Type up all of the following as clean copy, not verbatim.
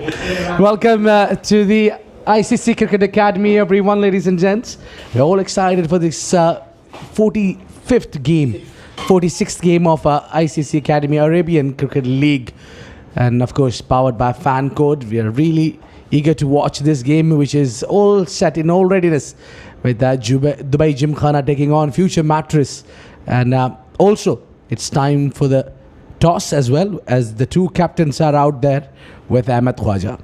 Welcome to the ICC Cricket Academy, everyone, ladies and gents. We're all excited for this 46th game of ICC Academy Arabian Cricket League. And of course, powered by Fan Code. We are really eager to watch this game, which is all set in all readiness with Dubai Gymkhana taking on future Mattress. And also, it's time for the toss as well, as the two captains are out there with Ahmed Khwaja.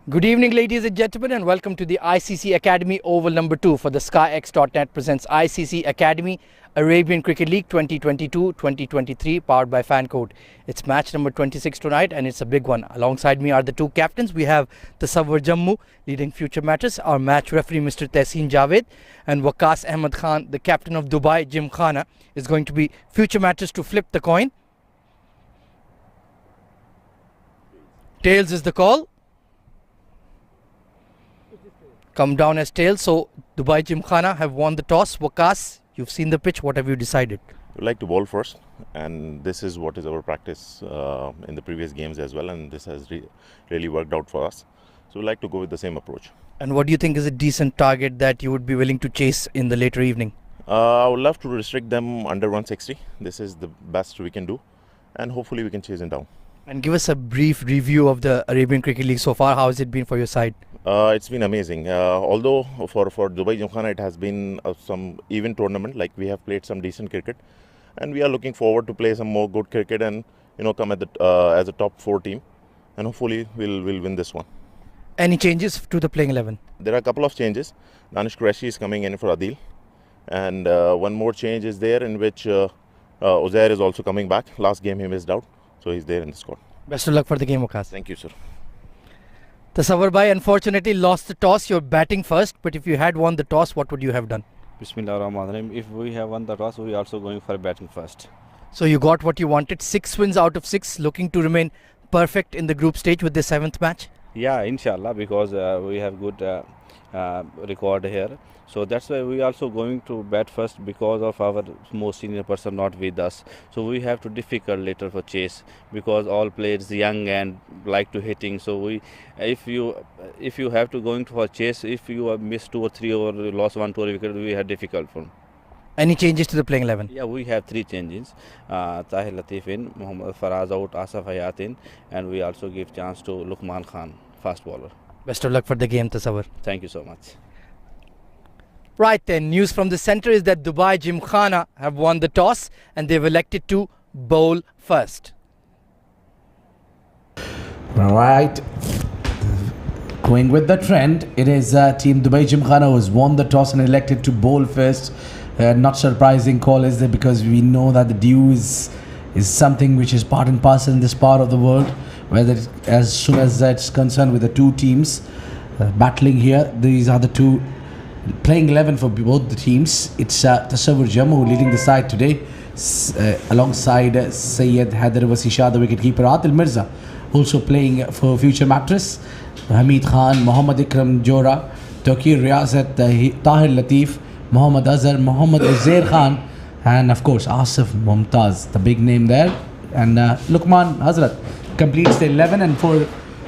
Good evening, ladies and gentlemen, and welcome to the ICC Academy Oval number 2 for the SkyX.net presents ICC Academy Arabian Cricket League 2022-2023, powered by Fan Code. It's match number 26 tonight, and it's a big one. Alongside me are the two captains. We have Tasawwur Jammu leading future Mattress, our match referee Mr. Tehseen Javed, and Waqas Ahmed Khan, the captain of Dubai Gymkhana, is going to be future Mattress to flip the coin. Tails is the call. Come down as tails. So Dubai Gymkhana have won the toss. Waqas, you've seen the pitch. What have you decided? We like to bowl first, and this is what is our practice in the previous games as well, and this has really worked out for us. So we like to go with the same approach. And what do you think is a decent target that you would be willing to chase in the later evening? I would love to restrict them under 160. This is the best we can do, and hopefully we can chase it down. And give us a brief review of the Arabian Cricket League so far. How has it been for your side? It's been amazing. Although for Dubai Gymkhana it has been some even tournament, like we have played some decent cricket, and we are looking forward to play some more good cricket and come at the as a top 4 team, and hopefully we'll win this one. Any changes to the playing 11? There are a couple of changes. Danish Qureshi is coming in for Adil, and one more change is there in which Uzair is also coming back. Last game he missed out, so he's there in the squad. Best of luck for the game, Waqas. Thank you, sir. Tasawwur bhai unfortunately lost the toss. You're batting first, but if you had won the toss, what would you have done? Bismillahirrahmanirrahim. If we have won the toss, we are also going for batting first. So you got what you wanted. 6 wins out of 6, looking to remain perfect in the group stage with the 7th match. Yeah, inshallah, because we have good record here. So that's why we also going to bat first, because of our most senior person not with us. So we have to difficult later for chase, because all players young and like to hitting. So if you have to going for chase, if you have missed 2 or 3 or lost 1 2 wicket, we have difficult for. Any changes to the playing 11? Yeah, we have 3 changes. Tahir Latif in, Muhammad Faraz out, Asaf Hayat in, and we also give chance to Luqman Khan, fast bowler. Best of luck for the game, Tasawwur. Thank you so much. Right then, news from the centre is that Dubai Gymkhana have won the toss and they've elected to bowl first. Right. Going with the trend, it is Team Dubai Gymkhana who has won the toss and elected to bowl first. Not surprising call, is it? Because we know that the dew is something which is part and parcel in this part of the world, whether as soon as that's concerned with the two teams battling here. These are the two playing 11 for both the teams. It's Tasawwur Jammu leading the side today, alongside Sayyid Haider Wasisha, the wicketkeeper. Adil Mirza also playing for future Mattress. Hamid Khan, Muhammad Ikram Jora, Taqir Riyazat, Tahir Latif, Muhammad Azhar, Muhammad Uzair Khan, and of course Asif Mumtaz, the big name there. And Luqman Hazrat completes the 11, and for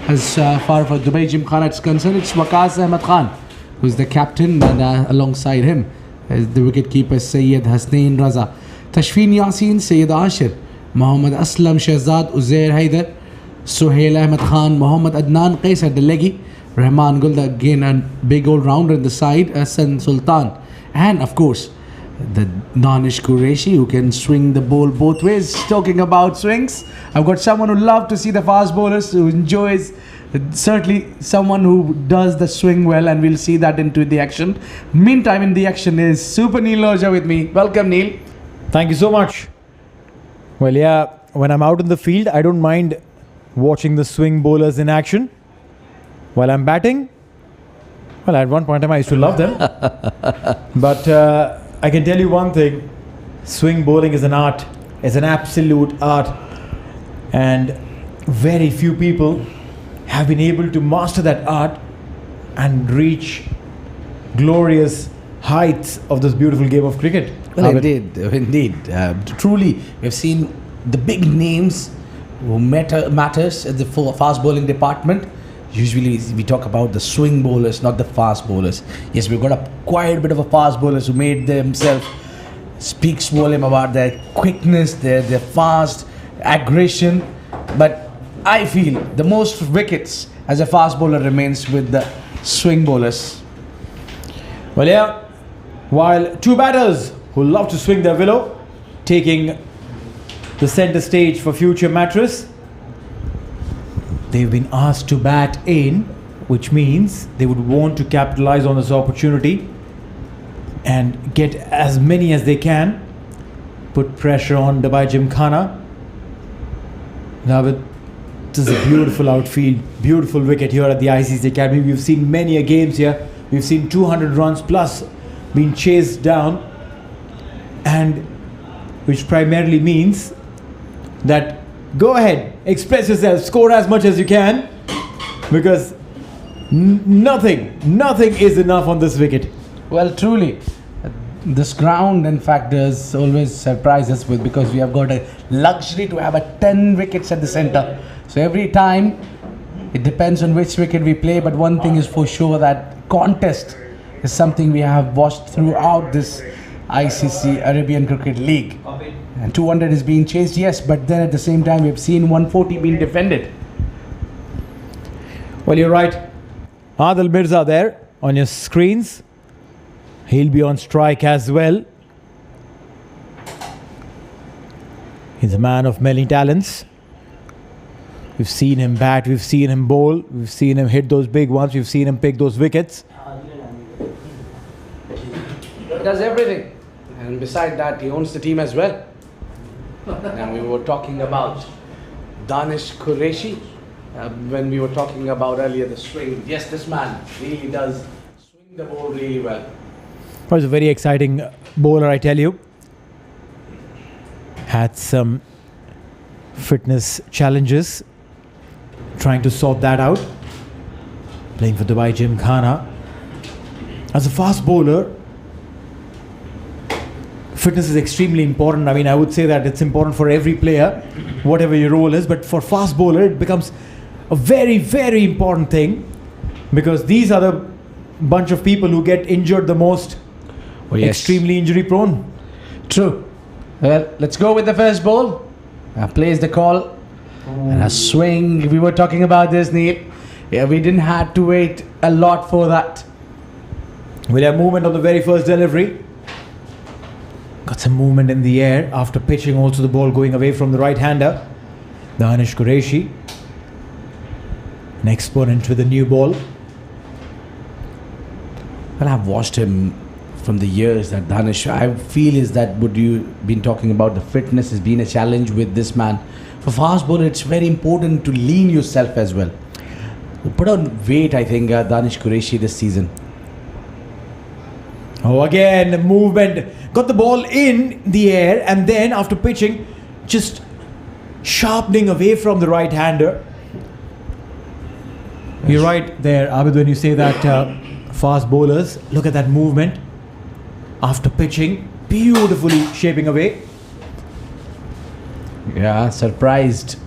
as far for Dubai Gymkhana is concerned, it's Waqas Ahmed Khan who's the captain, and alongside him is the wicketkeeper Sayyid Hasnain Raza, Tashfeen Yasin, Sayyid Ashir, Muhammad Aslam Shahzad, Uzair Haider, Suhail Ahmed Khan, Muhammad Adnan Qaisar, the leggy, Rahman Gulda, again a big all-rounder in the side, Hassan Sultan, and of course the Danish Qureshi who can swing the ball both ways. Talking about swings, I've got someone who loves to see the fast bowlers, who enjoys, certainly someone who does the swing well, and we'll see that into the action. Meantime, in the action is Super Neil Loja with me. Welcome, Neil. Thank you so much. Well, yeah, when I'm out in the field, I don't mind watching the swing bowlers in action. While I'm batting, well, at one point in time I used to love them. But I can tell you one thing, swing bowling is an art. It's an absolute art. And very few people have been able to master that art and reach glorious heights of this beautiful game of cricket. Well, Abid. indeed. Truly, we've seen the big names who matters at the fast bowling department. Usually, we talk about the swing bowlers, not the fast bowlers. Yes, we've got a quite bit of a fast bowlers who made themselves speaks volume about their quickness, their fast aggression. But I feel the most wickets as a fast bowler remains with the swing bowlers. Well, yeah, while two batters who love to swing their willow, taking the center stage for future Mattress, they've been asked to bat in, which means they would want to capitalize on this opportunity and get as many as they can, put pressure on Dubai Gymkhana. Now, this is a beautiful outfield, beautiful wicket here at the ICCA Academy. We've seen many a games here. We've seen 200 runs plus being chased down, and which primarily means that go ahead, express yourself, score as much as you can, because nothing is enough on this wicket. Well, truly, this ground, in fact, does always surprise us with, because we have got a luxury to have a 10 wickets at the center. So every time, it depends on which wicket we play. But one thing is for sure, that contest is something we have watched throughout this ICC Arabian Cricket League. And 200 is being chased, yes, but then at the same time, we've seen 140 being defended. Well, you're right. Adil Mirza there on your screens. He'll be on strike as well. He's a man of many talents. We've seen him bat, we've seen him bowl, we've seen him hit those big ones, we've seen him pick those wickets. He does everything. And beside that, he owns the team as well. And we were talking about Danish Qureshi when we were talking about earlier the swing. Yes, this man really does swing the ball really well. He was a very exciting bowler, I tell you. Had some fitness challenges, trying to sort that out. Playing for Dubai Gymkhana. As a fast bowler, fitness is extremely important. I mean, I would say that it's important for every player, whatever your role is. But for fast bowler, it becomes a very, very important thing, because these are the bunch of people who get injured the most. Oh, yes. Extremely injury prone. True. Well, let's go with the first ball. Plays the call. And a swing. We were talking about this, Neil. Yeah, we didn't have to wait a lot for that. We'll have movement on the very first delivery. Got some movement in the air after pitching also the ball going away from the right-hander. Danish Qureshi. An exponent with a new ball. Well, I've watched him from the years that Danish. I feel is that what you've been talking about, the fitness has been a challenge with this man. For fast bowler, it's very important to lean yourself as well. Put on weight, I think, Danish Qureshi this season. Oh, again, movement. Got the ball in the air, and then after pitching, just sharpening away from the right-hander. You're right there, Abid, when you say that fast bowlers, look at that movement. After pitching, beautifully shaping away. Yeah, surprised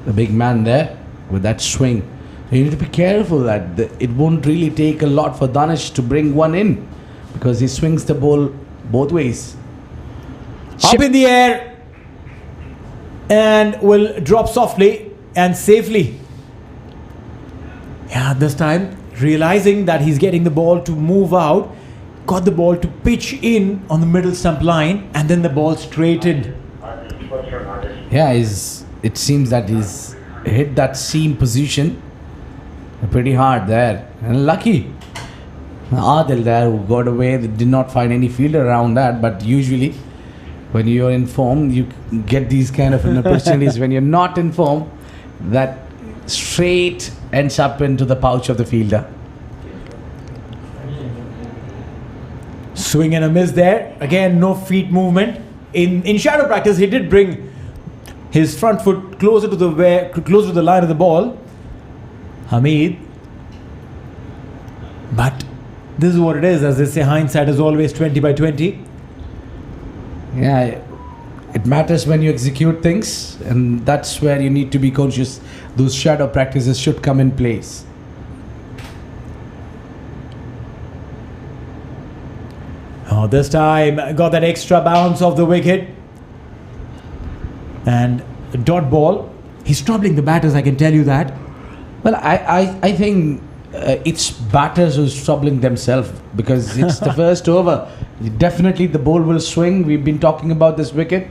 the big man there with that swing. You need to be careful that it won't really take a lot for Danish to bring one in, because he swings the ball both ways. Up in the air, and will drop softly and safely. Yeah, this time realizing that he's getting the ball to move out, got the ball to pitch in on the middle stump line, and then the ball straightened. Yeah, it seems that he's hit that seam position pretty hard there. And lucky Adil there, who got away, did not find any fielder around that. But usually when you're in form, you get these kind of opportunities. When you're not in form, that straight ends up into the pouch of the fielder. Swing and a miss there. Again, no feet movement. In shadow practice, he did bring his front foot closer to the line of the ball, Hamid. But this is what it is. As they say, hindsight is always 20/20. Yeah, it matters when you execute things, and that's where you need to be conscious. Those shadow practices should come in place. Oh, this time got that extra bounce off the wicket. And a dot ball. He's troubling the batters, I can tell you that. Well, I think it's batters who's troubling themselves, because it's the first over. Definitely the ball will swing. We've been talking about this wicket,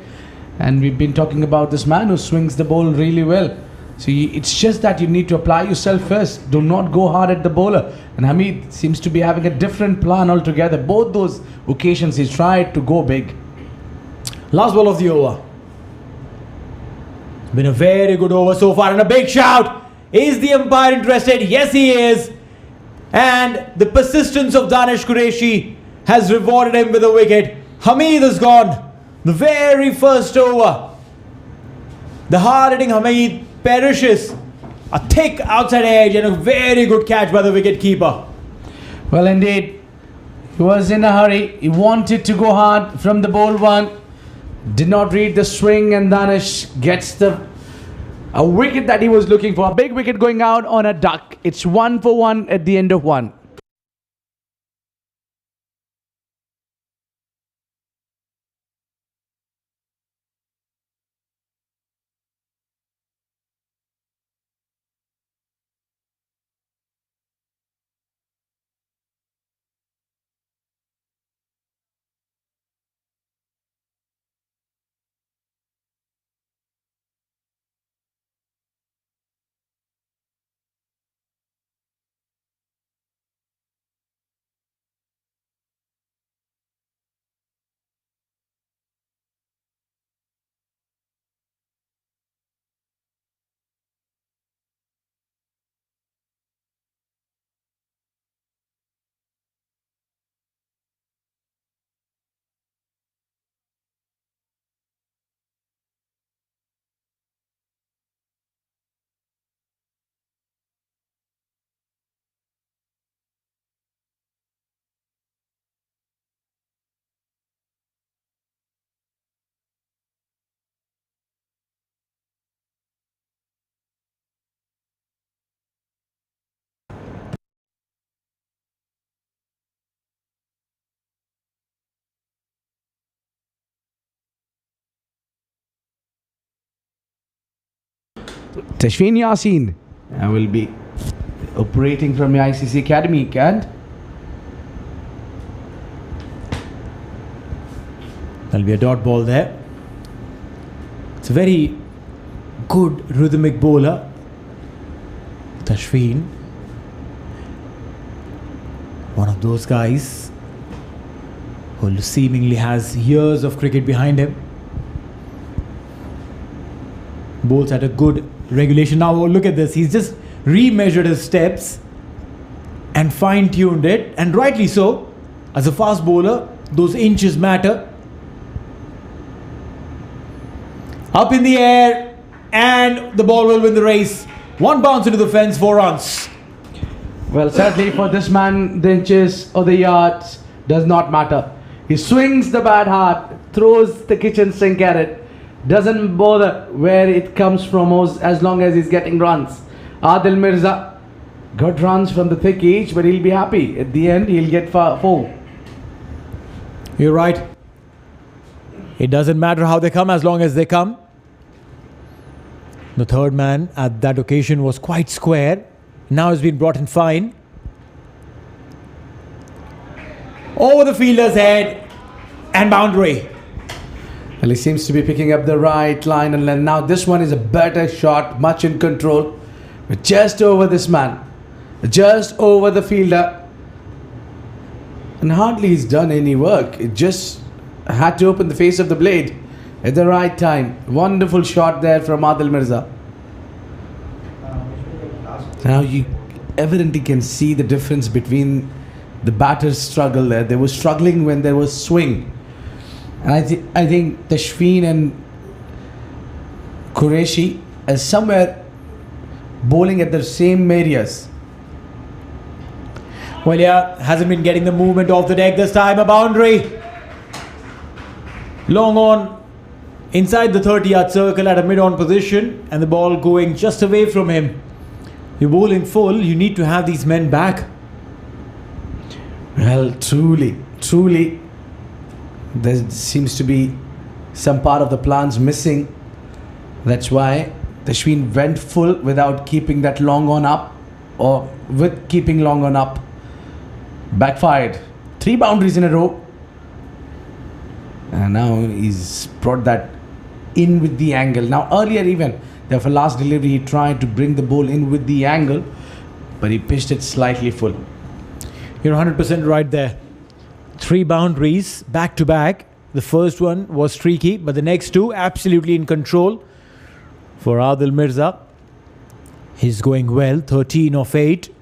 and we've been talking about this man who swings the ball really well. So it's just that you need to apply yourself first. Do not go hard at the bowler. And Hamid seems to be having a different plan altogether. Both those occasions he's tried to go big. Last ball of the over. Been a very good over so far, and a big shout. Is the umpire interested? Yes, he is. And the persistence of Danish Qureshi has rewarded him with a wicket. Hamid is gone. The very first over. The hard-hitting Hamid perishes. A thick outside edge and a very good catch by the wicket-keeper. Well, indeed, he was in a hurry. He wanted to go hard from the ball one. Did not read the swing, and Danish gets a wicket that he was looking for. A big wicket going out on a duck. It's 1 for 1 at the end of 1. Tashfeen Yassin will be operating from the ICC Academy, and There'll be a dot ball there. It's a very good rhythmic bowler, Tashfeen. One of those guys who seemingly has years of cricket behind him. Bowls at a good regulation. Now look at this. He's just remeasured his steps and fine-tuned it, and rightly so. As a fast bowler, those inches matter. Up in the air, and the ball will win the race. One bounce into the fence, 4 runs. well, sadly for this man, the inches or the yards does not matter. He swings the bat hard, throws the kitchen sink at it, doesn't bother where it comes from as long as he's getting runs. Adil Mirza got runs from the thick edge, but he'll be happy. At the end, he'll get 4. You're right. It doesn't matter how they come as long as they come. The third man at that occasion was quite square. Now has been brought in fine. Over the fielder's head and boundary. Well, he seems to be picking up the right line and length. Now this one is a better shot, much in control. But just over this man, just over the fielder. And hardly he's done any work. It just had to open the face of the blade at the right time. Wonderful shot there from Adil Mirza. Now you evidently can see the difference between the batter's struggle there. They were struggling when there was swing. And I think Tashfeen and Qureshi are somewhere bowling at the same areas. Well, yeah, hasn't been getting the movement off the deck this time. A boundary. Long on inside the 30-yard circle at a mid-on position, and the ball going just away from him. You're bowling full, you need to have these men back. Well, truly, there seems to be some part of the plans missing. That's why Tashween went full without keeping that long on up, or with keeping long on up. Backfired. 3 boundaries in a row. And now he's brought that in with the angle. Now earlier even, for last delivery, he tried to bring the ball in with the angle, but he pitched it slightly full. You're 100% right there. 3 boundaries back to back. The first one was streaky, but the next 2 absolutely in control for Adil Mirza. He's going well, 13 of 8.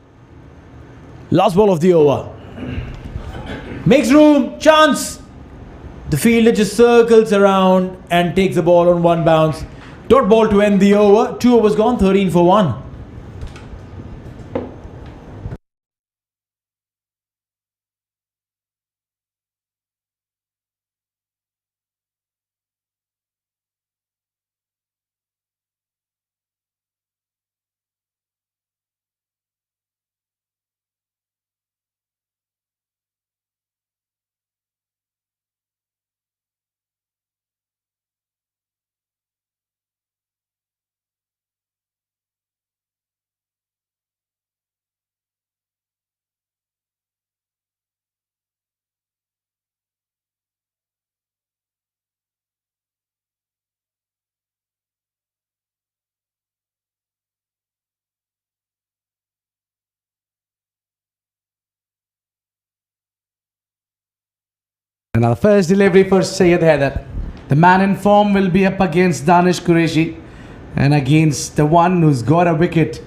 Last ball of the over. Makes room, chance. The fielder just circles around and takes the ball on 1 bounce. Dot ball to end the over. 2 overs gone, 13 for 1. And our first delivery for Syed Haider. The man in form will be up against Danish Qureshi and against the one who's got a wicket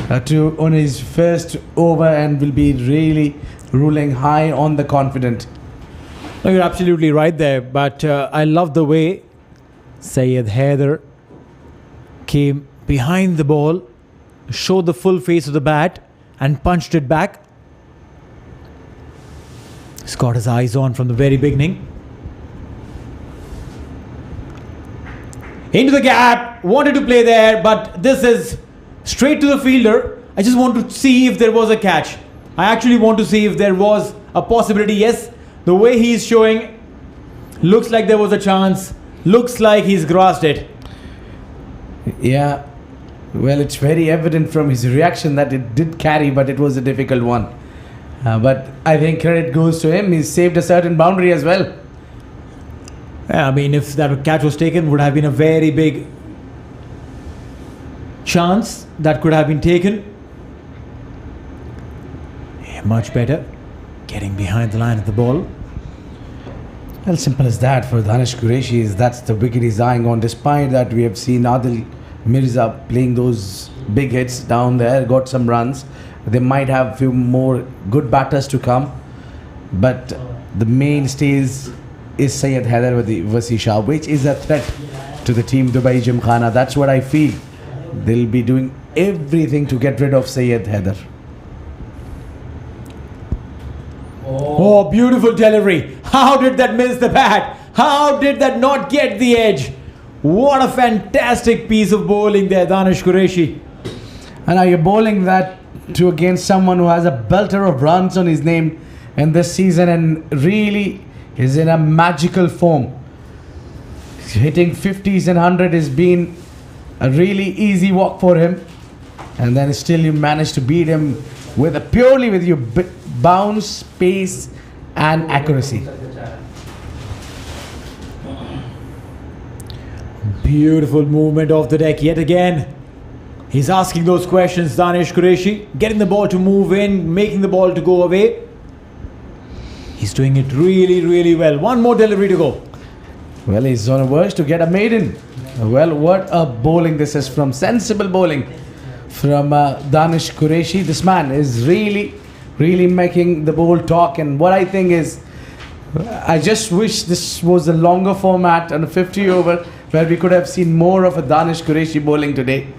on his first over and will be really ruling high on the confident. No, you're absolutely right there, but I love the way Syed Haider came behind the ball, showed the full face of the bat and punched it back. He's got his eyes on from the very beginning. Into the gap, wanted to play there, but this is straight to the fielder. I just want to see if there was a catch. I actually want to see if there was a possibility. Yes, the way he's showing, looks like there was a chance. Looks like he's grasped it. Yeah, well, it's very evident from his reaction that it did carry, but it was a difficult one. But I think credit goes to him. He's saved a certain boundary as well. I mean, if that catch was taken, would have been a very big chance that could have been taken. Yeah, much better. Getting behind the line of the ball. Well, simple as that for Danish Qureshi. That's the wicket he's eyeing on. Despite that, we have seen Adil Mirza playing those big hits down there, got some runs. They might have a few more good batters to come, but the mainstays is Syed Haider with the Wasi Shah, which is a threat to the team Dubai Gymkhana. That's what I feel. They'll be doing everything to get rid of Syed Haider. Oh, beautiful delivery. How did that miss the bat? How did that not get the edge? What a fantastic piece of bowling there, Danish Qureshi. And now you're bowling that to against someone who has a belter of runs on his name in this season and really is in a magical form. Hitting 50s and 100 has been a really easy walk for him, and then still you managed to beat him purely with your bounce, pace and accuracy. Beautiful movement off the deck yet again. He's asking those questions, Danish Qureshi, getting the ball to move in, making the ball to go away. He's doing it really, really well. One more delivery to go. Well, he's on a verge to get a maiden. Well, what a bowling this is from. Sensible bowling from Danish Qureshi. This man is really making the ball talk. And what I think is, I just wish this was a longer format and a 50 over where we could have seen more of a Danish Qureshi bowling today.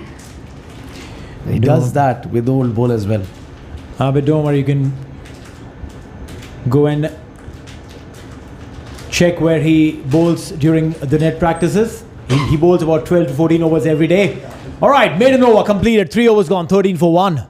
He does that with old ball as well. But don't worry, you can go and check where he bowls during the net practices. He bowls about 12 to 14 overs every day. All right, maiden over completed. 3 overs gone, 13 for 1.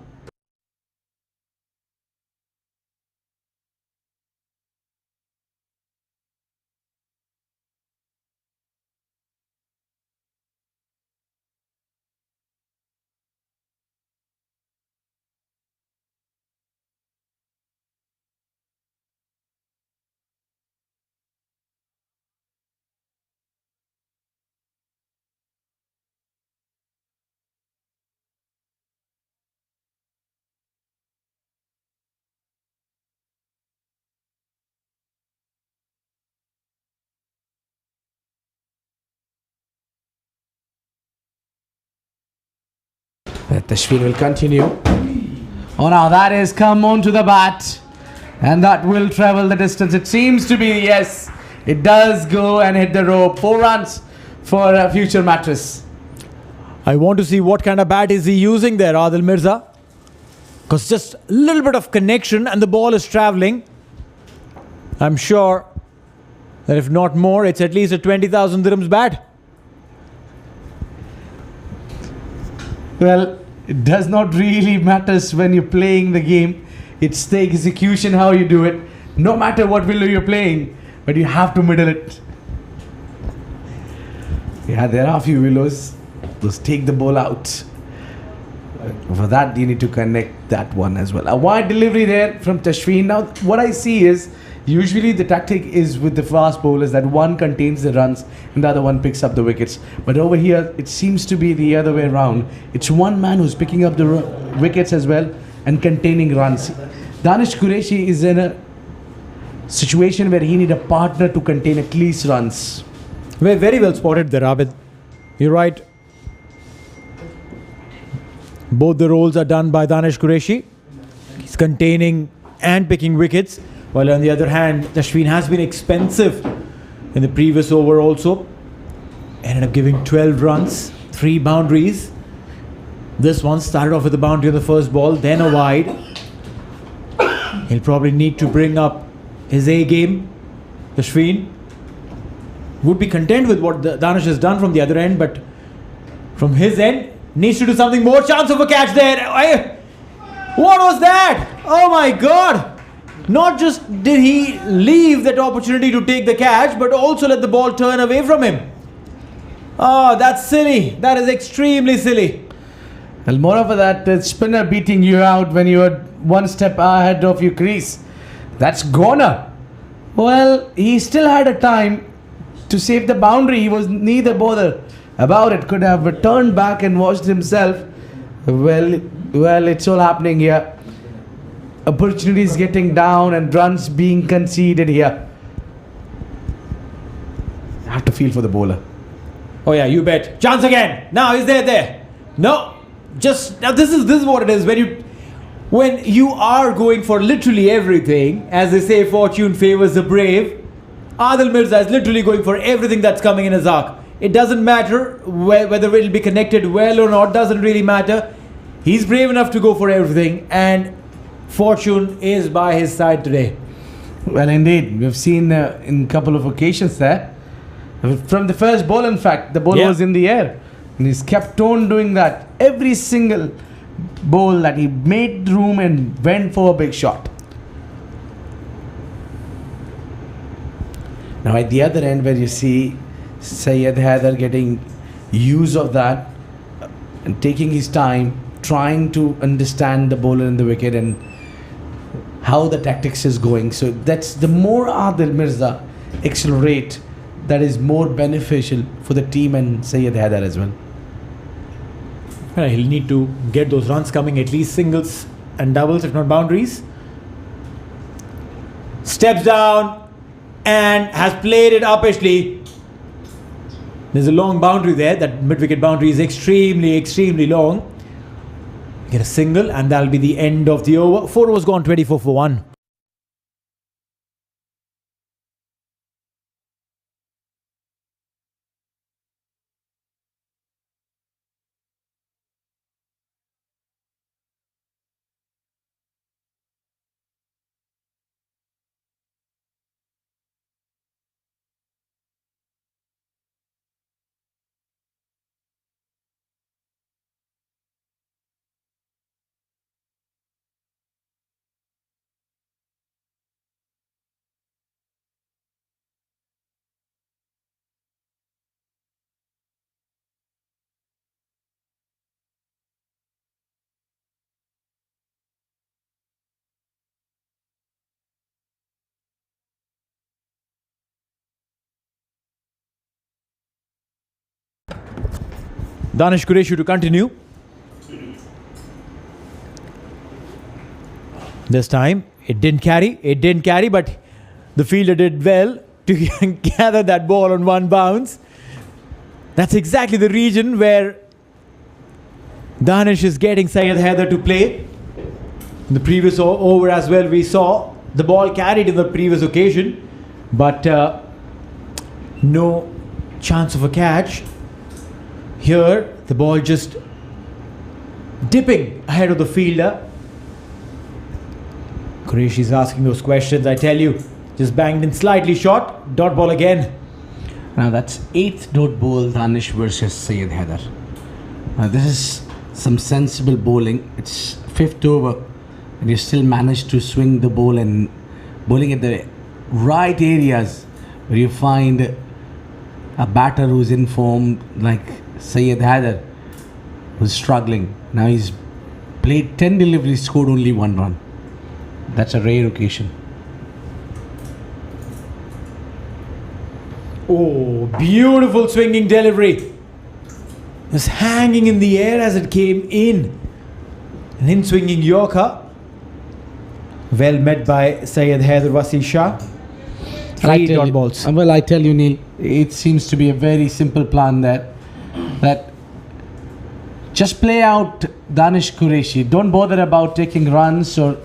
Tashfeen will continue. Oh, now that is come on to the bat. And that will travel the distance. It seems to be, yes, it does go and hit the rope. 4 runs for a future Mattress. I want to see what kind of bat is he using there, Adil Mirza. Because just a little bit of connection and the ball is travelling. I'm sure that if not more, it's at least a 20,000 dirhams bat. Well, it does not really matter when you're playing the game. It's the execution, how you do it. No matter what willow you're playing, but you have to middle it. Yeah, there are a few willows. Those take the ball out. For that, you need to connect that one as well. A wide delivery there from Tashfeen. Now, what I see is, usually the tactic is with the fast bowlers that one contains the runs and the other one picks up the wickets. But over here, it seems to be the other way around. It's one man who's picking up the wickets as well and containing runs. Danish Qureshi is in a situation where he needs a partner to contain at least runs. Very well spotted there, Abid. You're right. Both the roles are done by Danish Qureshi. He's containing and picking wickets. While on the other hand, Tashfeen has been expensive in the previous over also. Ended up giving 12 runs, 3 boundaries. This one started off with a boundary on the first ball, then a wide. He'll probably need to bring up his A game. Tashfeen would be content with what Danish has done from the other end, but from his end, needs to do something more. Chance of a catch there. What was that? Oh my God. Not just did he leave that opportunity to take the catch, but also let the ball turn away from him. Oh, that's silly. That is extremely silly. Well, moreover that spinner beating you out when you were one step ahead of your crease. That's goner. Well, he still had a time to save the boundary. He was neither bother about it. Could have returned back and watched himself. Well, it's all happening here. Opportunities getting down and runs being conceded here. I have to feel for the bowler. Oh yeah, you bet. Chance again. Now is there? No. Just now this is what it is when you are going for literally everything. As they say, fortune favors the brave. Adil Mirza is literally going for everything that's coming in his arc. It doesn't matter whether it will be connected well or not. Doesn't really matter. He's brave enough to go for everything, and fortune is by his side today. Well, indeed, we've seen in a couple of occasions there. From the first ball, in fact, the ball was in the air, and he's kept on doing that. Every single ball that he made room and went for a big shot. Now at the other end, where you see Syed Haider getting use of that and taking his time, trying to understand the bowler in the wicket and how the tactics is going. So that's the more Adil Mirza accelerate, that is more beneficial for the team and Syed Haider as well. He'll need to get those runs coming, at least singles and doubles, if not boundaries. Steps down and has played it uppishly. There's a long boundary there. That mid-wicket boundary is extremely long. Get a single and that'll be the end of the over. 4 overs gone, 24 for 1. Danish Qureshi to continue. This time it didn't carry, but the fielder did well to gather that ball on one bounce. That's exactly the region where Danish is getting Syed Haider to play. In the previous over as well, we saw the ball carried in the previous occasion, but no chance of a catch. Here, the ball just dipping ahead of the fielder. Qureshi is asking those questions, I tell you. Just banged in slightly short. Dot ball again. Now that's 8th dot ball Danish versus Syed Haider. Now this is some sensible bowling. It's 5th over and you still managed to swing the ball and bowling at the right areas where you find a batter who's in form like Syed Haider, who's struggling. Now he's played 10 deliveries, scored only 1 run. That's a rare occasion. Oh, beautiful swinging delivery. Just hanging in the air as it came in. An in-swinging Yorker. Well met by Syed Haider Wasi Shah. 3 dot balls. Well, I tell you, Neil, it seems to be a very simple plan there. That just play out Danish Qureshi. Don't bother about taking runs or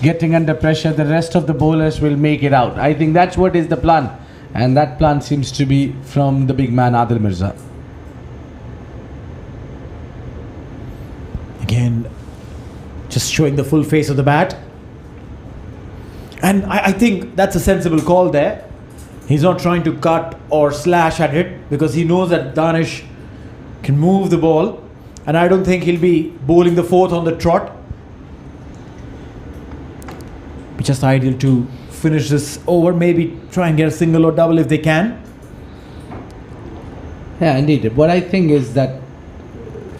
getting under pressure. The rest of the bowlers will make it out. I think that's what is the plan. And that plan seems to be from the big man Adil Mirza. Again, just showing the full face of the bat. And I think that's a sensible call there. He's not trying to cut or slash at it because he knows that Danish can move the ball. And I don't think he'll be bowling the 4th on the trot. Just ideal to finish this over, maybe try and get a single or double if they can. Yeah, indeed. What I think is that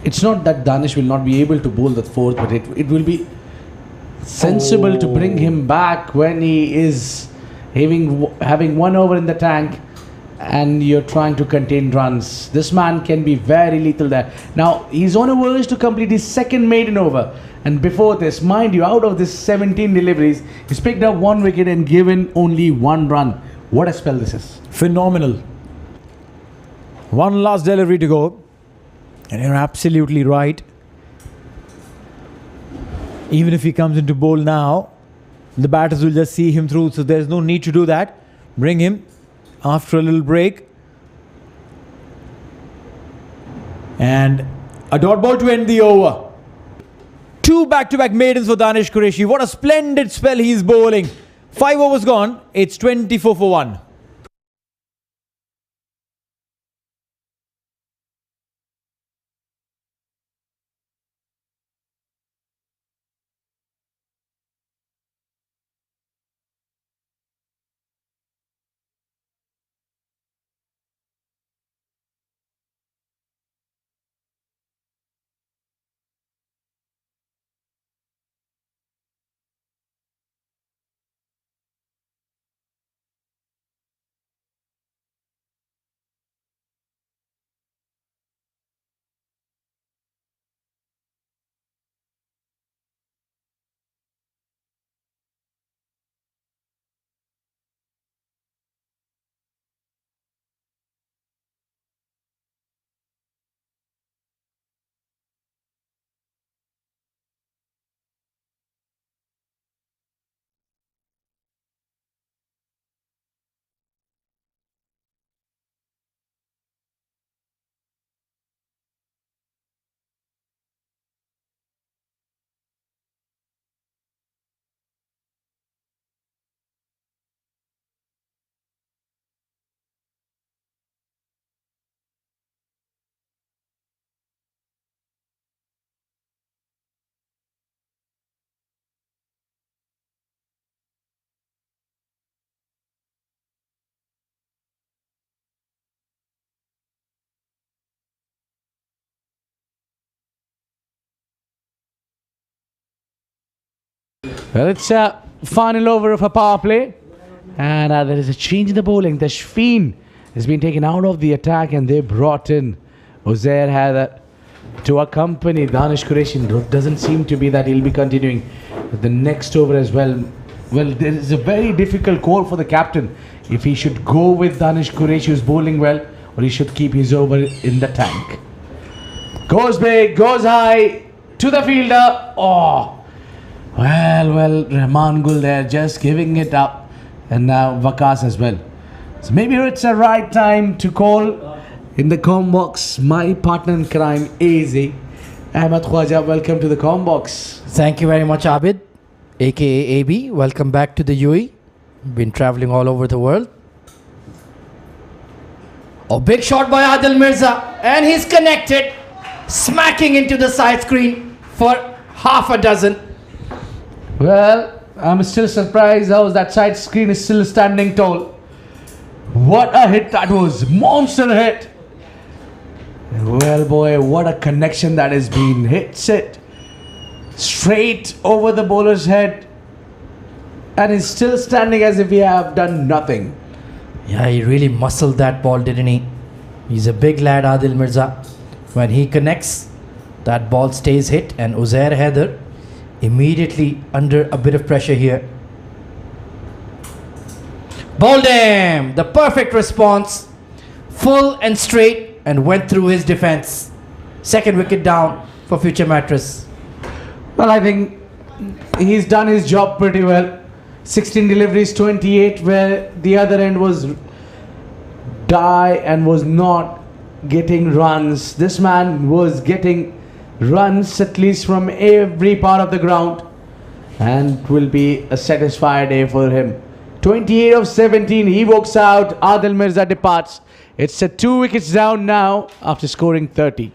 it's not that Danish will not be able to bowl the 4th, but it will be sensible to bring him back when he is having 1 over in the tank and you're trying to contain runs. This man can be very lethal there. Now, he's on a verge to complete his 2nd maiden over. And before this, mind you, out of this 17 deliveries, he's picked up 1 wicket and given only 1 run. What a spell this is. Phenomenal. 1 last delivery to go. And you're absolutely right. Even if he comes into bowl now, the batters will just see him through. So there's no need to do that. Bring him after a little break. And a dot ball to end the over. 2 back-to-back maidens for Danish Qureshi. What a splendid spell he's bowling. 5 overs gone. It's 24 for 1. Well, it's a final over of a power play. And there is a change in the bowling. Tashfeen has been taken out of the attack and they brought in Uzair Haider to accompany Danish Qureshi. Doesn't seem to be that he'll be continuing the next over as well. Well, there is a very difficult call for the captain if he should go with Danish Qureshi, who's bowling well, or he should keep his over in the tank. Goes big, goes high to the fielder. Oh, well, Rahman Gul there just giving it up, and now Vakas as well. So maybe it's the right time to call in the com box my partner in crime, AZ. Ahmed Khwaja, welcome to the com box. Thank you very much, Abid, aka AB. Welcome back to the UAE. Been traveling all over the world. Oh, big shot by Adil Mirza, and he's connected, smacking into the side screen for half a dozen. Well, I'm still surprised how that side screen is still standing tall. What a hit that was! Monster hit! Well, boy, what a connection that has been. Hits it straight over the bowler's head, and is still standing as if he have done nothing. Yeah, he really muscled that ball, didn't he? He's a big lad, Adil Mirza. When he connects, that ball stays hit, and Uzair Haider immediately under a bit of pressure here. Bowled him! The perfect response. Full and straight, and went through his defense. Second wicket down for future Mattress. Well, I think he's done his job pretty well. 16 deliveries, 28, where the other end was die and was not getting runs. This man was getting runs at least from every part of the ground, and will be a satisfied day for him. 28 of 17, he walks out. Adil Mirza departs. It's a 2 wickets down now after scoring 30.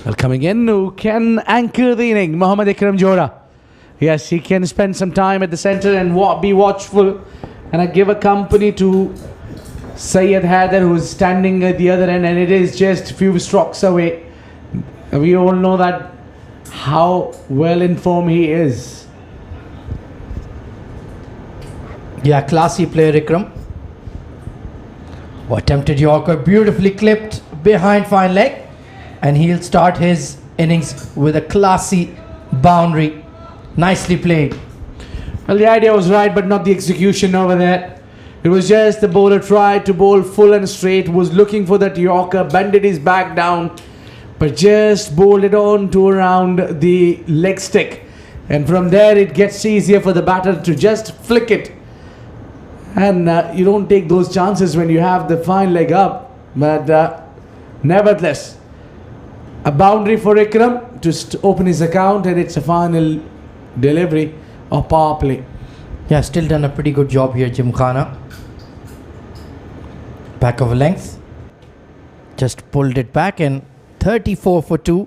Well, coming in, who can anchor the inning? Mohammad Ikram Johra. Yes, he can spend some time at the centre and be watchful, and give a company to Syed Haider, who's standing at the other end, and it is just a few strokes away. We all know that how well informed he is. Yeah, classy player, Ikram. Oh, attempted Yorker, beautifully clipped behind fine leg. And he'll start his innings with a classy boundary. Nicely played. Well, the idea was right, but not the execution over there. It was just the bowler tried to bowl full and straight, was looking for that Yorker, bended his back down, but just bowled it on to around the leg stick. And from there, it gets easier for the batter to just flick it. And you don't take those chances when you have the fine leg up. But nevertheless, a boundary for Ikram to open his account, and it's a final delivery of power play. Yeah, still done a pretty good job here, Gymkhana. Back of a length. Just pulled it back, and 34 for 2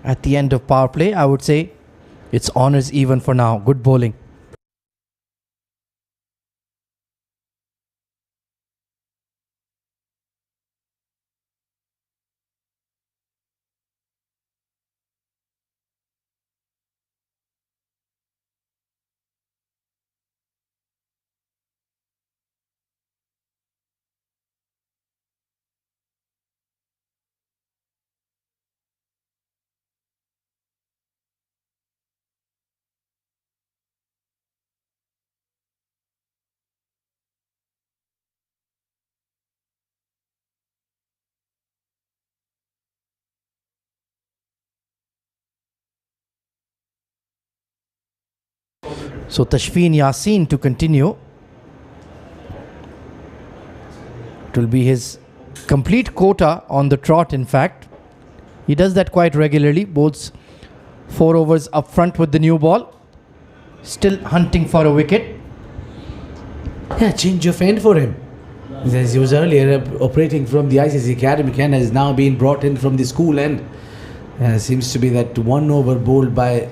at the end of power play. I would say it's honours even for now. Good bowling. So Tashfeen Yassin to continue. It will be his complete quota on the trot, in fact. He does that quite regularly, bowls 4 overs up front with the new ball. Still hunting for a wicket. Yeah, change of end for him. As he was earlier operating from the ICCA Academy, Ken has now been brought in from the school end. Seems to be that 1 over bowled by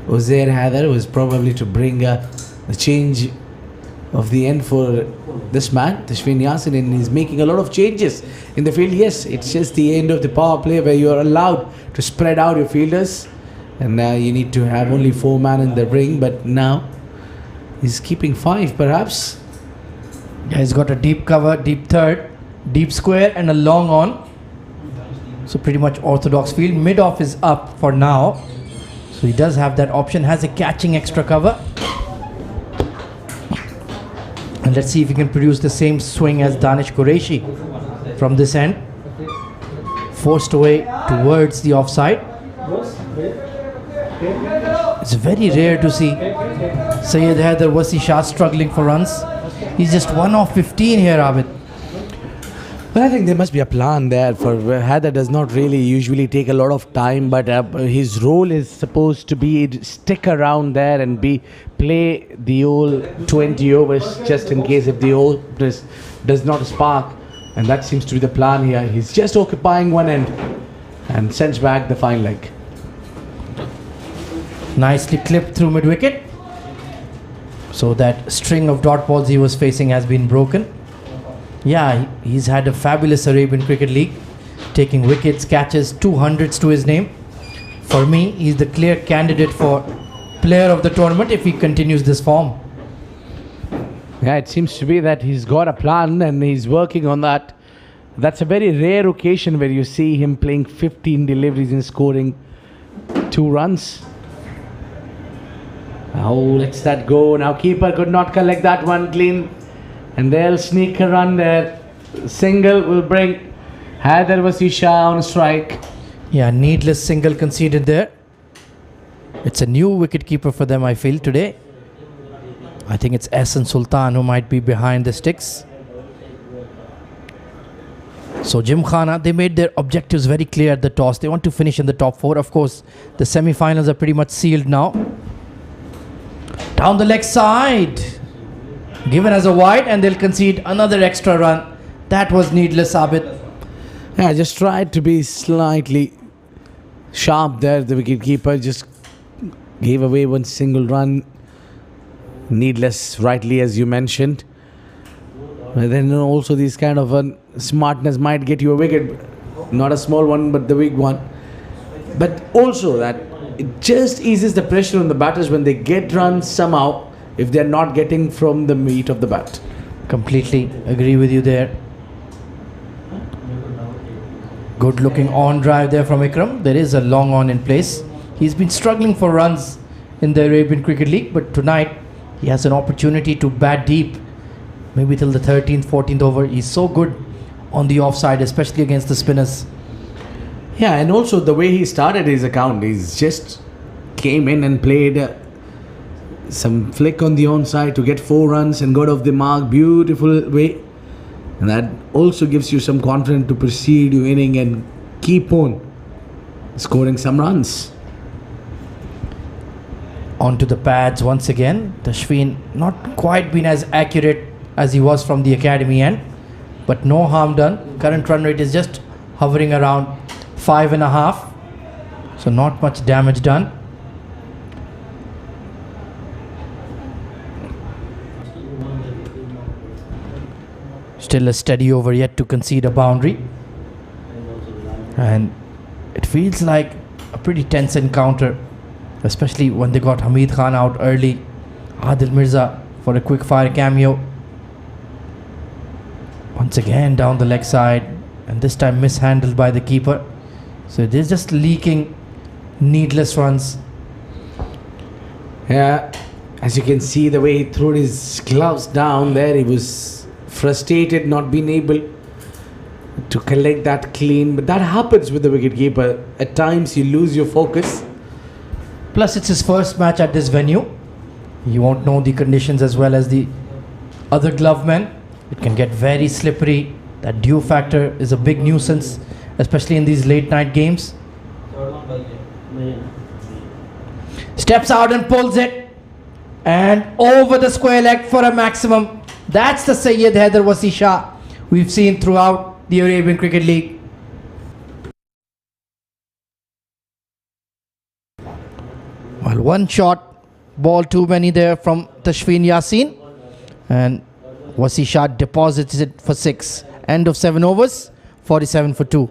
Uzair Haider was probably to bring a change of the end for this man, Tashfeen Yasin, and he's making a lot of changes in the field. Yes, it's just the end of the power play where you are allowed to spread out your fielders, and you need to have only 4 men in the ring, but now he's keeping 5 perhaps. Yeah, he's got a deep cover, deep third, deep square and a long on. So pretty much orthodox field. Mid-off is up for now. So he does have that option, has a catching extra cover. And let's see if he can produce the same swing as Danish Qureshi from this end. Forced away towards the offside. It's very rare to see Syed Haider Wasi Shah struggling for runs. He's just 1 off 15 here, Abid. But I think there must be a plan there for Haider. Does not really usually take a lot of time, but his role is supposed to be stick around there and play the whole 20 overs just in case if the over does not spark, and that seems to be the plan here. He's just occupying one end and sends back the fine leg. Nicely clipped through mid wicket. So that string of dot balls he was facing has been broken. Yeah, he's had a fabulous Arabian Cricket League, taking wickets, catches, 200s to his name. For me, he's the clear candidate for player of the tournament if he continues this form. Yeah, it seems to be that he's got a plan and he's working on that. That's a very rare occasion where you see him playing 15 deliveries and scoring 2 runs. Oh, let's that go. Now keeper could not collect that one clean. And they'll sneak a run there. Single will bring Haider Wasi Shah on strike. Yeah, needless single conceded there. It's a new wicketkeeper for them, I feel, today. I think it's Ehsan Sultan who might be behind the sticks. So Gymkhana, they made their objectives very clear at the toss. They want to finish in the top 4. Of course, the semi-finals are pretty much sealed now. Down the leg side. Given as a wide, and they'll concede another extra run. That was needless, Abid. Yeah, just tried to be slightly sharp there. The wicketkeeper just gave away one single run. Needless, rightly as you mentioned. But then also this kind of smartness might get you a wicket. Not a small one, but the big one. But also that it just eases the pressure on the batters when they get runs somehow, if they're not getting from the meat of the bat. Completely agree with you there. Good looking on drive there from Ikram. There is a long on in place. He's been struggling for runs in the Arabian Cricket League, but tonight he has an opportunity to bat deep. Maybe till the 13th, 14th over. He's so good on the offside, especially against the spinners. Yeah, and also the way he started his account, he's just came in and played some flick on the onside to get 4 runs and got off the mark. Beautiful way. And that also gives you some confidence to proceed your inning and keep on scoring some runs. Onto the pads once again. Tashfeen not quite been as accurate as he was from the academy end, but no harm done. Current run rate is just hovering around 5.5, so not much damage done. Still a steady over, yet to concede a boundary, and it feels like a pretty tense encounter, especially when they got Hamid Khan out early. Adil Mirza for a quick fire cameo. Once again down the leg side, and this time mishandled by the keeper. So they're just leaking needless runs. Yeah, as you can see the way he threw his gloves down there, he was frustrated not being able to collect that clean. But that happens with the wicketkeeper. At times you lose your focus. Plus it's his first match at this venue. You won't know the conditions as well as the other glove men. It can get very slippery. That dew factor is a big nuisance, especially in these late night games. Steps out and pulls it. And over the square leg for a maximum. That's the Syed Haider Wasi shot we've seen throughout the Arabian Cricket League. Well, one shot, ball too many there from Tashfeen Yassin. And Wasi shot deposits it for 6. End of 7 overs, 47 for 2.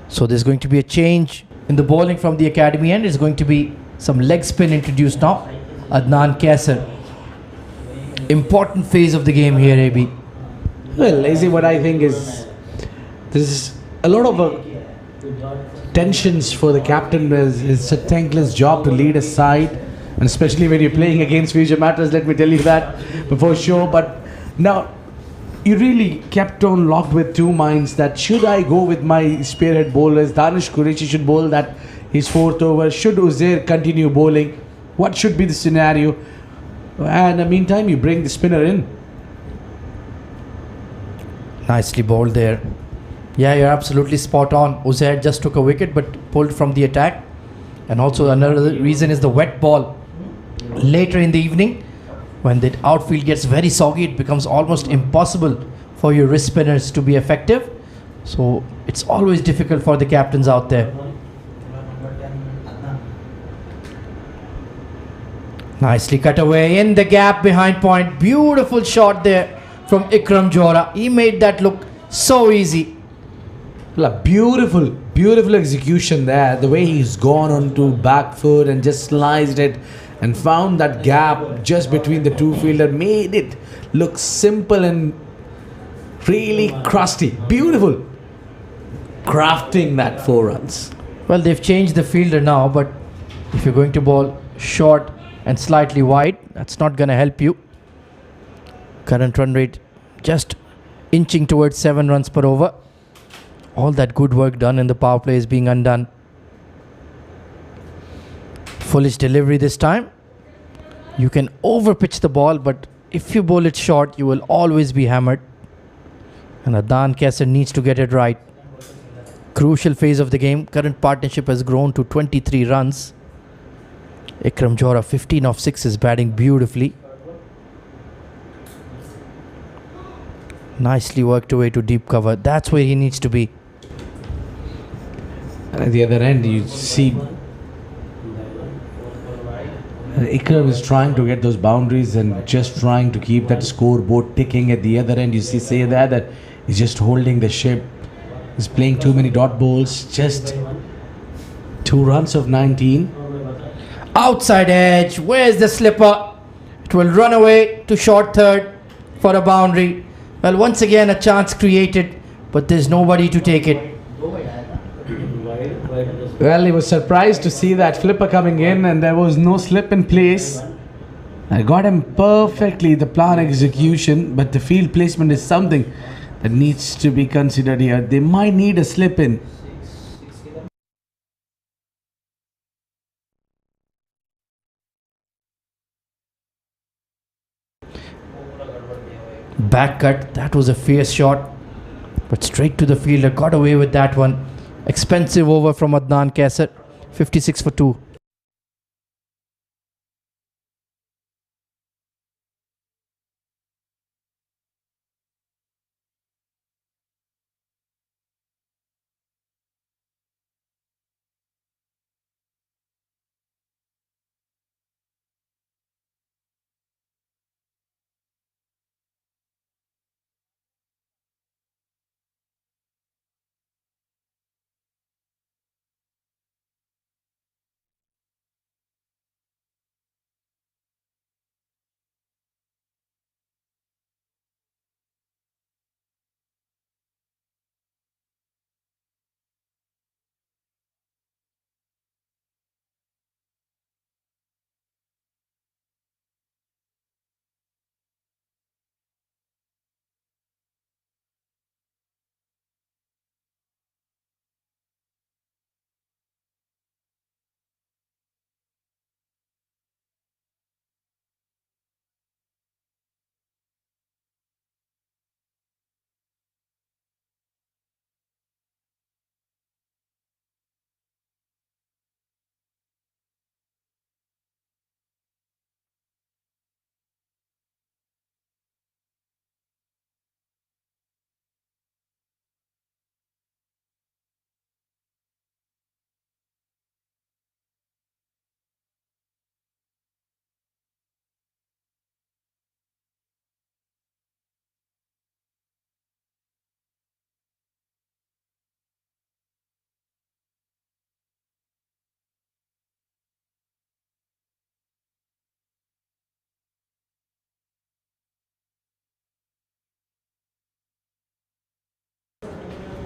So there's going to be a change in the bowling from the academy end. It's going to be some leg spin introduced now. Adnan Kaisar. Important phase of the game here, AB. Well, Lazy, what I think is there's a lot of tensions for the captain. It's a thankless job to lead a side, and especially when you're playing against future Mattress, let me tell you that before show. But now you really kept on locked with two minds that should I go with my spearhead bowlers? Danish Qureshi should bowl that his 4th over. Should Uzair continue bowling? What should be the scenario? And in the meantime, you bring the spinner in. Nicely bowled there. Yeah, you're absolutely spot on. Uzair just took a wicket but pulled from the attack. And also another reason is the wet ball. Later in the evening, when the outfield gets very soggy, it becomes almost impossible for your wrist spinners to be effective. So it's always difficult for the captains out there. Nicely cut away in the gap behind point. Beautiful shot there from Ikram Johra. He made that look so easy. Well, beautiful execution there. The way he's gone onto back foot and just sliced it and found that gap just between the two fielder, made it look simple and really crusty. Beautiful crafting that 4 runs. Well, they've changed the fielder now, but if you're going to bowl short and slightly wide, that's not going to help you. Current run rate just inching towards 7 runs per over. All that good work done in the power play is being undone. Foolish delivery this time. You can overpitch the ball, but if you bowl it short, you will always be hammered. And Adnan Kaisar needs to get it right. Crucial phase of the game. Current partnership has grown to 23 runs. Ikram Johra, 15 off 6, is batting beautifully. Nicely worked away to deep cover. That's where he needs to be. And at the other end, you see Ikram is trying to get those boundaries and just trying to keep that scoreboard ticking. At the other end, you see say there that he's just holding the ship. He's playing too many dot balls. Just 2 runs of 19. Outside edge. Where's the slipper? It will run away to short third for a boundary. Well, once again a chance created, but there's nobody to take it. Well, he was surprised to see that flipper coming in and there was no slip in place. I got him perfectly, the plan execution, but the field placement is something that needs to be considered here. They might need a slip in. Back cut. That was a fierce shot, but straight to the fielder. Got away with that one. Expensive over from Adnan Kaisar. 56 for 2.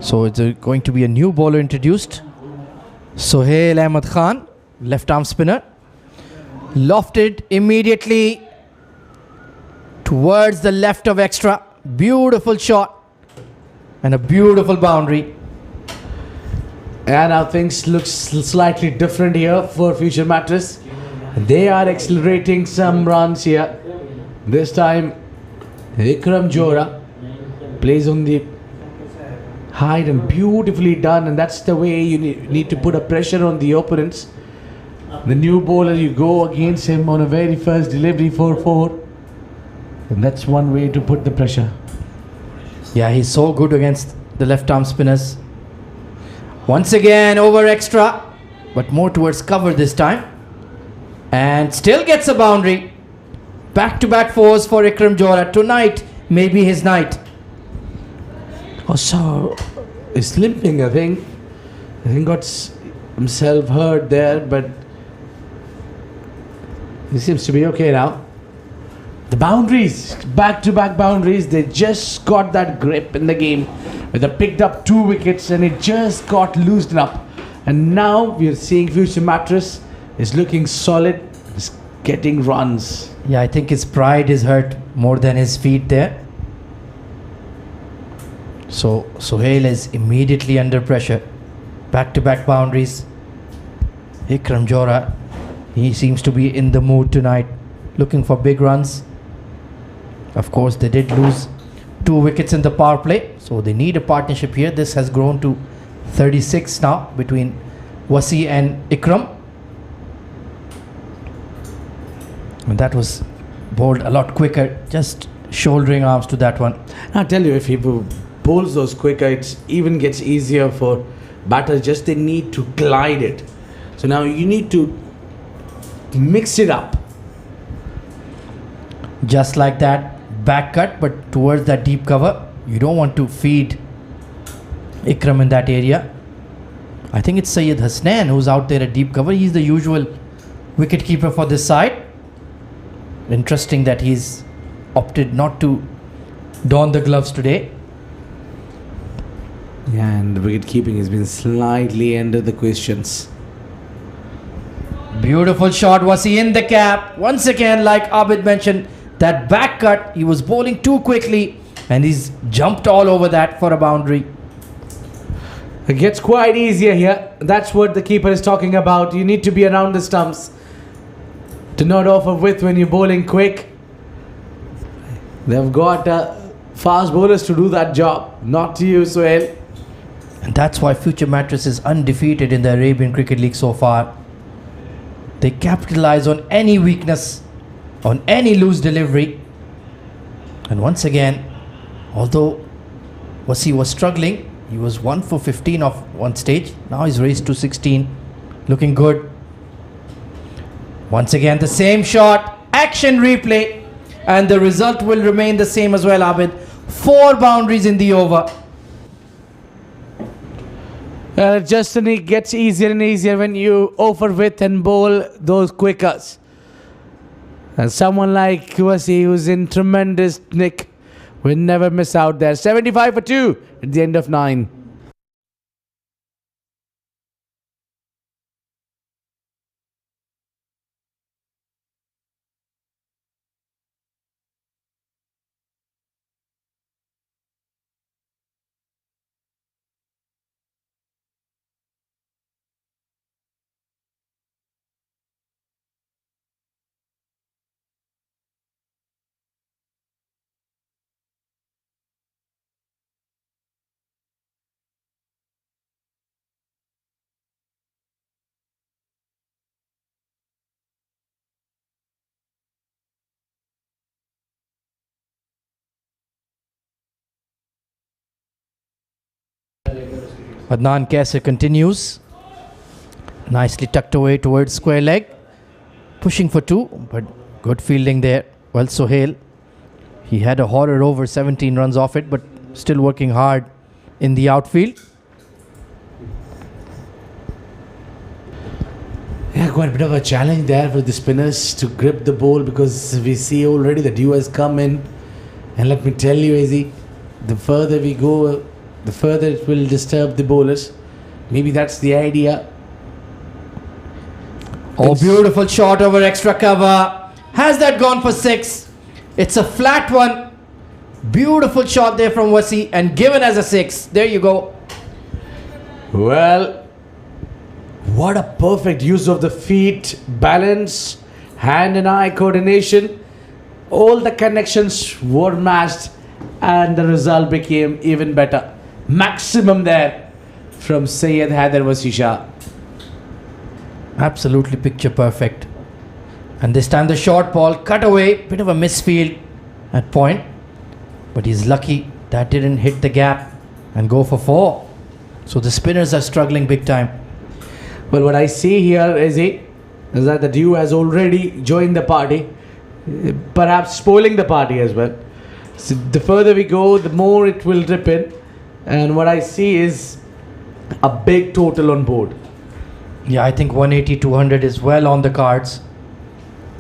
So it's going to be a new bowler introduced. Sohail Ahmed Khan, left arm spinner. Lofted immediately towards the left of extra. Beautiful shot and a beautiful boundary. And now things look slightly different here for Future Mattress. They are accelerating some runs here. This time Vikram Johra plays on the height and beautifully done, and that's the way you need to put a pressure on the opponents. The new bowler, you go against him on a very first delivery 4-4, and that's one way to put the pressure. Yeah, he's so good against the left arm spinners. Once again over extra, but more towards cover this time, and still gets a boundary. Back-to-back fours for Vikram Johra. Tonight may be his night. Oh, so he's limping, I think. Got himself hurt there, but he seems to be okay now. The boundaries, back-to-back boundaries, they just got that grip in the game. They picked up 2 wickets and it just got loosened up. And now we're seeing Future Mattress is looking solid, is getting runs. Yeah, I think his pride is hurt more than his feet there. So Sohail is immediately under pressure. Back-to-back boundaries. Vikram Johra, he seems to be in the mood tonight, looking for big runs. Of course, they did lose 2 wickets in the power play, so they need a partnership here. This has grown to 36 now between Wasi and Ikram. And that was bowled a lot quicker, just shouldering arms to that one. I tell you, if he bowls those quicker, it even gets easier for batters. Just they need to glide it. So now you need to mix it up. Just like that, back cut, but towards that deep cover. You don't want to feed Ikram in that area. I think it's Syed Hasnain who's out there at deep cover. He's the usual wicket keeper for this side. Interesting that he's opted not to don the gloves today. Yeah, and the wicket keeping has been slightly under the questions. Beautiful shot. Was he in the cap? Once again, like Abid mentioned, that back cut, he was bowling too quickly and he's jumped all over that for a boundary. It gets quite easier here. That's what the keeper is talking about. You need to be around the stumps to not offer width when you're bowling quick. They've got fast bowlers to do that job, not to you, Sohail. And that's why Future Mattress is undefeated in the Arabian Cricket League so far. They capitalize on any weakness, on any loose delivery. And once again, although Wasi was struggling, he was 1 for 15 off one stage. Now he's raised to 16, looking good. Once again, the same shot, action replay, and the result will remain the same as well, Abid. 4 boundaries in the over. Just it gets easier and easier when you offer width and bowl those quickers. And someone like Wasi, who's in tremendous nick, will never miss out there. 75 for 2 at the end of 9. Adnan Kaisar continues. Nicely tucked away towards square leg. Pushing for 2, but good fielding there. Well, Sohail, he had a horror over 17 runs off it, but still working hard in the outfield. Yeah, quite a bit of a challenge there for the spinners to grip the ball, because we see already the dew has come in. And let me tell you, Izzy, the further we go the further it will disturb the bowlers. Maybe that's the idea. Oh, beautiful shot over extra cover. Has that gone for 6? It's a flat one. Beautiful shot there from Wasi and given as a 6. There you go. Well, what a perfect use of the feet, balance, hand and eye coordination. All the connections were matched and the result became even better. Maximum there from Syed Haider Wasi Shah. Absolutely picture perfect. And this time the short ball cut away. Bit of a misfield at point. But he's lucky that didn't hit the gap and go for 4. So the spinners are struggling big time. Well, what I see here is that the dew has already joined the party, perhaps spoiling the party as well. So the further we go, the more it will drip in. And what I see is a big total on board. Yeah, I think 180, 200 is well on the cards.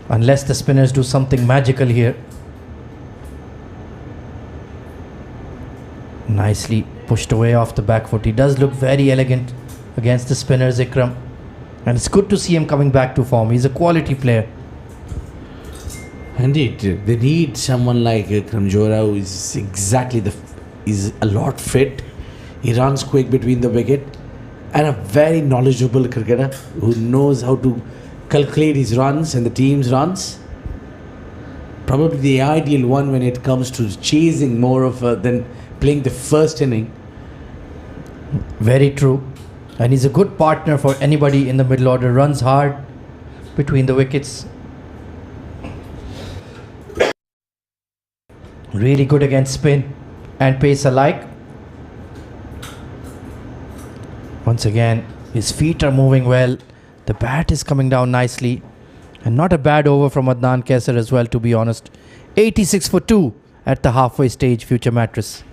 Unless the spinners do something magical here. Nicely pushed away off the back foot. He does look very elegant against the spinners, Ikram. And it's good to see him coming back to form. He's a quality player. Indeed, they need someone like Ikram Johra who is is a lot fit. He runs quick between the wicket and a very knowledgeable cricketer who knows how to calculate his runs and the team's runs. Probably the ideal one when it comes to chasing more of than playing the first inning. Very true. And he's a good partner for anybody in the middle order. Runs hard between the wickets. Really good against spin and pace alike. Once again, his feet are moving well. The bat is coming down nicely. And not a bad over from Adnan Kaisar as well, to be honest. 86 for 2 at the halfway stage, future Mattress.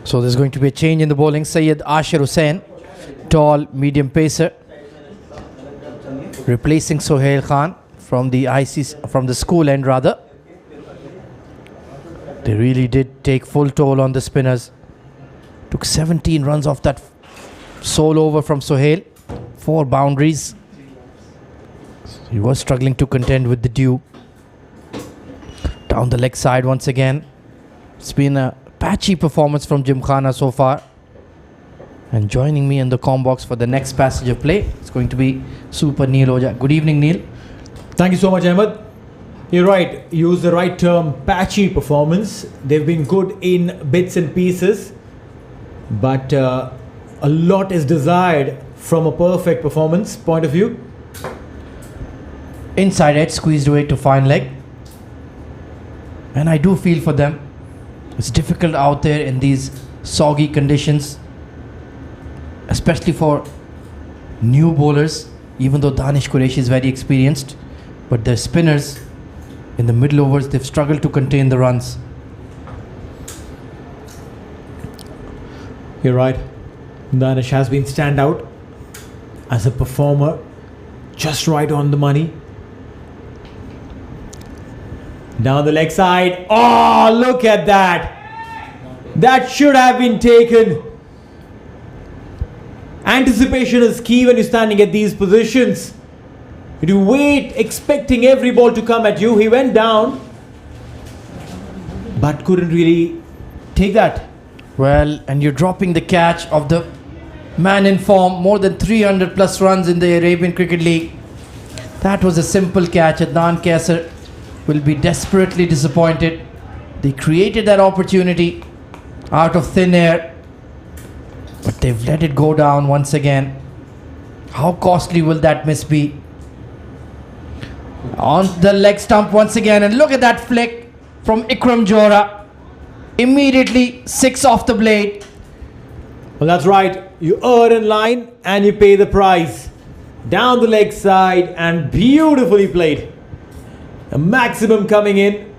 So there's going to be a change in the bowling. Syed Ashir Hussain, tall, medium pacer, replacing Sohail Khan from the school end rather. They really did take full toll on the spinners. Took 17 runs off that sole over from Sohail. 4 boundaries. He was struggling to contend with the dew. Down the leg side once again. It's been a patchy performance from Gymkhana so far. And joining me in the comm box for the next passage of play, it's going to be Super Neil Oja. Good evening, Neil. Thank you so much, Ahmed. You're right. Use the right term, patchy performance. They've been good in bits and pieces, but a lot is desired from a perfect performance point of view. Inside edge squeezed away to fine leg. And I do feel for them. It's difficult out there in these soggy conditions, especially for new bowlers, even though Danish Qureshi is very experienced. But their spinners in the middle overs, they've struggled to contain the runs. You're right. Danish has been standout as a performer, just right on the money. Down the leg side. Oh, look at that. That should have been taken. Anticipation is key when you're standing at these positions. You wait, expecting every ball to come at you. He went down, but couldn't really take that. Well, and you're dropping the catch of the man in form, more than 300 plus runs in the Arabian Cricket League. That was a simple catch. Adnan Kaisar will be desperately disappointed. They created that opportunity out of thin air, but they've let it go down once again. How costly will that miss be? On the leg stump once again, and look at that flick from Ikram Johra. Immediately 6 off the blade. Well, that's right. You earn in line and you pay the price. Down the leg side and beautifully played. A maximum coming in.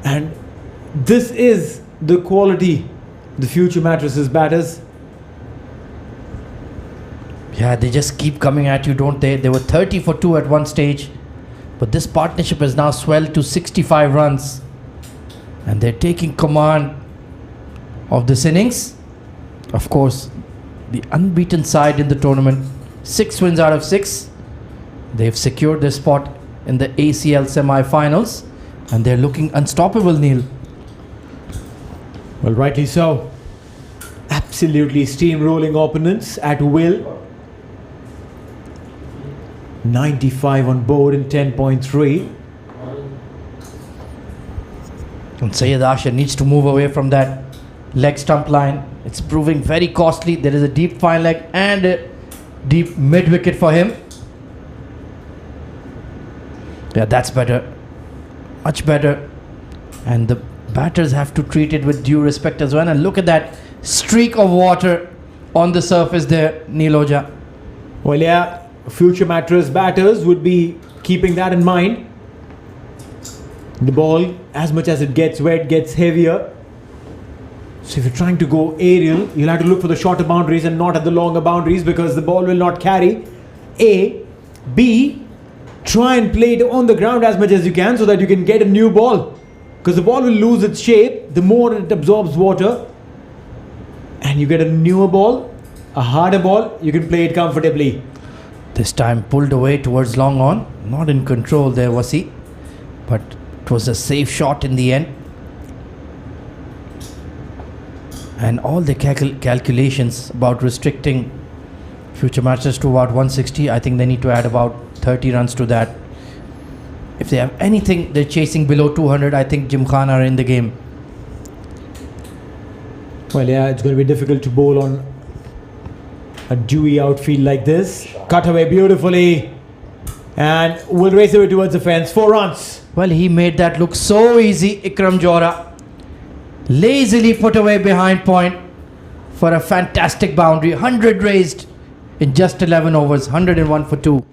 And this is the quality the future Mattresses batters. Yeah, they just keep coming at you, don't they? They were 30 for 2 at one stage, but this partnership has now swelled to 65 runs, and they're taking command of this innings. Of course, the unbeaten side in the tournament, 6 wins out of 6. They've secured their spot in the ACL semi-finals, and they're looking unstoppable, Neil. Well, rightly so. Absolutely steamrolling opponents at will. 95 on board in 10.3. And Syed Asher needs to move away from that leg stump line. It's proving very costly. There is a deep fine leg and a deep mid wicket for him. Yeah, that's better. Much better. And the batters have to treat it with due respect as well. And look at that streak of water on the surface there, Neeloja. Well, yeah, future Mattress batters would be keeping that in mind. The ball, as much as it gets wet, gets heavier. So if you're trying to go aerial, you'll have to look for the shorter boundaries and not at the longer boundaries, because the ball will not carry. A. B. Try and play it on the ground as much as you can so that you can get a new ball. Because the ball will lose its shape the more it absorbs water. And you get a newer ball, a harder ball, you can play it comfortably. This time pulled away towards long on. Not in control there, was he? But it was a safe shot in the end. And all the calculations about restricting future Mattress to about 160, I think they need to add about 30 runs to that. If they have anything they're chasing below 200, I think Gymkhana are in the game. Well, yeah, it's going to be difficult to bowl on a dewy outfield like this. Cut away beautifully. And we'll race away towards the fence. 4 runs. Well, he made that look so easy, Ikram Johra. Lazily put away behind point for a fantastic boundary. 100 raised in just 11 overs. 101 for 2.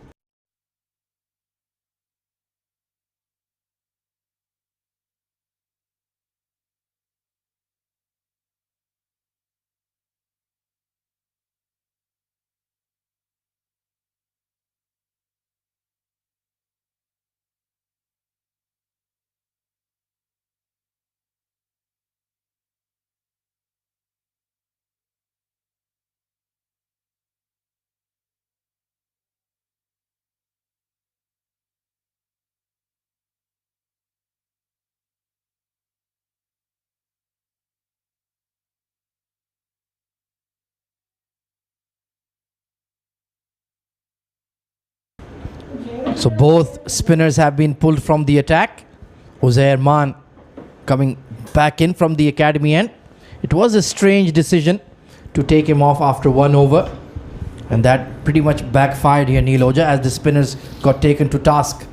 So both spinners have been pulled from the attack. Uzair Man coming back in from the academy end. It was a strange decision to take him off after 1 over. And that pretty much backfired here, Neeloja, as the spinners got taken to task.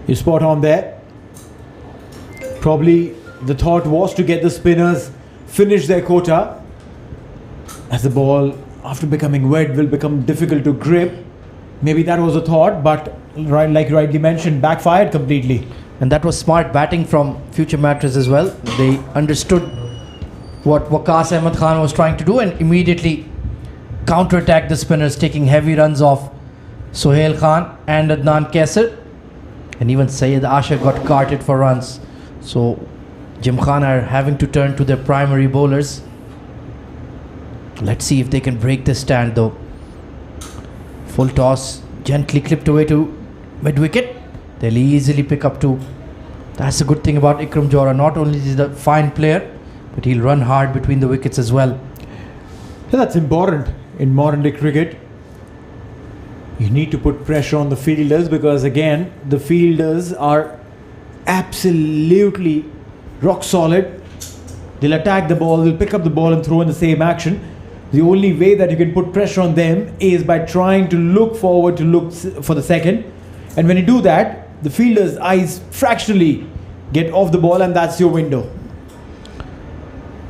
You're spot on there. Probably the thought was to get the spinners finish their quota, as the ball, after becoming wet, will become difficult to grip. Maybe that was a thought, but like you rightly mentioned, backfired completely. And that was smart batting from future Mattress as well. They understood what Waqas Ahmed Khan was trying to do and immediately counter-attacked the spinners, taking heavy runs off Sohail Khan and Adnan Kaisar. and even Syed Asher got carted for runs. So Gymkhana are having to turn to their primary bowlers. Let's see if they can break this stand though. Full toss, gently clipped away to mid-wicket. They'll easily pick up two. That's the good thing about Ikram Johra. Not only is he a fine player, but he'll run hard between the wickets as well. So that's important in modern day cricket. You need to put pressure on the fielders, because again, the fielders are absolutely rock solid. They'll attack the ball, they'll pick up the ball and throw in the same action. The only way that you can put pressure on them is by trying to look forward to look for the second. And when you do that, the fielder's eyes fractionally get off the ball, and that's your window.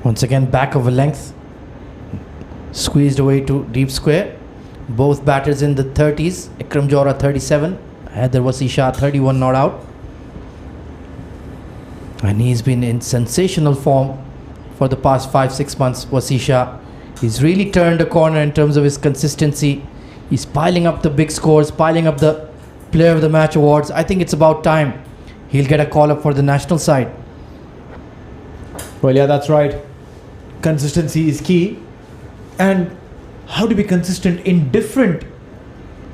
Once again, back of a length. Squeezed away to deep square. Both batters in the 30s. Ikram Johra 37. Haider Wasisha 31 not out. And he's been in sensational form for the past 5-6 months. Wasisha, he's really turned a corner in terms of his consistency. He's piling up the big scores, piling up the Player of the Match awards. I think it's about time he'll get a call up for the national side. Well, yeah, that's right. Consistency is key. And how to be consistent in different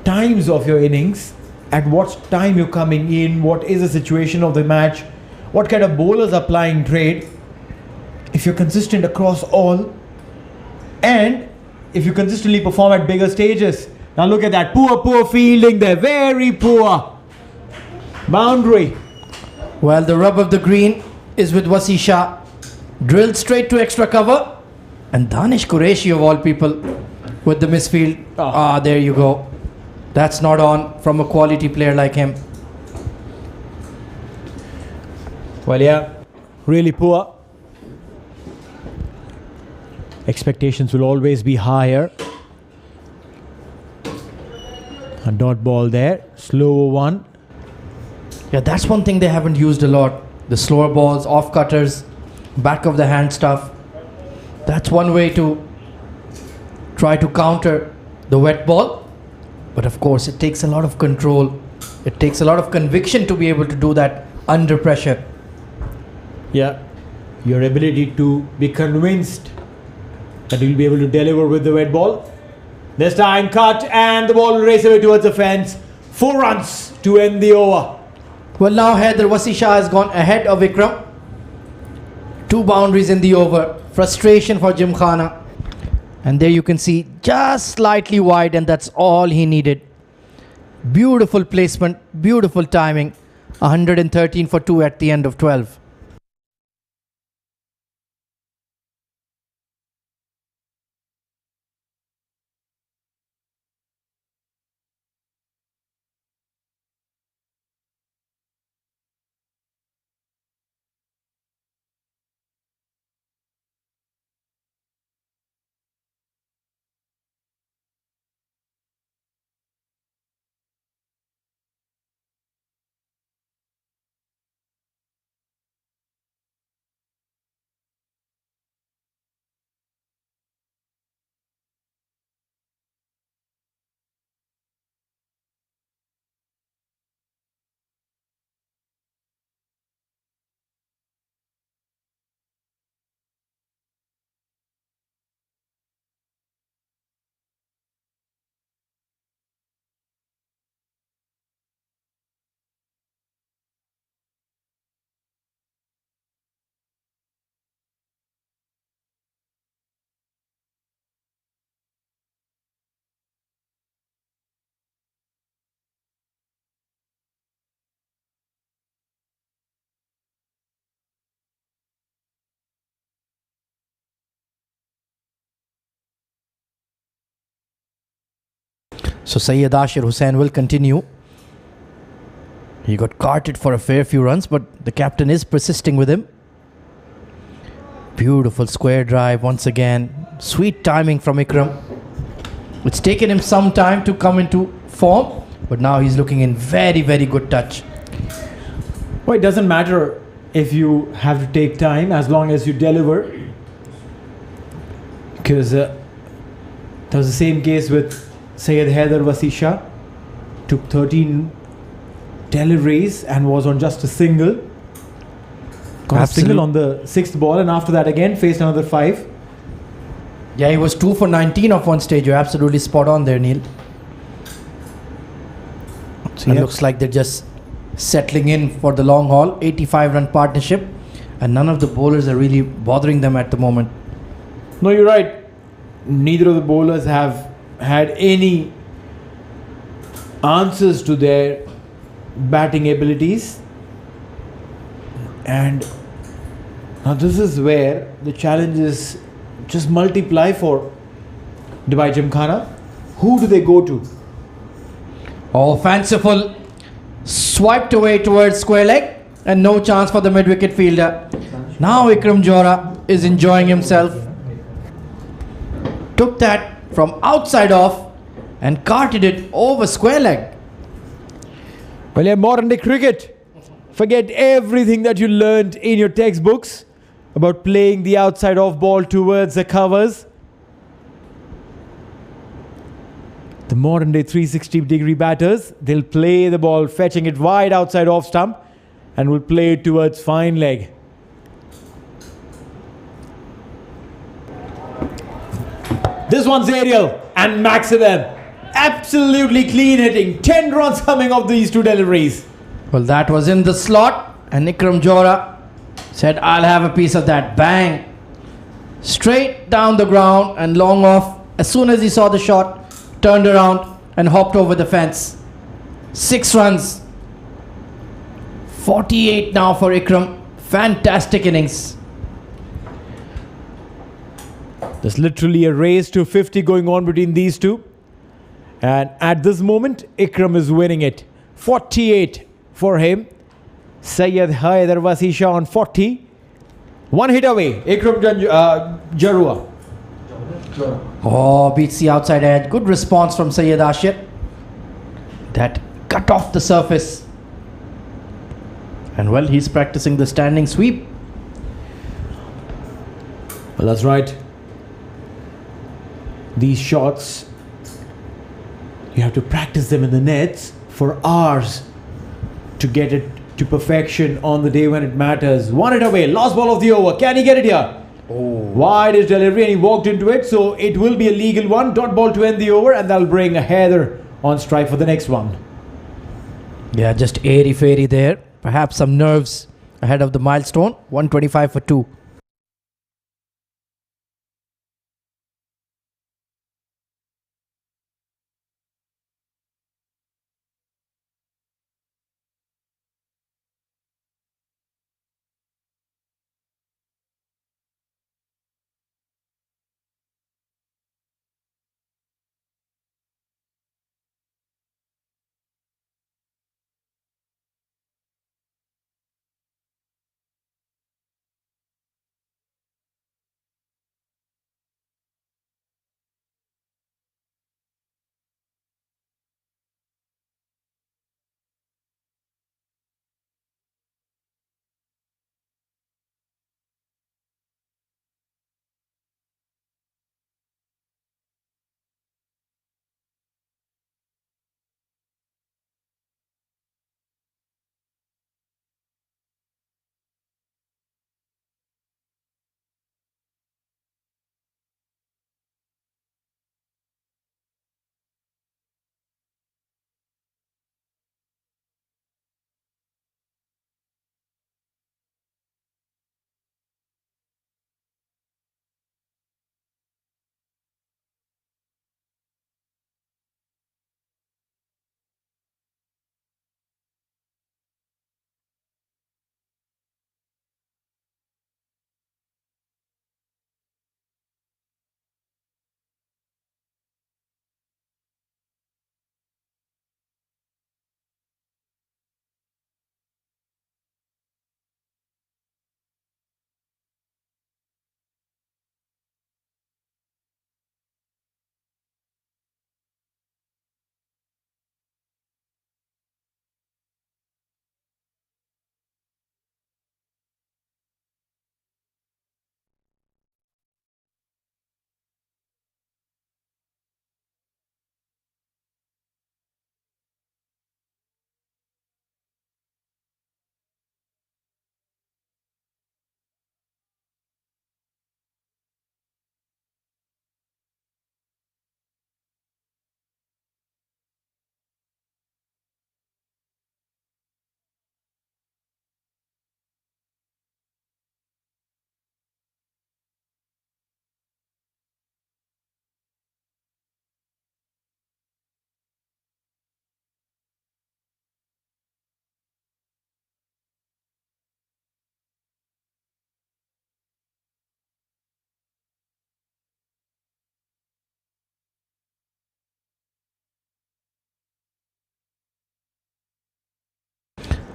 times of your innings, at what time you're coming in, what is the situation of the match, what kind of bowlers are plying trade. If you're consistent across all, and if you consistently perform at bigger stages. Now look at that, poor fielding there, very poor. Boundary. Well, the rub of the green is with Wasisha. Drilled straight to extra cover. And Danish Qureshi of all people with the misfield. There you go. That's not on from a quality player like him. Well, yeah, really poor. Expectations will always be higher. A dot ball there, slower one. Yeah, that's one thing they haven't used a lot. The slower balls, off cutters, back of the hand stuff. That's one way to try to counter the wet ball. But of course, it takes a lot of control. It takes a lot of conviction to be able to do that under pressure. Yeah, your ability to be convinced that you'll be able to deliver with the wet ball. This time cut, and the ball will race away towards the fence. 4 runs to end the over. Well, now Haider Wasisha has gone ahead of Ikram. 2 boundaries in the over. Frustration for Gymkhana. And there you can see just slightly wide, and that's all he needed. Beautiful placement, beautiful timing. 113 for 2 at the end of 12. So Syed Ashir Hussain will continue. He got carted for a fair few runs, but the captain is persisting with him. Beautiful square drive once again. Sweet timing from Ikram. It's taken him some time to come into form, but now he's looking in very, very good touch. Well, it doesn't matter if you have to take time as long as you deliver. Because that was the same case with Syed Haider Wasisha. Took 13 deliveries and was on just a single. Got a single on the 6th ball, and after that again faced another 5. Yeah, he was 2 for 19 of one stage. You're absolutely spot on there, Neil. So it looks like they're just settling in for the long haul. 85-run partnership, and none of the bowlers are really bothering them at the moment. No, you're right. Neither of the bowlers have had any answers to their batting abilities. And now this is where the challenges just multiply for Dubai Gymkhana. Who do they go to? Oh, fanciful. Swiped away towards square leg, and no chance for the mid-wicket fielder. Now Ikram Johra is enjoying himself. Took that from outside off and carted it over square leg. Well, yeah, modern day cricket. Forget everything that you learned in your textbooks about playing the outside off ball towards the covers. The modern day 360-degree batters, they'll play the ball fetching it wide outside off stump and will play it towards fine leg. This one's aerial and Maximum. Absolutely clean hitting. 10 runs coming off these two deliveries. Well, that was in the slot, and Ikram Johra said, I'll have a piece of that. Bang! Straight down the ground and long off. As soon as he saw the shot, turned around and hopped over the fence. 6 runs. 48 now for Ikram. Fantastic innings. There's literally a race to 50 going on between these two. And at this moment, Ikram is winning it. 48 for him. Syed Haider Wasi Shah on 40. 1 hit away. Ikram Jarua. Oh, beats the outside edge. Good response from Syed Ashir. That cut off the surface. And well, he's practicing the standing sweep. Well, that's right. These shots, you have to practice them in the nets for hours to get it to perfection on the day when it matters. 1 hit away, last ball of the over. Can he get it here? Oh. Wide is delivery and he walked into it, so it will be a legal one. Dot ball to end the over, and that'll bring Haider on strike for the next one. Yeah, just airy-fairy there. Perhaps some nerves ahead of the milestone. 125 for 2.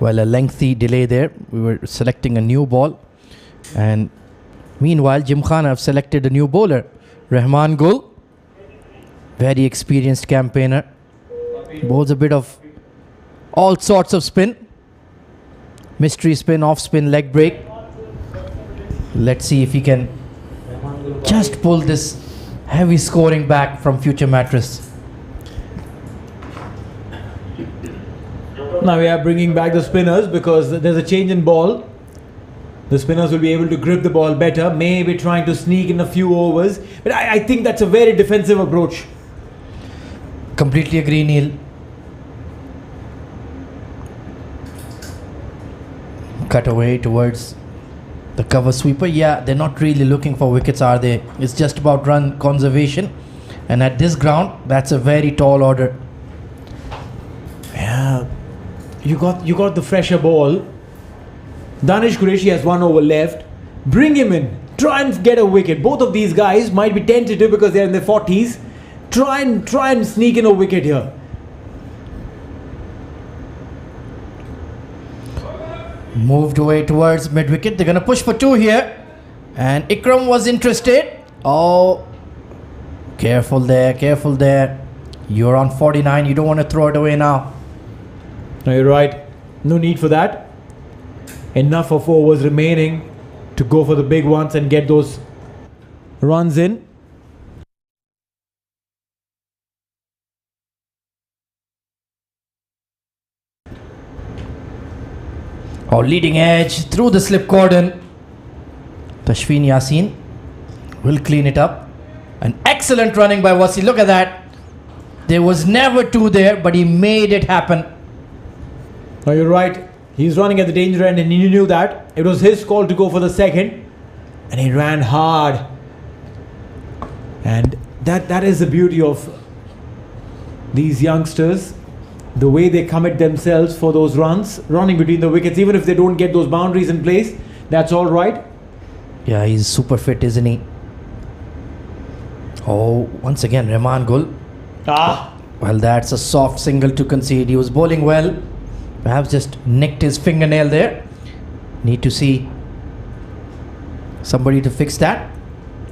Well, a lengthy delay there. We were selecting a new ball. And meanwhile, Gymkhana have selected a new bowler, Rahman Gul. Very experienced campaigner. Bowls a bit of all sorts of spin. Mystery spin, off spin, leg break. Let's see if he can just pull this heavy scoring back from future Mattress. Now we are bringing back the spinners because there's a change in ball. The spinners will be able to grip the ball better, maybe trying to sneak in a few overs. But I think that's a very defensive approach. Completely agree, Neil. Cut away towards the cover sweeper. Yeah, they're not really looking for wickets, are they? It's just about run conservation. And at this ground, that's a very tall order. Yeah, you got the fresher ball. Danish Qureshi has 1 over left. Bring him in. Try and get a wicket. Both of these guys might be tentative because they're in their 40s. Try and sneak in a wicket here. Moved away towards mid wicket. They're going to push for 2 here. And Ikram was interested. Oh, careful there, careful there. You're on 49. You don't want to throw it away now. No, you're right. No need for that. Enough of overs remaining to go for the big ones and get those runs in. Oh, leading edge through the slip cordon. Tashfeen Yassin will clean it up. An excellent running by Wasi. Look at that. There was never 2 there, but he made it happen. No, you're right. He's running at the danger end and he knew that. It was his call to go for the second. And he ran hard. And that is the beauty of these youngsters. The way they commit themselves for those runs, running between the wickets, even if they don't get those boundaries in place, that's all right. Yeah, he's super fit, isn't he? Oh, once again, Rahman Gul. Well, that's a soft single to concede. He was bowling well. Perhaps just nicked his fingernail there. Need to see somebody to fix that.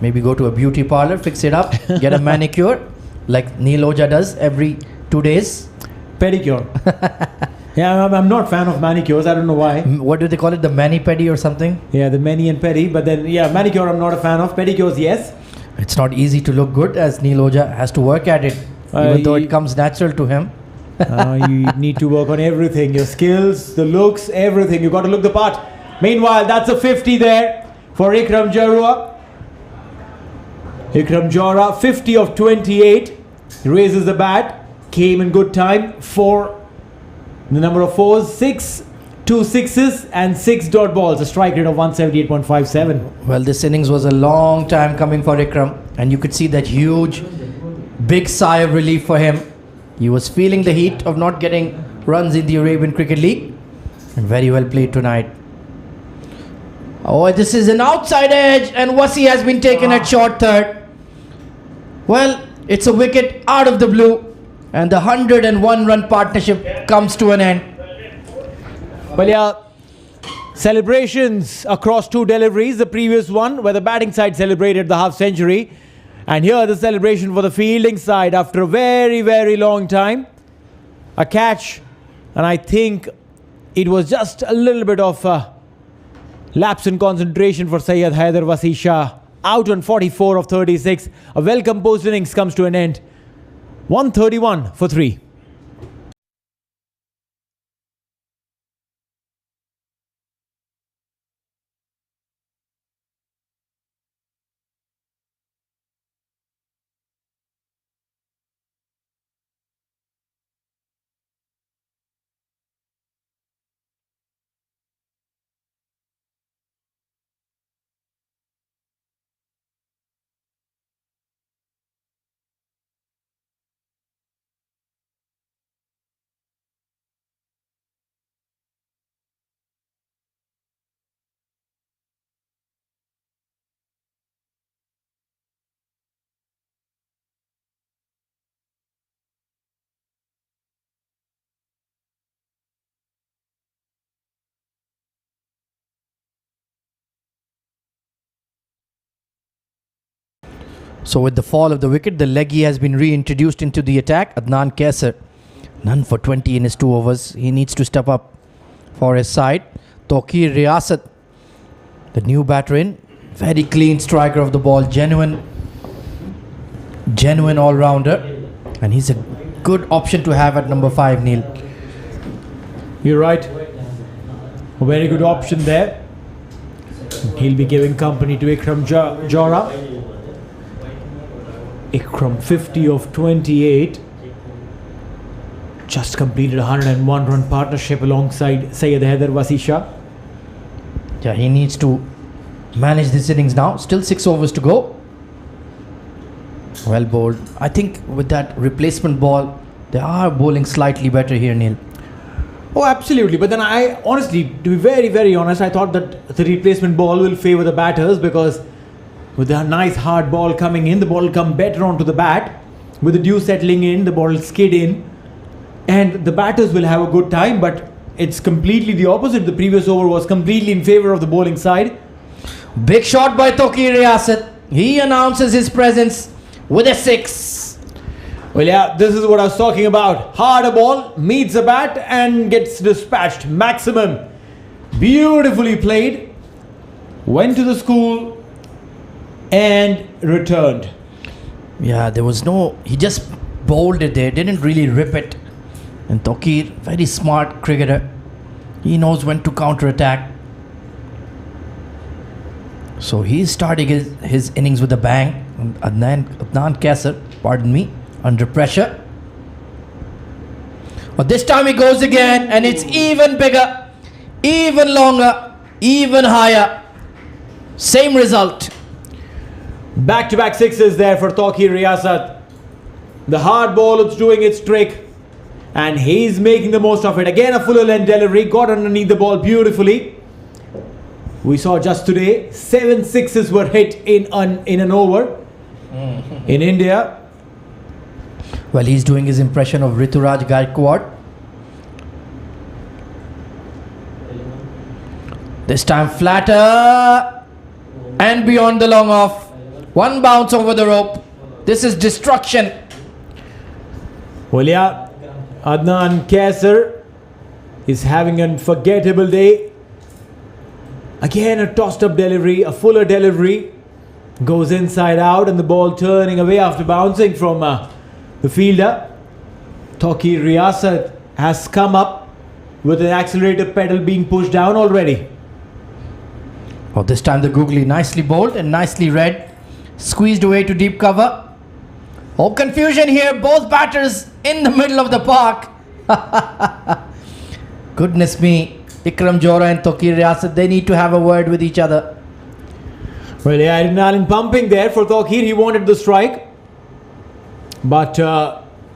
Maybe go to a beauty parlor, fix it up, get a manicure like Neil Oja does every 2 days. Pedicure. Yeah, I'm not a fan of manicures. I don't know why. What do they call it? The mani-pedi or something? Yeah, the mani and pedi. But then, yeah, manicure I'm not a fan of. Pedicures, yes. It's not easy to look good as Neil Oja has to work at it. Even though it comes natural to him. You need to work on everything. Your skills, the looks, everything. You got to look the part. Meanwhile, that's a 50 there for Ikram Jarua. Ikram Jara, 50 of 28. He raises the bat. Came in good time for the number of 4s, 6, 2 sixes and 6 dot balls. A strike rate of 178.57. Well, this innings was a long time coming for Ikram. And you could see that huge, big sigh of relief for him. He was feeling the heat of not getting runs in the Arabian Cricket League. And very well played tonight. Oh, this is an outside edge and Wasi has been taken at short third. Well, it's a wicket out of the blue. And the 101 run partnership comes to an end. Well, yeah, celebrations across 2 deliveries. The previous one where the batting side celebrated the half century. And here the celebration for the fielding side after a very, very long time. A catch. And I think it was just a little bit of lapse in concentration for Syed Haider Wasi Shah. Out on 44 of 36. A well-composed innings comes to an end. 131 for 3. So with the fall of the wicket, the leggy has been reintroduced into the attack. Adnan Kaisar, none for 20 in his 2 overs. He needs to step up for his side. Tawqir Riyasat, the new batter in. Very clean striker of the ball. Genuine all-rounder. And he's a good option to have at number 5, Neil. You're right. A very good option there. He'll be giving company to Ikram Jora. Ikram 50 of 28. Just completed a 101 run partnership alongside Syed Haider Wasisha. Yeah, he needs to manage this innings now. Still 6 overs to go. Well bowled. I think with that replacement ball, they are bowling slightly better here, Neil. Oh, absolutely. But then I honestly, to be very, very honest, I thought that the replacement ball will favour the batters, because with the nice hard ball coming in, the ball will come better onto the bat. With the dew settling in, the ball will skid in, and the batters will have a good time. But it's completely the opposite. The previous over was completely in favour of the bowling side. Big shot by Tawqir Riyasat. He announces his presence with a 6. Well, yeah, this is what I was talking about. Harder ball meets the bat and gets dispatched. Maximum. Beautifully played. Went to the school and returned. Yeah, there was no... He just bowled it there. Didn't really rip it. And Tawqir, very smart cricketer. He knows when to counter-attack. So he's starting his innings with a bang. Adnan Kaisar, pardon me, under pressure. But this time he goes again, and it's even bigger, even longer, even higher. Same result. Back-to-back sixes there for Tawqir Riyasat. The hard ball is doing its trick, and he's making the most of it. Again, a fuller length delivery, got underneath the ball beautifully. We saw just today 7 sixes were hit in an over in India. Well, he's doing his impression of Rituraj Gaikwad. This time flatter and beyond the long off. 1 bounce over the rope. This is destruction. Well, yeah, Adnan Kaisar is having an unforgettable day. Again, a tossed up delivery, a fuller delivery. Goes inside out, and the ball turning away after bouncing from the fielder. Tawqir Riyasat has come up with an accelerator pedal being pushed down already. Oh, this time the googly nicely bowled and nicely read. Squeezed away to deep cover. Oh, confusion here. Both batters in the middle of the park. Goodness me. Ikram Jora and Tawqir Riyasat, they need to have a word with each other. Well, yeah, adrenaline pumping there for Tawqir. He wanted the strike, but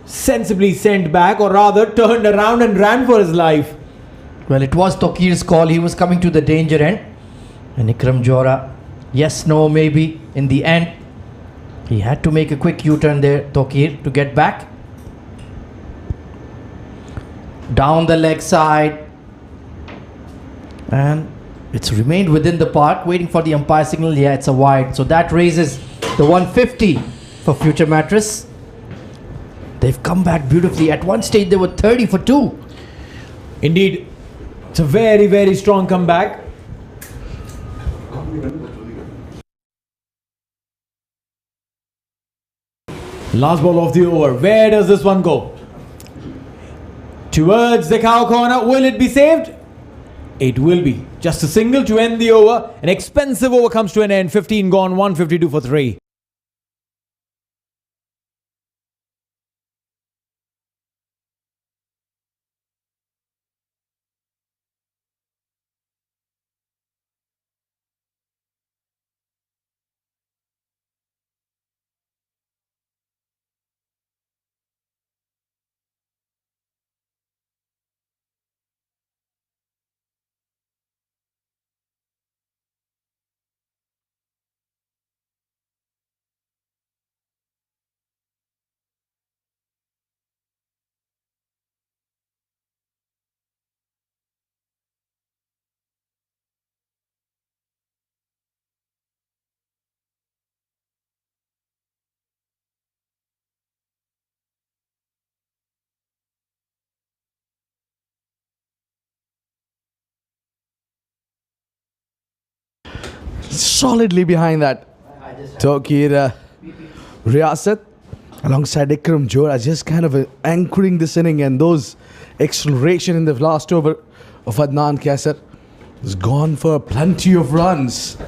sensibly sent back, or rather turned around and ran for his life. Well, it was Tawqir's call. He was coming to the danger end. And Ikram Jora, yes, no, maybe. In the end, he had to make a quick U-turn there, Tawqir, to get back. Down the leg side. And it's remained within the park, waiting for the umpire signal. Yeah, it's a wide. So that raises the 150 for future Mattress. They've come back beautifully. At one stage, they were 30 for 2. Indeed, it's a very, very strong comeback. Last ball of the over. Where does this one go? Towards the cow corner. Will it be saved? It will be. Just a single to end the over. An expensive over comes to an end. 15 gone, 152 for 3. solidly behind that Tokir Riyasat alongside Ikram Johra, just kind of anchoring this inning, and those acceleration in the last over of Adnan Kaisar has gone for plenty of runs.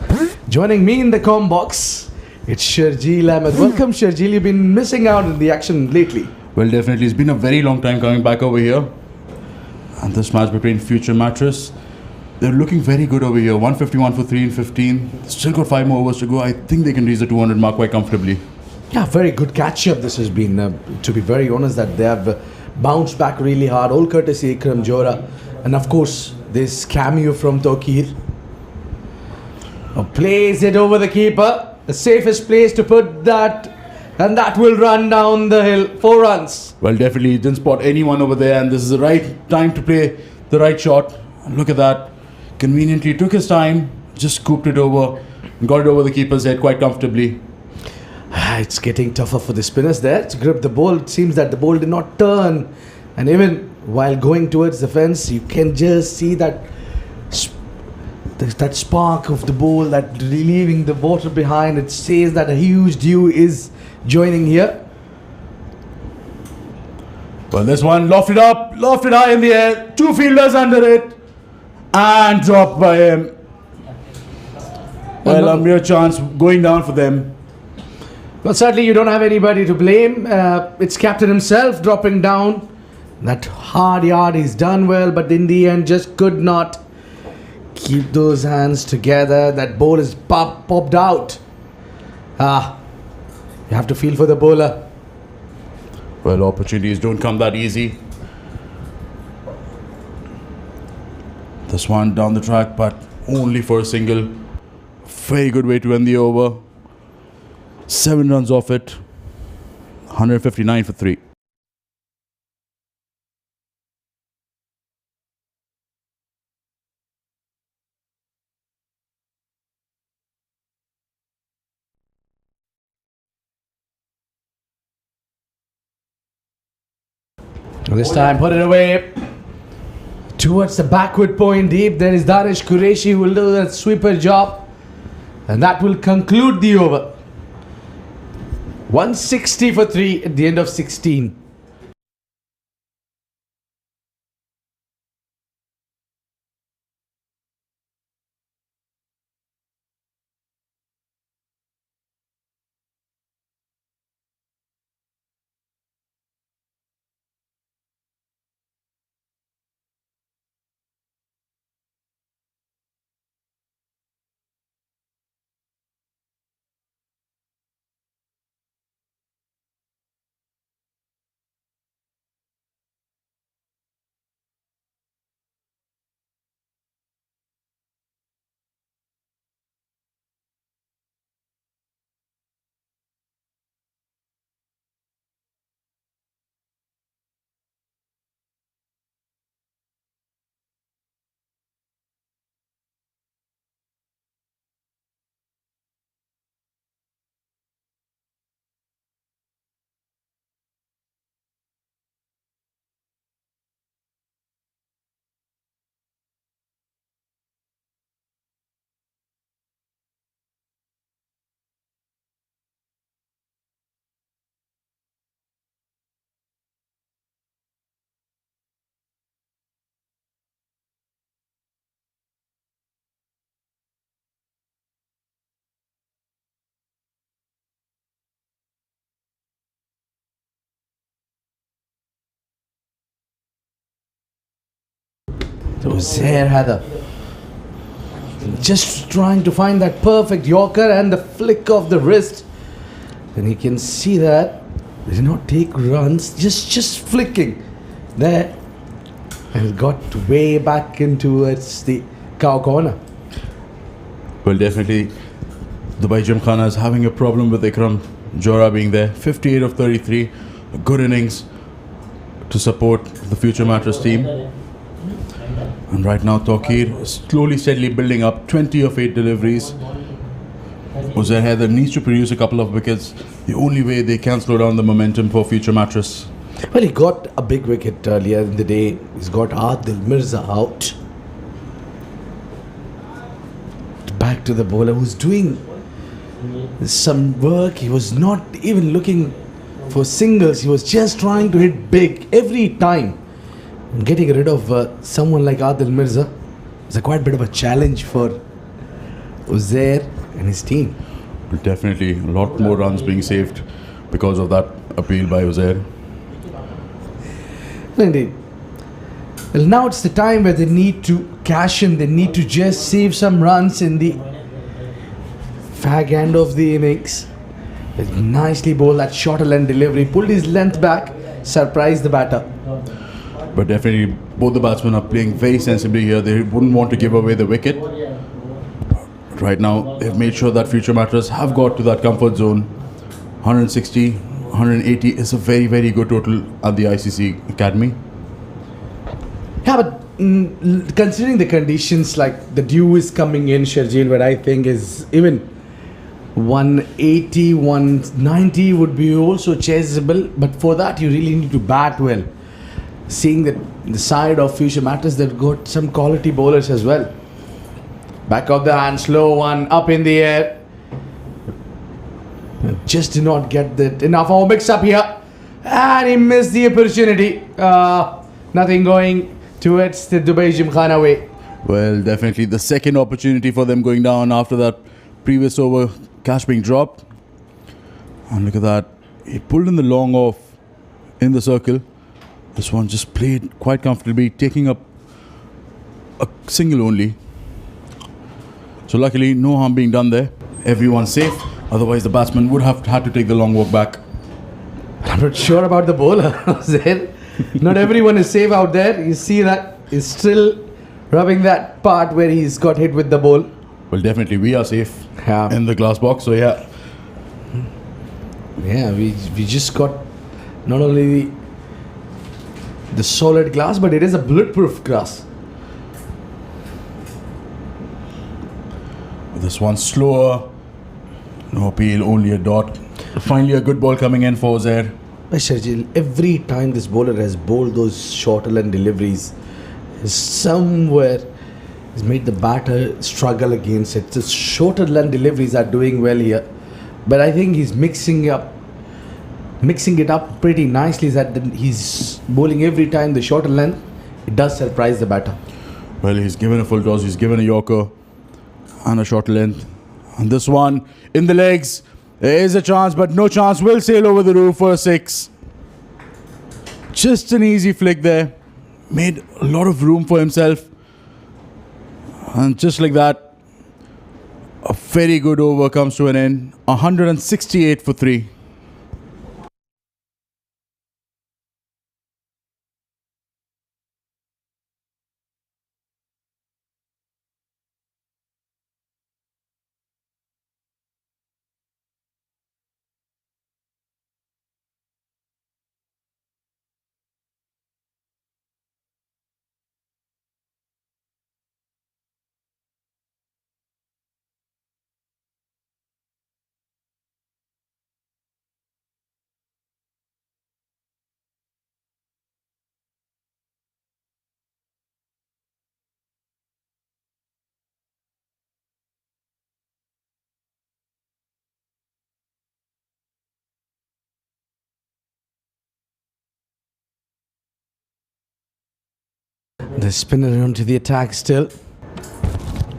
Joining me in the comm box, it's Sharjeel Ahmed. Welcome, Sharjeel. You've been missing out in the action lately. Well, definitely. It's been a very long time coming back over here. And this match between Future Mattress, they're looking very good over here. 151 for 3 in 15. Still got 5 more overs to go. I think they can reach the 200 mark quite comfortably. Yeah, very good catch-up this has been. To be very honest, that they have bounced back really hard. All courtesy Ikram Johra. And of course, this cameo from Tokir. Plays it over the keeper. The safest place to put that. And that will run down the hill. 4 runs. Well, definitely. He didn't spot anyone over there. And this is the right time to play the right shot. And look at that. Conveniently took his time. Just scooped it over. And got it over the keeper's head quite comfortably. It's getting tougher for the spinners there to grip the ball. It seems that the ball did not turn. And even while going towards the fence, you can just see that that spark of the ball, that relieving the water behind. It says that a huge dew is joining here. Well, this one lofted up, lofted high in the air. 2 fielders under it. And dropped by him. Well, a mere chance going down for them. Well, certainly you don't have anybody to blame. It's captain himself dropping down. That hard yard, he's done well, but in the end just could not keep those hands together. That ball is popped out. You have to feel for the bowler. Well, opportunities don't come that easy. This one down the track, but only for a single. Very good way to end the over. 7 runs off it. 159 for 3. This time put it away towards the backward point deep. There is Danish Qureshi who will do that sweeper job, and that will conclude the over. 160 for 3 at the end of 16. So Zair Heather just trying to find that perfect Yorker and the flick of the wrist, and you can see that they did not take runs, just flicking there, and got way back into the cow corner. Well, definitely Dubai Gymkhana is having a problem with Ikram Johra being there. 58 of 33, a good innings to support the Future Mattress team. And right now Tokir is slowly, steadily building up. 20 of 8 deliveries. Uzair Haider needs to produce a couple of wickets. The only way they can slow down the momentum for Future Mattress. Well, he got a big wicket earlier in the day. He's got Adil Mirza out. Back to the bowler who's doing some work. He was not even looking for singles. He was just trying to hit big every time. Getting rid of someone like Adil Mirza is a quite bit of a challenge for Uzair and his team. Definitely a lot more runs being saved because of that appeal by Uzair. Indeed. Well, now it's the time where they need to cash in. They need to just save some runs in the fag end of the innings. Nicely bowled that shorter length delivery, pulled his length back, surprised the batter. But definitely both the batsmen are playing very sensibly here. They wouldn't want to give away the wicket. Right now, they've made sure that Future Mattress have got to that comfort zone. 160, 180 is a very, very good total at the ICC Academy. Yeah, but considering the conditions, like the dew is coming in, Sharjeel, what I think is even 180, 190 would be also chaseable. But for that, you really need to bat well. Seeing that the side of Future Mattress, they've got some quality bowlers as well. Back of the hand, slow one, up in the air. Just did not get that enough of a mix up here. And he missed the opportunity. Nothing going towards the Dubai Gymkhana way. Well, definitely the second opportunity for them going down after that previous over catch being dropped. And look at that. He pulled in the long off in the circle. This one just played quite comfortably, taking up a single only. So luckily, no harm being done there. Everyone's safe. Otherwise, the batsman would have had to take the long walk back. I'm not sure about the bowler. Not everyone is safe out there. You see that he's still rubbing that part where he's got hit with the ball. Well, definitely we are safe in the glass box. So yeah, we just got not only the solid glass, but it is a bulletproof glass. This one slower. No appeal, only a dot. Finally, a good ball coming in for Uzair. Sharjeel, every time this bowler has bowled those shorter length deliveries, somewhere has made the batter struggle against it. The shorter length deliveries are doing well here, but I think he's mixing it up pretty nicely. That he's bowling every time the shorter length. It does surprise the batter. Well, he's given a full toss. He's given a yorker and a short length. And this one in the legs. There is a chance, but no chance. Will sail over the roof for a 6. Just an easy flick there. Made a lot of room for himself. And just like that, a very good over comes to an end. 168 for 3. The spinner onto the attack still.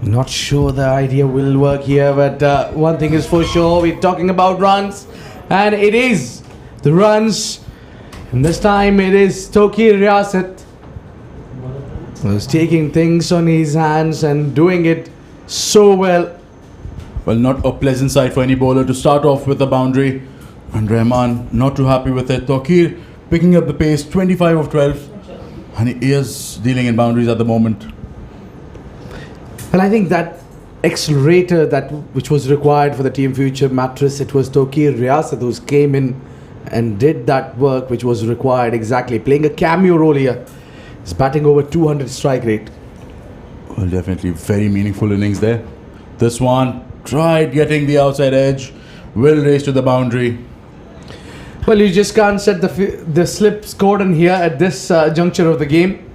Not sure the idea will work here, but one thing is for sure, we're talking about runs, and it is the runs. And this time it is Toki Riyasat who's taking things on his hands and doing it so well. Well, not a pleasant sight for any bowler to start off with a boundary. And Rahman not too happy with it. Tokir picking up the pace, 25 of 12. And he is dealing in boundaries at the moment. And I think that accelerator which was required for the team Future Mattress, it was Tokir Riyasat who came in and did that work which was required exactly. Playing a cameo role here. He's batting over 200 strike rate. Well, definitely very meaningful innings there. This one tried getting the outside edge. Will race to the boundary. Well, you just can't set the slip cordon here at this juncture of the game.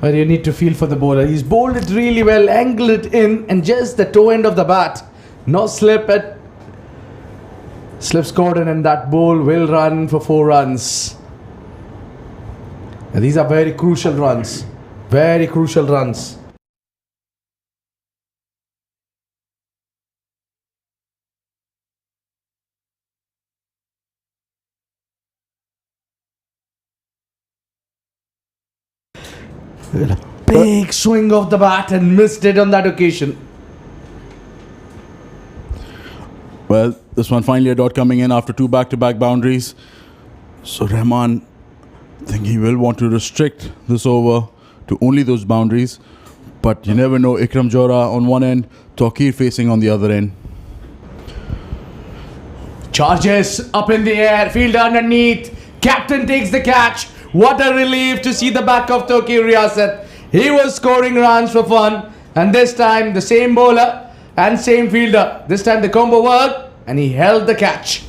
But you need to feel for the bowler. He's bowled it really well, angled it in, and just the toe end of the bat. No slip at slip scored, and that ball will run for 4 runs. And these are very crucial runs. Very crucial runs. A big swing of the bat and missed it on that occasion. Well, this one finally a dot coming in after 2 back-to-back boundaries. So Rahman, I think he will want to restrict this over to only those boundaries. But you never know. Ikram Johra on one end, Tawqir facing on the other end. Charges up in the air, fielder underneath. Captain takes the catch. What a relief to see the back of Tawqir Riyasat. He was scoring runs for fun, and this time the same bowler and same fielder. This time the combo worked, and he held the catch.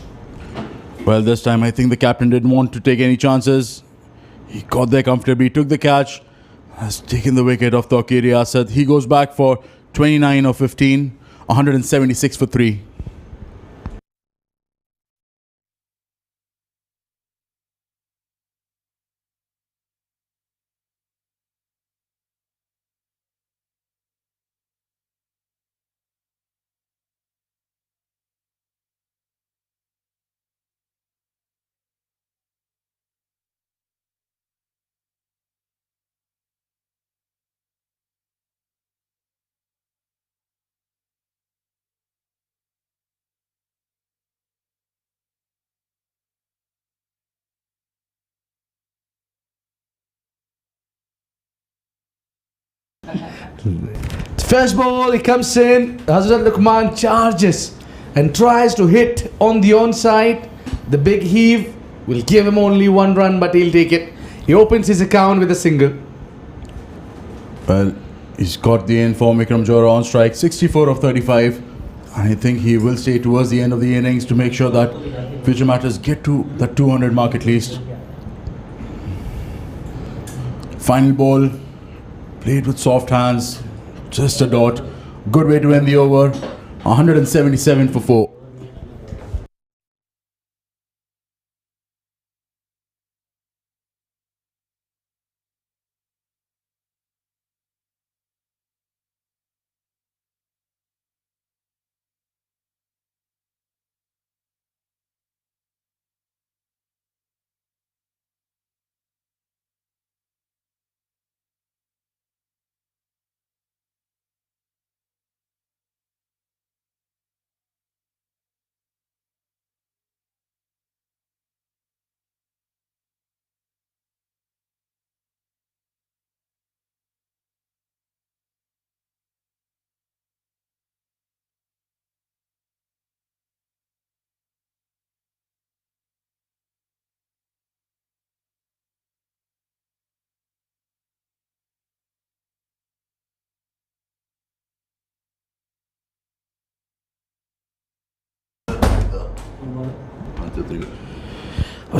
Well, this time I think the captain didn't want to take any chances. He got there comfortably, took the catch, has taken the wicket of Tawqir Riyasat. He goes back for 29 of 15, 176 for 3. First ball, he comes in. Hazrat Luqman charges and tries to hit on the onside. The big heave will give him only 1 run, but he'll take it. He opens his account with a single. Well, he's got the inform Ikram Johra on strike, 64 of 35. And I think he will stay towards the end of the innings to make sure that future matters get to the 200 mark at least. Final ball, played with soft hands, just a dot. Good way to end the over, 177 for 4.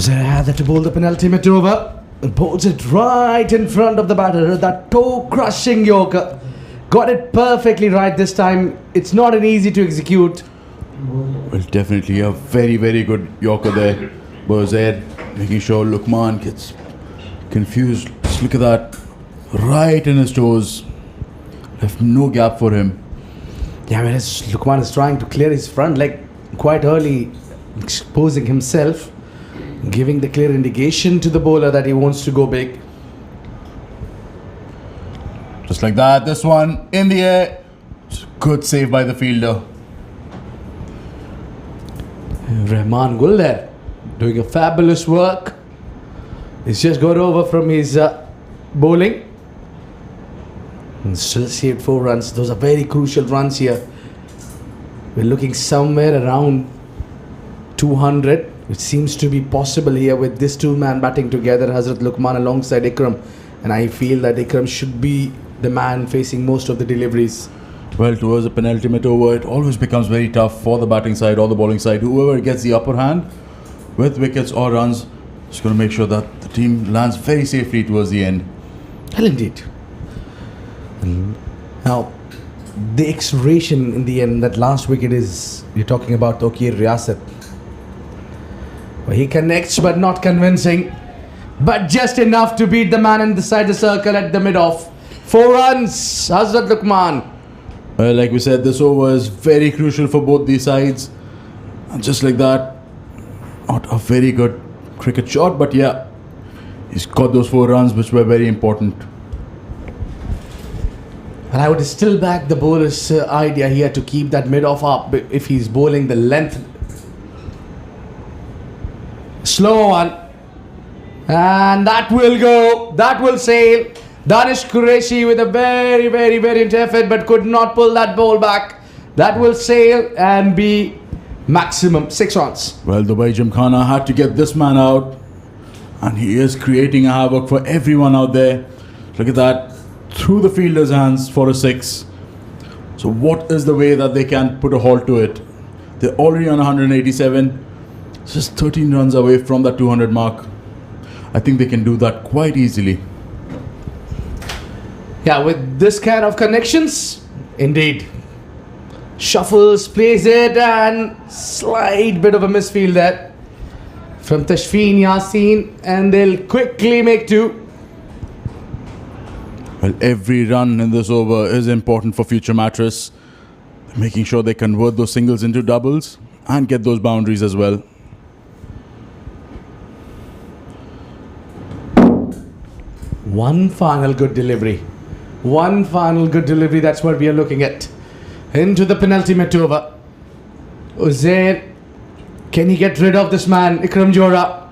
Had to bowl the penultimate over. Bowls it right in front of the batter. That toe-crushing Yorker. Got it perfectly right this time. It's not an easy to execute. Well, definitely a very, very good Yorker there. Bozair making sure Luqman gets confused. Just look at that. Right in his toes. Left no gap for him. Yeah, whereas Luqman is trying to clear his front leg quite early, exposing himself, giving the clear indication to the bowler that he wants to go big. Just like that, this one in the air. Good save by the fielder. Rahman Gul there, doing a fabulous work. He's just got over from his bowling. And still saved 4 runs. Those are very crucial runs here. We're looking somewhere around 200, which seems to be possible here with this 2-man batting together, Hazrat Luqman alongside Ikram. And I feel that Ikram should be the man facing most of the deliveries. Well, towards the penultimate over, it always becomes very tough for the batting side or the bowling side. Whoever gets the upper hand with wickets or runs is going to make sure that the team lands very safely towards the end. Well, indeed. Now, the expiration in the end, that last wicket is, you're talking about Tokir Riyasat. Well, he connects but not convincing. But just enough to beat the man inside the circle at the mid-off. 4 runs, Hazrat Luqman. Like we said, this over is very crucial for both these sides. And just like that, not a very good cricket shot, but yeah, he's got those 4 runs which were very important. And I would still back the bowler's idea here to keep that mid-off up if he's bowling the length. Slow one. And that will go. That will sail. Danish Qureshi with a very, very, very effort, but could not pull that ball back. That will sail and be maximum 6 runs. Well, Dubai Gymkhana had to get this man out, and he is creating a havoc for everyone out there. Look at that, through the fielder's hands for a 6. So what is the way that they can put a halt to it? They're already on 187, just 13 runs away from that 200 mark. I think they can do that quite easily. Yeah, with this kind of connections, indeed. Shuffles, plays it, and slight bit of a misfield there from Tashfeen Yassin, and they'll quickly make 2. Well, every run in this over is important for future Mattress, making sure they convert those singles into doubles and get those boundaries as well. One final good delivery. One final good delivery, that's what we are looking at. Into the penultimate over. Uzair, can he get rid of this man, Ikram Johra?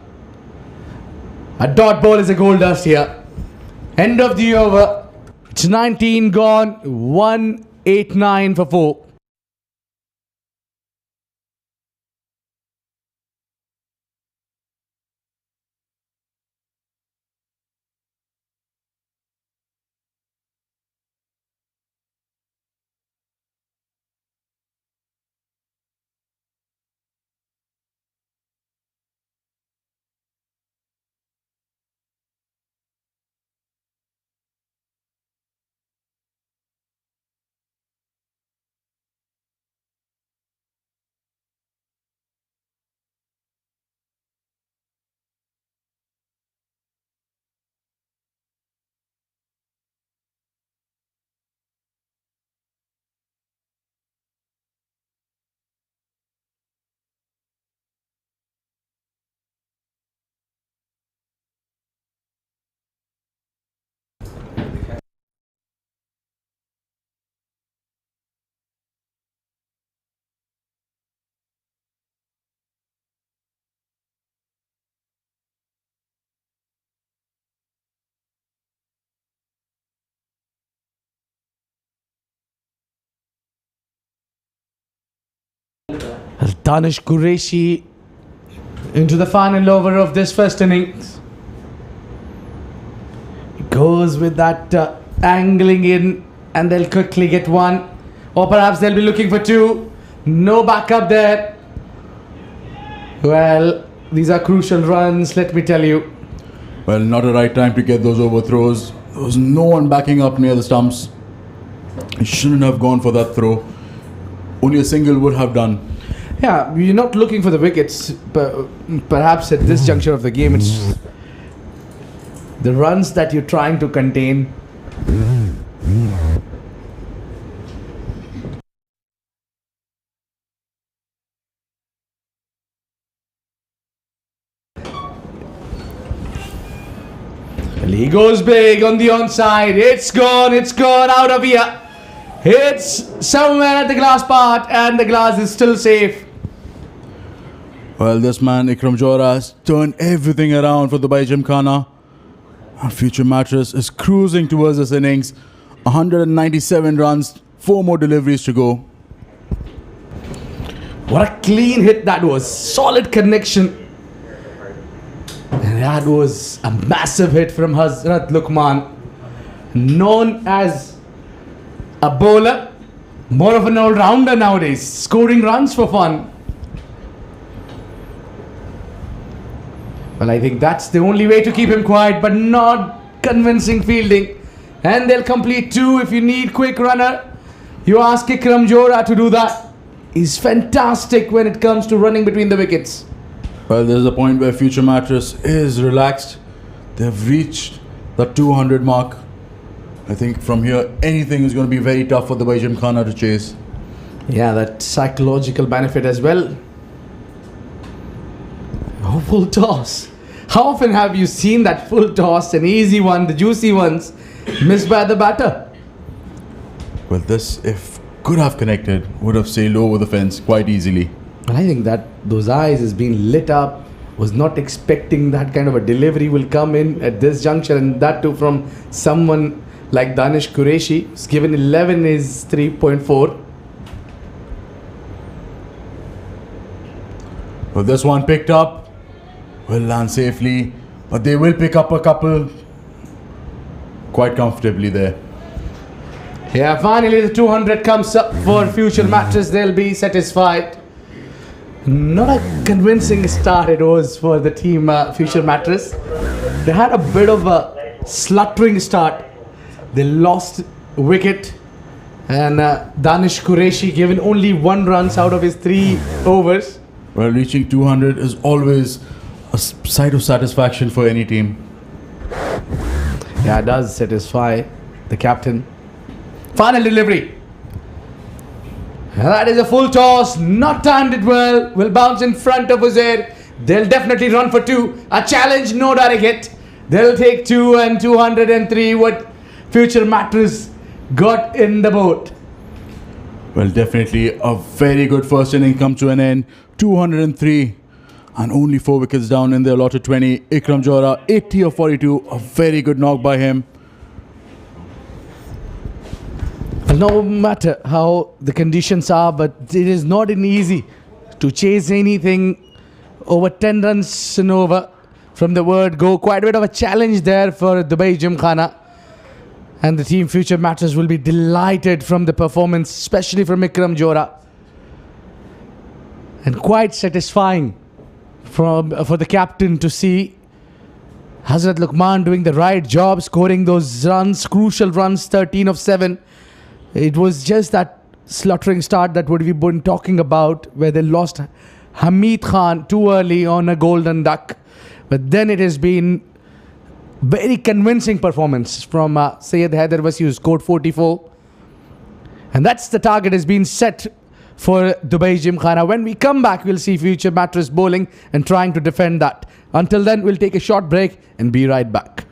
A dot ball is a gold dust here. End of the over. It's 19 gone, 189 for 4. Danish Qureshi into the final over of this first innings. Goes with that angling in, and they'll quickly get 1, or perhaps they'll be looking for 2. No backup there. Well, these are crucial runs, let me tell you. Well, not a right time to get those overthrows. There was no one backing up near the stumps. He shouldn't have gone for that throw. Only a single would have done. Yeah, you're not looking for the wickets, but perhaps at this juncture of the game, it's the runs that you're trying to contain. Well, he goes big on the onside. It's gone out of here. It's somewhere at the glass part, and the glass is still safe. Well, this man, Ikram Johra, has turned everything around for Dubai Gymkhana. Our future Mattress is cruising towards this innings. 197 runs, 4 more deliveries to go. What a clean hit that was. Solid connection. And that was a massive hit from Hazrat Luqman. Known as a bowler, more of an all-rounder nowadays, scoring runs for fun. Well, I think that's the only way to keep him quiet, but not convincing fielding. And they'll complete 2. If you need quick runner, you ask Ikram Johra to do that. He's fantastic when it comes to running between the wickets. Well, there's a point where Future Mattress is relaxed. They've reached the 200 mark. I think from here, anything is going to be very tough for the Gymkhana to chase. Yeah, that psychological benefit as well. Oh, full toss. How often have you seen that full toss, an easy one, the juicy ones, missed by the batter? Well, this, if could have connected, would have sailed over the fence quite easily. Well, I think that those eyes has been lit up. Was not expecting that kind of a delivery will come in at this juncture, and that too from someone like Danish Qureshi. Who's given 11 is 3.4. Well, this one picked up. Will land safely, but they will pick up a couple quite comfortably there. Yeah, finally the 200 comes up for Future Mattress. They'll be satisfied. Not a convincing start it was for the team Future Mattress. They had a bit of a sluttering start. They lost wicket, and Danish Qureshi given only 1 runs out of his 3 overs. Well, reaching 200 is always a sight of satisfaction for any team. Yeah, it does satisfy the captain. Final delivery. And that is a full toss, not timed it well, will bounce in front of Uzair. They'll definitely run for 2. A challenge, no direct hit. They'll take 2 and 203. What Future Mattress got in the boat. Well, definitely a very good first inning come to an end. 203 and only 4 wickets down in the allotted 20. Ikram Johra, 80 of 42. A very good knock by him. Well, no matter how the conditions are, but it is not an easy to chase anything over 10 runs and over from the word go. Quite a bit of a challenge there for Dubai Gymkhana. And the team Future Mattress will be delighted from the performance, especially from Ikram Johra. And quite satisfying for the captain to see Hazrat Luqman doing the right job, scoring those runs, crucial runs, 13 of 7. It was just that slaughtering start that we've been talking about, where they lost Hamid Khan too early on a golden duck. But then it has been very convincing performance from Syed Haider Wasi, who scored 44. And that's the target has been set for Dubai Gymkhana. When we come back, we'll see Future Mattress bowling and trying to defend that. Until then, we'll take a short break and be right back.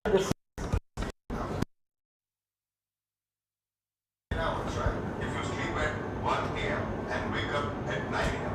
If you sleep at 1 a.m. and wake up at 9 a.m.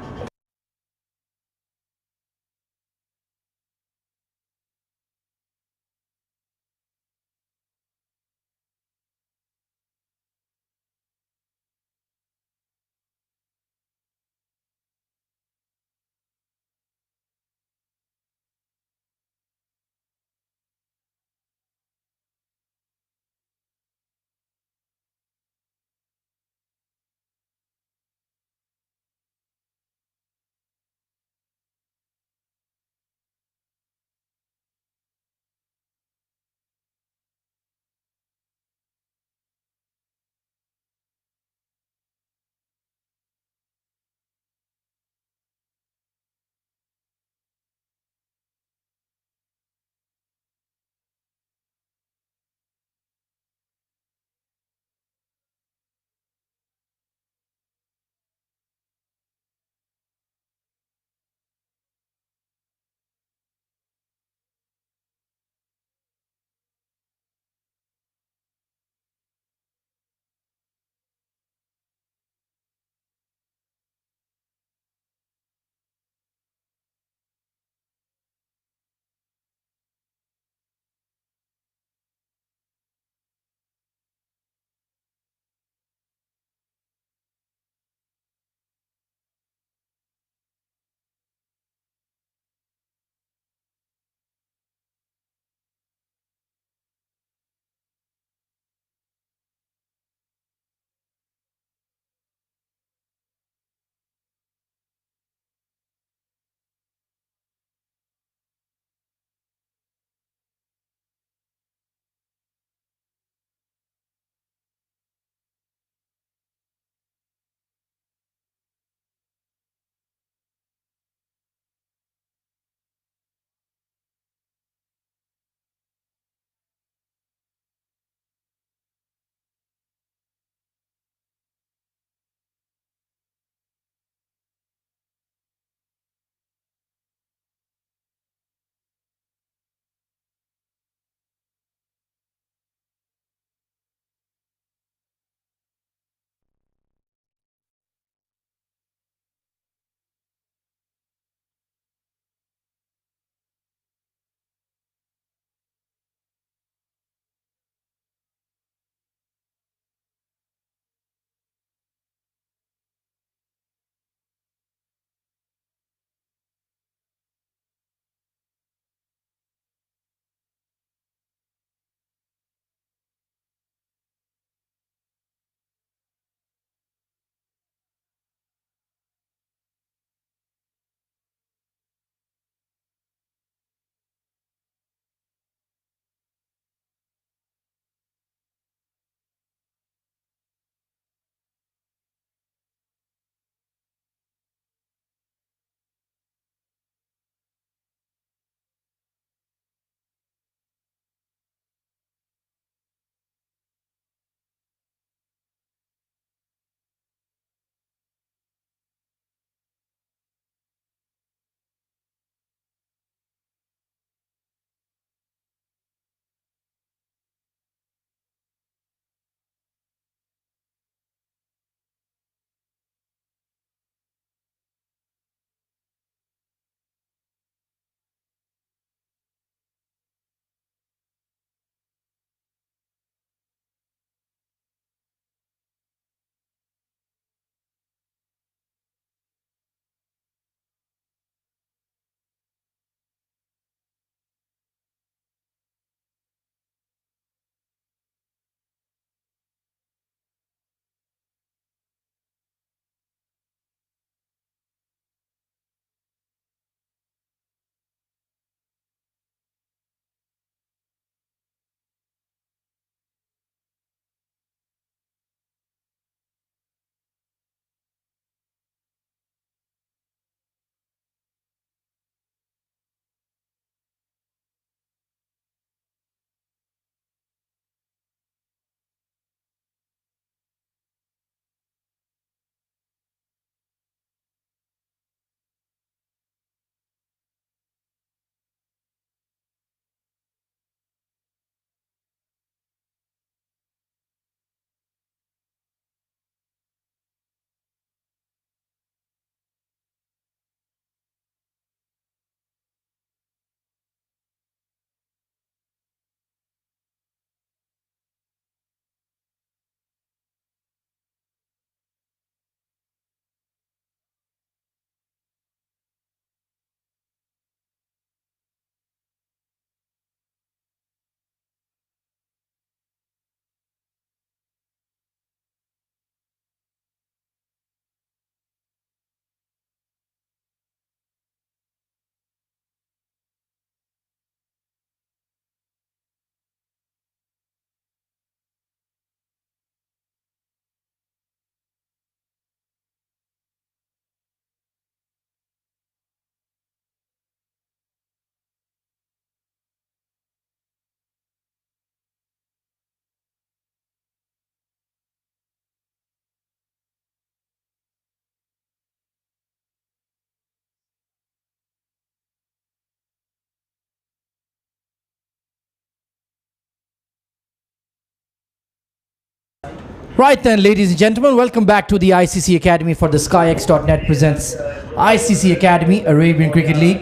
Right then, ladies and gentlemen, welcome back to the ICC Academy for the SkyX.net presents ICC Academy Arabian Cricket League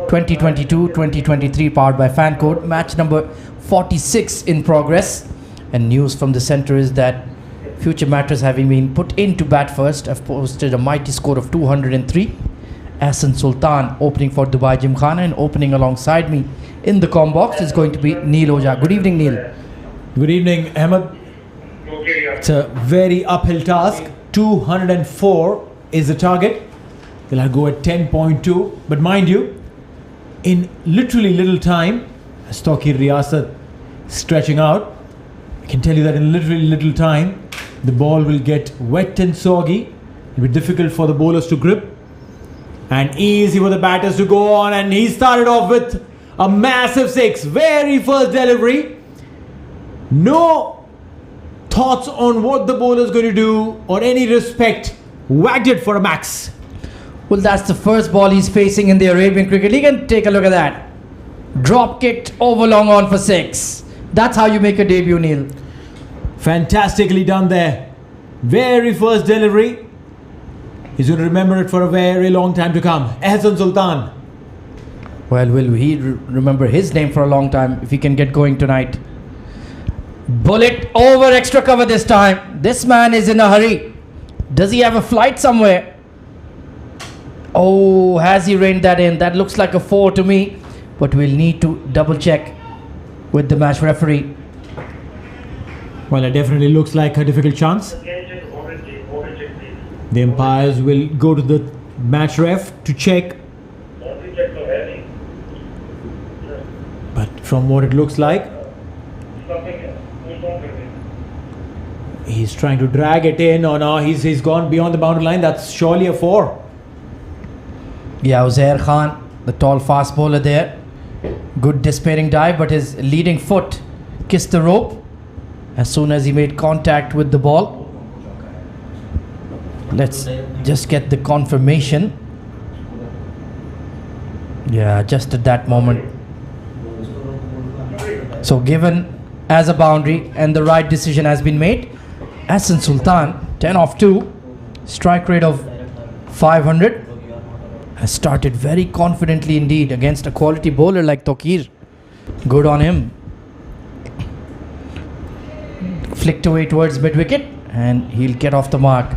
2022-2023 powered by Fancode. Match number 46 in progress. And news from the centre is that future Mattress, having been put in to bat first, have posted a mighty score of 203. Hassan Sultan opening for Dubai Gymkhana, and opening alongside me in the com box is going to be Neil Oja. Good evening, Neil. Good evening, Ahmed. It's a very uphill task. 204 is the target. They'll go at 10.2. But mind you, in literally little time, as Tawqir Riyasat stretching out, I can tell you that in literally little time, the ball will get wet and soggy. It'll be difficult for the bowlers to grip and easy for the batters to go on. And he started off with a massive six. Very first delivery. No thoughts on what the bowler is going to do or any respect. Whacked it for a max. Well, that's the first ball he's facing in the Arabian Cricket League, and take a look at that. Drop kicked over long on for 6. That's how you make a debut, Neil. Fantastically done there. Very first delivery. He's going to remember it for a very long time to come. Hassan Sultan. Well, will he remember his name for a long time if he can get going tonight? Bullet over extra cover this time. This man is in a hurry. Does he have a flight somewhere? Oh, has he reined that in? That looks like a 4 to me, but we'll need to double check with the match referee. Well, it definitely looks like a difficult chance. The umpires will go to the match ref to check. But from what it looks like, he's trying to drag it in. Oh no, he's gone beyond the boundary line. That's surely a 4. Yeah, Uzair Khan, the tall fast bowler there. Good despairing dive, but his leading foot kissed the rope as soon as he made contact with the ball. Let's just get the confirmation. Yeah, just at that moment. So given as a boundary, and the right decision has been made. Hassan Sultan, 10 off 2, strike rate of 500, has started very confidently indeed against a quality bowler like Tawqir. Good on him. Flicked away towards mid-wicket, and he'll get off the mark.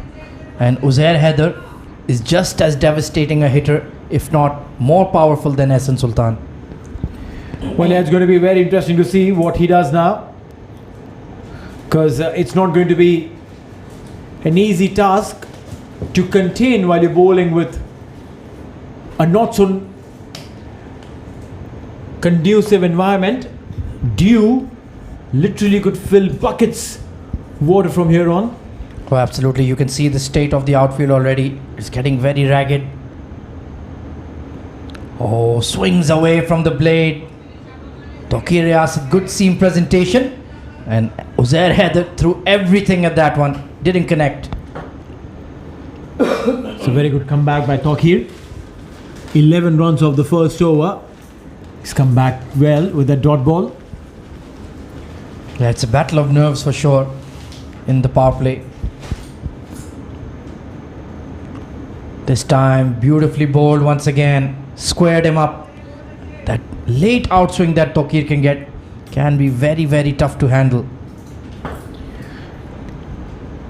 And Uzair Haider is just as devastating a hitter, if not more powerful than Hassan Sultan. well, it's going to be very interesting to see what he does now, because it's not going to be an easy task to contain while you're bowling with a not so conducive environment. Dew literally could fill buckets water from here on. Oh, absolutely. You can see the state of the outfield already. It's getting very ragged. Oh, swings away from the blade. Tawqir Riyasat, good seam presentation. And Uzair Haider threw everything at that one. Didn't connect. It's a very good comeback by Tawqir. 11 runs of the first over. He's come back well with that dot ball. Yeah, it's a battle of nerves for sure in the power play. This time, beautifully bowled once again. Squared him up. That late outswing that Tawqir can get can be very, very tough to handle.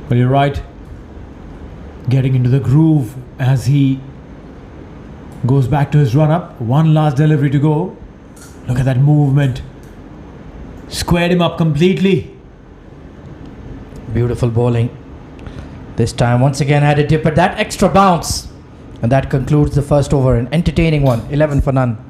Well, you're right. Getting into the groove as he goes back to his run-up. One last delivery to go. Look at that movement. Squared him up completely. Beautiful bowling. This time, once again, had a dip at that extra bounce. And that concludes the first over. An entertaining one. 11 for none.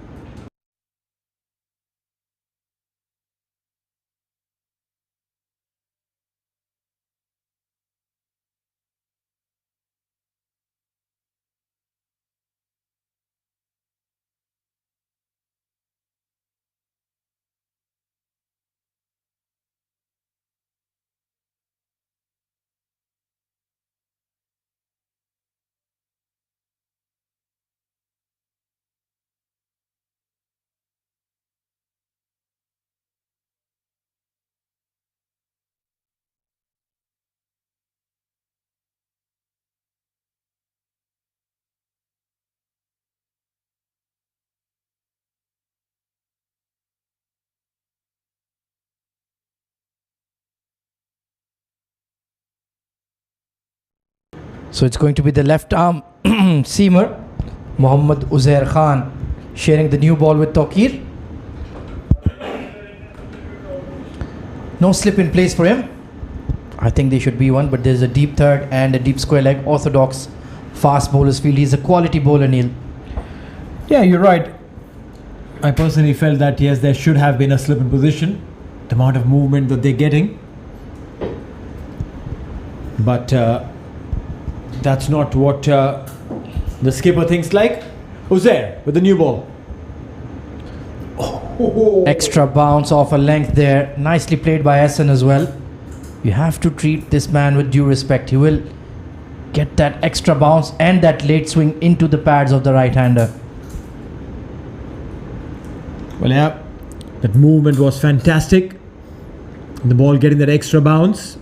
So it's going to be the left arm seamer, Mohammad Uzair Khan, sharing the new ball with Tokir. No slip in place for him. I think there should be one, but there's a deep third and a deep square leg. Orthodox fast bowler's field. He's a quality bowler, Neil. Yeah, you're right. I personally felt that yes, there should have been a slip in position. The amount of movement that they're getting. But that's not what the skipper thinks like. Uzair with the new ball. Extra bounce off a length there. Nicely played by Hassan as well. You have to treat this man with due respect. He will get that extra bounce and that late swing into the pads of the right-hander. Well, yeah, that movement was fantastic. The ball getting that extra bounce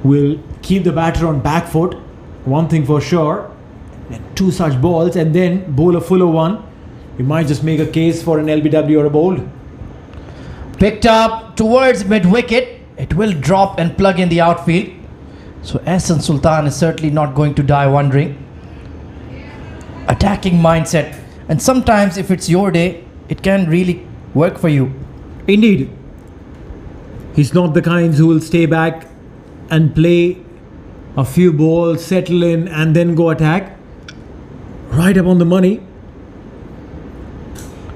will keep the batter on back foot. One thing for sure, two such balls and then bowl a fuller one. You might just make a case for an LBW or a bold. Picked up towards mid-wicket. It will drop and plug in the outfield. So Hassan Sultan is certainly not going to die wondering. Attacking mindset. And sometimes if it's your day, it can really work for you. Indeed. He's not the kinds who will stay back and play a few balls, settle in and then go attack. Right up on the money.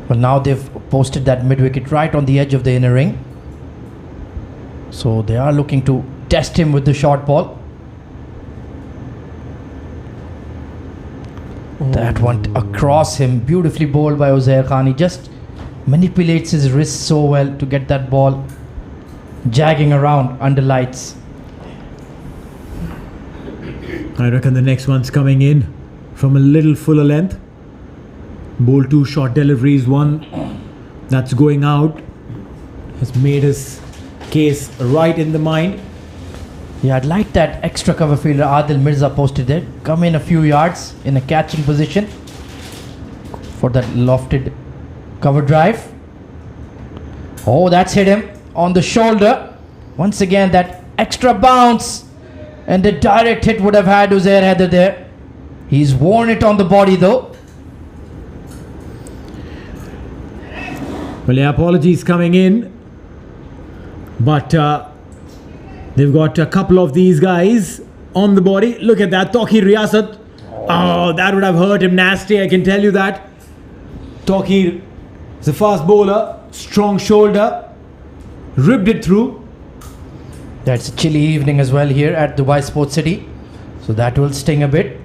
Well, now they've posted that mid-wicket right on the edge of the inner ring. So they are looking to test him with the short ball. That one across him, beautifully bowled by Uzair Khan. He just manipulates his wrist so well to get that ball jagging around under lights. I reckon the next one's coming in from a little fuller length. Bowl two short deliveries, one that's going out. Has made his case right in the mind. Yeah, I'd like that extra cover fielder Adil Mirza posted there. Come in a few yards in a catching position for that lofted cover drive. Oh, that's hit him on the shoulder. Once again, that extra bounce and the direct hit would have had Uzair Haider there. He's worn it on the body though. Well, yeah, apologies coming in. But they've got a couple of these guys on the body. Look at that, Tokir Riyasat. Oh, that would have hurt him nasty, I can tell you that. Tokir is a fast bowler, strong shoulder, ripped it through. That's a chilly evening as well here at Dubai Sports City. So that will sting a bit.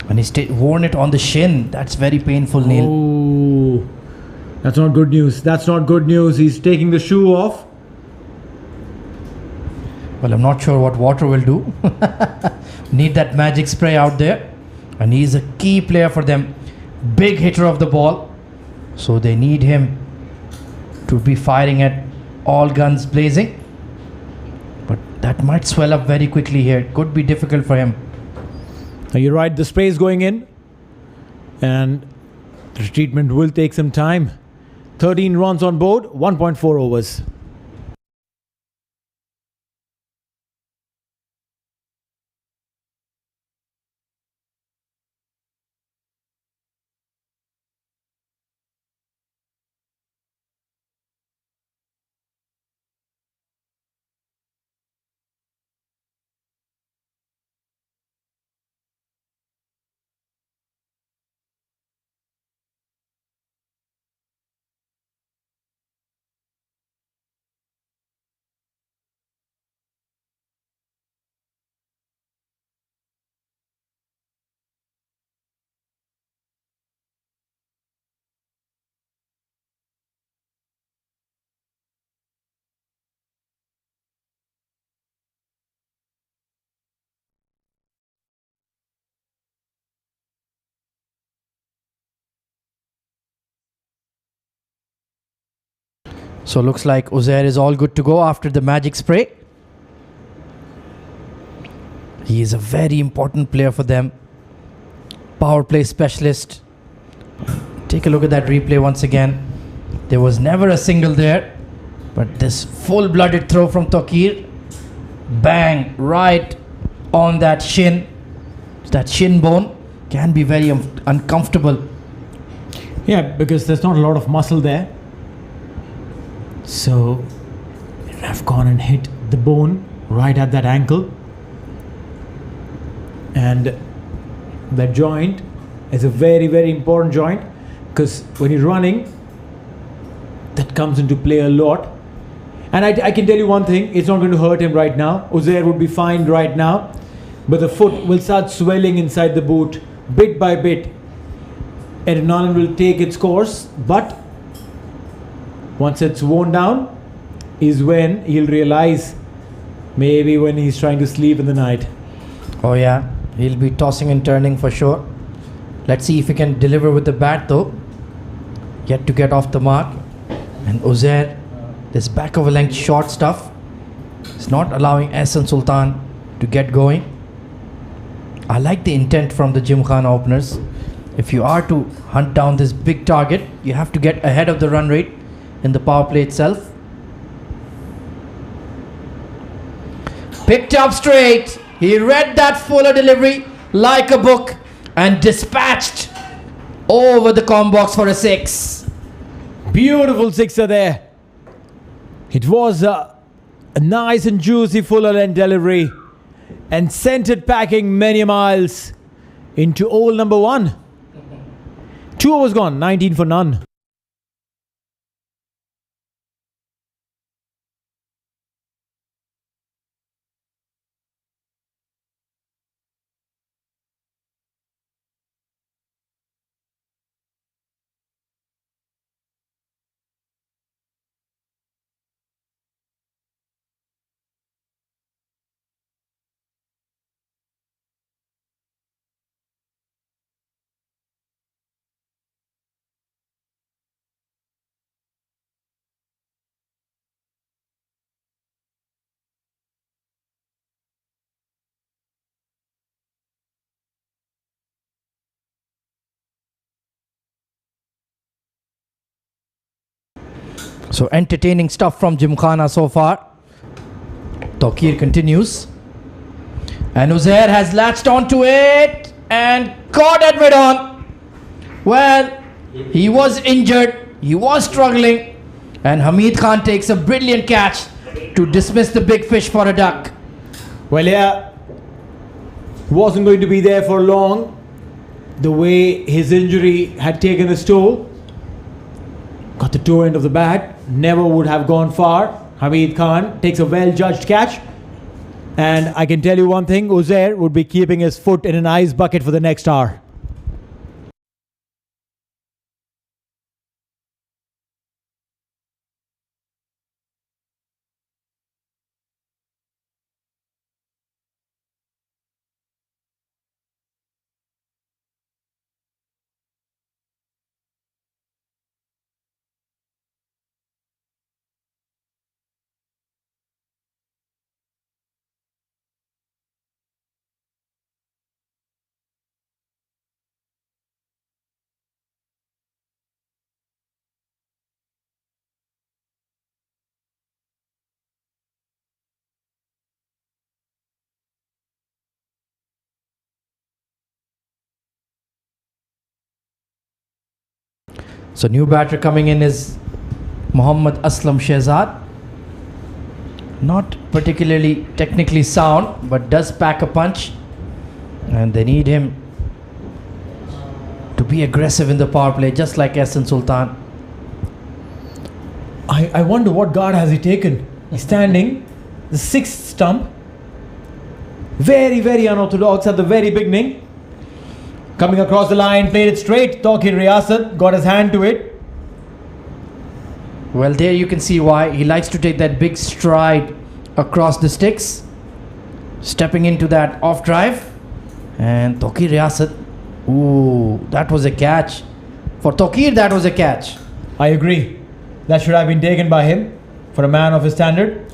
And he's worn it on the shin. That's very painful, Neil. Oh, that's not good news. That's not good news. He's taking the shoe off. Well, I'm not sure what water will do. Need that magic spray out there. And he's a key player for them. Big hitter of the ball. So they need him to be firing at all guns blazing. But that might swell up very quickly here. It could be difficult for him. You're right, the spray is going in. And the treatment will take some time. 13 runs on board, 1.4 overs. So looks like Uzair is all good to go after the magic spray. He is a very important player for them. Power play specialist. Take a look at that replay once again. There was never a single there. But this full-blooded throw from Tokir. Bang, right on that shin bone can be very uncomfortable. Yeah, because there's not a lot of muscle there. So I've gone and hit the bone right at that ankle. And that joint is a very, very important joint, because when you're running, that comes into play a lot. And I can tell you one thing, it's not going to hurt him right now. Uzair would be fine right now, but the foot will start swelling inside the boot bit by bit. Adrenaline will take its course, but once it's worn down is when he'll realize, maybe when he's trying to sleep in the night. Oh yeah, he'll be tossing and turning for sure. Let's see if he can deliver with the bat though. Yet to get off the mark. And Uzair, this back of a length short stuff is not allowing Ahsan Sultan to get going. I like the intent from the Gymkhana openers. If you are to hunt down this big target, you have to get ahead of the run rate in the power play itself. Picked up straight. He read that fuller delivery like a book and dispatched over the comb box for a 6. Beautiful sixer there. It was a nice and juicy fuller length delivery and sent it packing many miles into hole number 1. 2 overs gone, 19 for none. So entertaining stuff from Gymkhana so far. Tokir continues. And Uzair has latched onto it and caught Edward on. Well, he was injured. He was struggling. And Hamid Khan takes a brilliant catch to dismiss the big fish for a duck. Well, yeah, wasn't going to be there for long. The way his injury had taken its toll. Got the toe end of the bat. Never would have gone far. Hamid Khan takes a well-judged catch. And I can tell you one thing, Uzair would be keeping his foot in an ice bucket for the next hour. So new batter coming in is Mohammad Aslam Shehzad. Not particularly technically sound, but does pack a punch. And they need him to be aggressive in the power play, just like Ahsan Sultan. I wonder what guard has he taken. He's standing, the 6th stump. Very, very unorthodox at the very beginning. Coming across the line, played it straight. Tokir Riyasat got his hand to it. Well, there you can see why he likes to take that big stride across the sticks, stepping into that off drive. And Tokir Riyasat, ooh, that was a catch. For Tokir, that was a catch. I agree. That should have been taken by him for a man of his standard.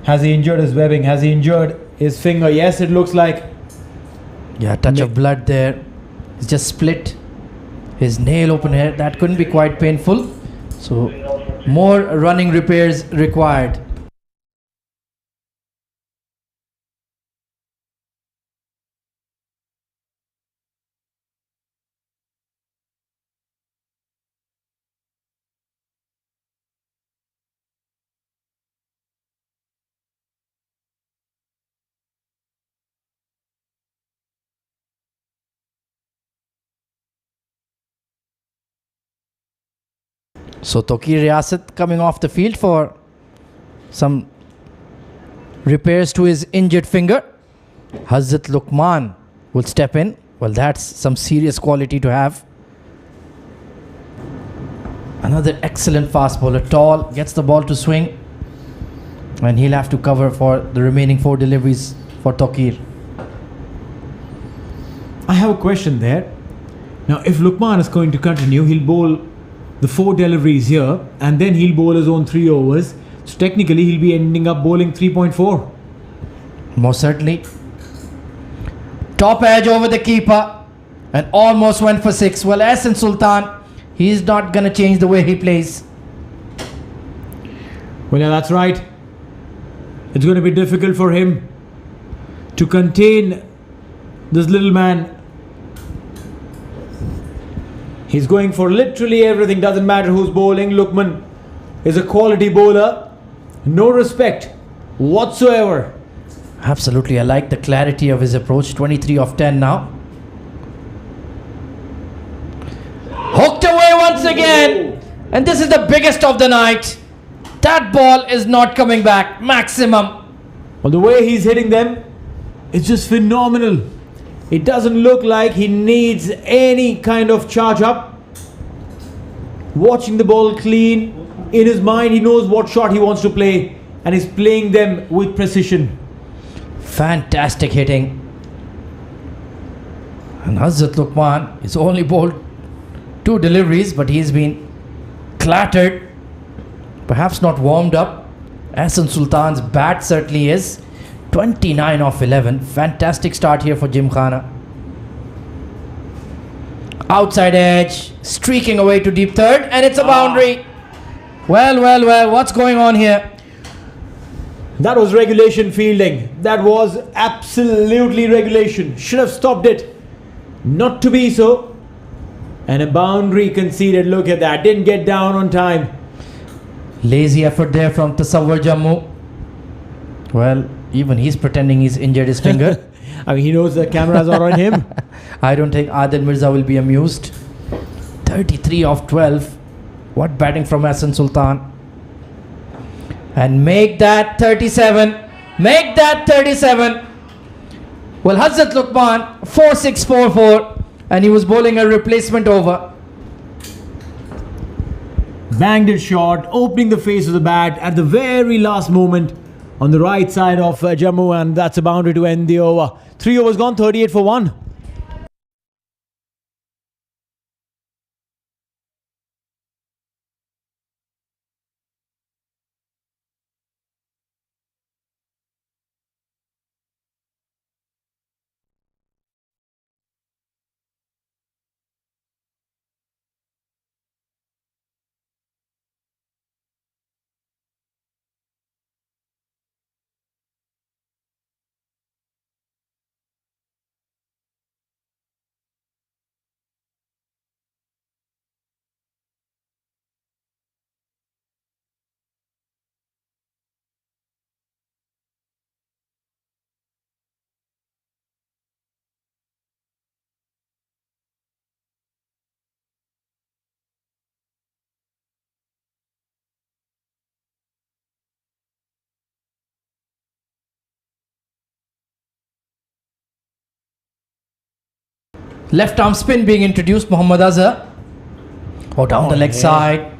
Has he injured his webbing? Has he injured his finger? Yes, it looks like. Yeah, touch of blood there. It's just split his nail open here. That couldn't be quite painful. So more running repairs required. So Tokir Riyasat coming off the field for some repairs to his injured finger. Hazrat Luqman will step in. Well, that's some serious quality to have. Another excellent fast bowler, tall, gets the ball to swing, and he'll have to cover for the remaining 4 deliveries for Tokir. I have a question there. Now, if Luqman is going to continue, he'll bowl the 4 deliveries here, and then he'll bowl his own 3 overs. So technically, he'll be ending up bowling 3.4. Most certainly. Top edge over the keeper, and almost went for 6. Well, Ahsan Sultan, he's not going to change the way he plays. Well, yeah, that's right. It's going to be difficult for him to contain this little man. He's going for literally everything. Doesn't matter who's bowling. Luqman is a quality bowler. No respect whatsoever. Absolutely, I like the clarity of his approach. 23 of 10 now. Hooked away once again. And this is the biggest of the night. That ball is not coming back. Maximum. Well, the way he's hitting them, it's just phenomenal. It doesn't look like he needs any kind of charge up. Watching the ball clean. In his mind, he knows what shot he wants to play, and he's playing them with precision. Fantastic hitting. And Hazrat Luqman is only bowled 2 deliveries, but he's been clattered. Perhaps not warmed up. Ahsan Sultan's bat certainly is. 29 of 11. Fantastic start here for Gymkhana. Outside edge, streaking away to deep third, and it's a boundary. Well, what's going on here? That was regulation fielding. That was absolutely regulation. Should have stopped it. Not to be so. And a boundary conceded. Look at that. Didn't get down on time. Lazy effort there from Tasawwur Jammu. Well, even he's pretending he's injured his finger. I mean, he knows the cameras are on him. I don't think Adil Mirza will be amused. 33 of 12. What batting from Ahsan Sultan. And make that 37. Make that 37. Well, Hazrat Luqman 4-6-4-4, and he was bowling a replacement over. Banged it short, opening the face of the bat at the very last moment on the right side of Jammu, and that's a boundary to end the over. 3 overs gone, 38 for 1. Left arm spin being introduced. Mohammad Azhar. Oh, down the leg side.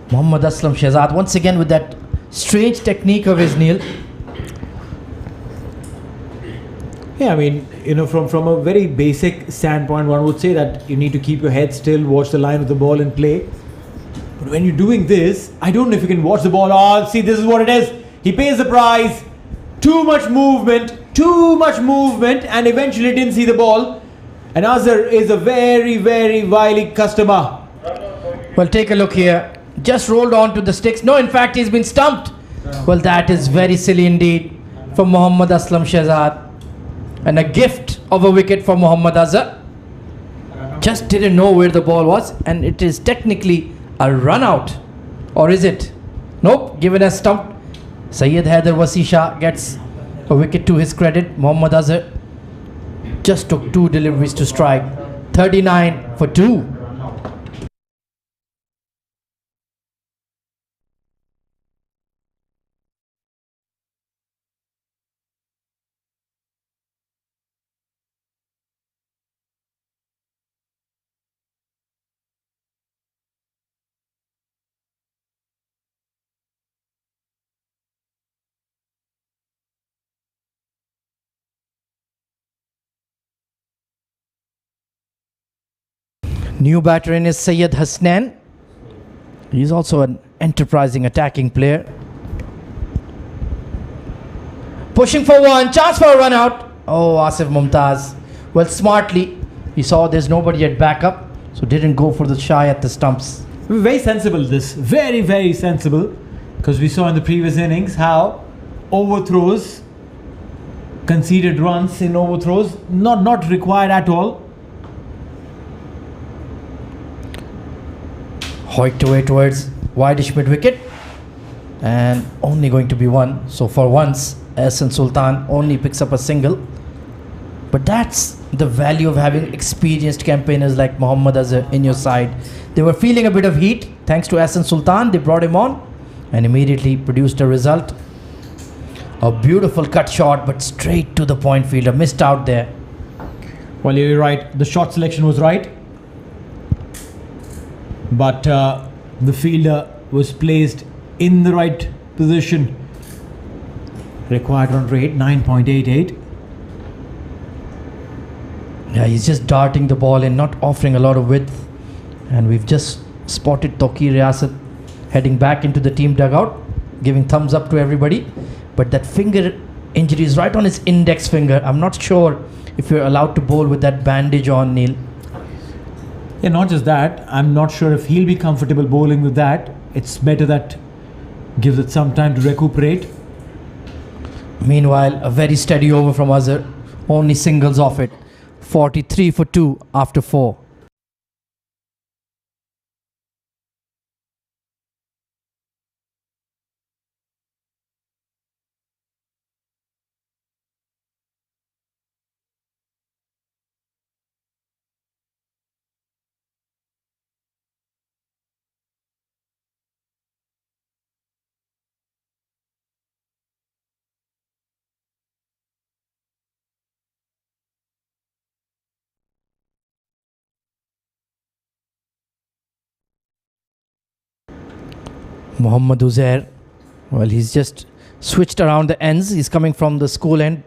Mohammad Aslam Shehzad once again with that strange technique of his, Neil. Yeah, I mean, from a very basic standpoint, one would say that you need to keep your head still, watch the line of the ball and play. But when you're doing this, I don't know if you can watch the ball. Oh, see, this is what it is. He pays the price. Too much movement, and eventually didn't see the ball. And Azhar is a very, very wily customer. Well, take a look here. Just rolled on to the sticks. No, in fact, he's been stumped. Well, that is very silly indeed from Mohammad Aslam Shehzad. And a gift of a wicket for Mohammad Azhar. Just didn't know where the ball was, and it is technically a run out. Or is it? Nope, given as stumped. Syed Haider Wasi Shah gets a wicket to his credit. Mohammad Azhar just took 2 deliveries to strike. 39 for 2. New batter in is Syed Hasnan. He's also an enterprising attacking player. Pushing for one, chance for a run out. Oh, Asif Mumtaz. Well, smartly, he saw there's nobody at backup, so didn't go for the shy at the stumps. Very sensible this. Very, very sensible. Because we saw in the previous innings how overthrows, conceded runs in overthrows, not required at all. Hoiked away towards wideish mid wicket. And only going to be one. So for once, Ehsan Sultan only picks up a single. But that's the value of having experienced campaigners like Mohammad Azhar in your side. They were feeling a bit of heat. Thanks to Ehsan Sultan, they brought him on and immediately produced a result. A beautiful cut shot, but straight to the point fielder. Missed out there. Well, you're right. The shot selection was right. But the fielder was placed in the right position. Required run rate 9.88. Yeah, he's just darting the ball in, not offering a lot of width. And we've just spotted Tawqir Riyasat heading back into the team dugout, giving thumbs up to everybody. But that finger injury is right on his index finger. I'm not sure if you're allowed to bowl with that bandage on, Neil. Yeah, not just that. I'm not sure if he'll be comfortable bowling with that. It's better that gives it some time to recuperate. Meanwhile, a very steady over from Azhar. Only singles off it. 43 for 2 after 4. Mohammad Uzair, well, he's just switched around the ends. He's coming from the school end.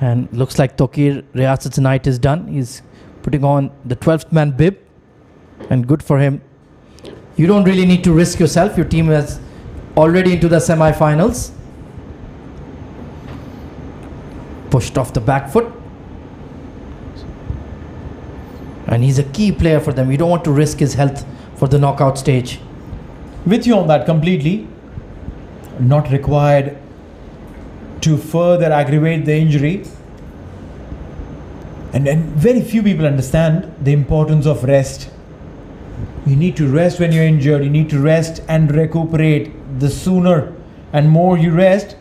And looks like Tawqir Riyasat's night is done. He's putting on the 12th man bib. And good for him. You don't really need to risk yourself. Your team is already into the semi-finals. Pushed off the back foot. And he's a key player for them. You don't want to risk his health for the knockout stage. With you on that completely. Not required to further aggravate the injury. And very few people understand the importance of rest. You need to rest when you're injured. You need to rest and recuperate. The sooner and more you rest,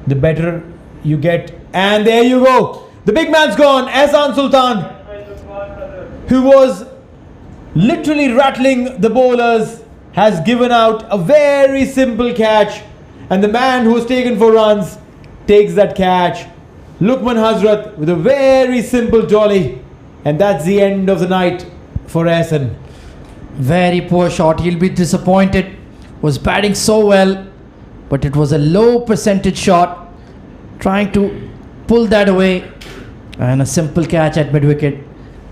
the better you get. And there you go. The big man's gone. Ehsan Sultan, who was literally rattling the bowlers, has given out a very simple catch. And the man who was taken for runs takes that catch. Lukman Hazrat with a very simple jolly. And that's the end of the night for Ehsan. Very poor shot. He'll be disappointed. Was batting so well, but it was a low percentage shot. Trying to pull that away. And a simple catch at mid-wicket.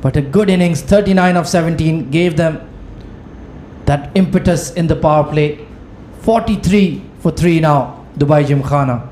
But a good innings, 39 of 17, gave them that impetus in the power play. 43 for 3 now, Dubai Gymkhana.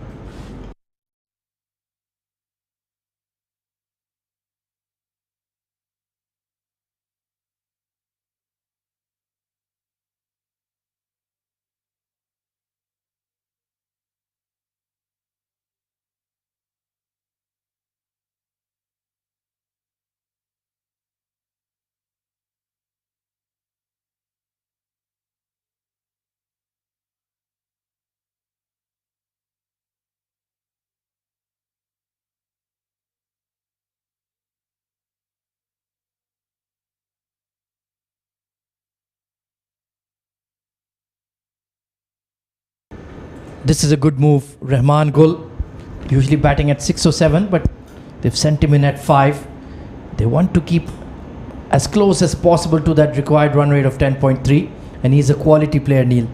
This is a good move. Rahman Gul, usually batting at 6 or 7, but they've sent him in at 5. They want to keep as close as possible to that required run rate of 10.3, and he's a quality player, Neil.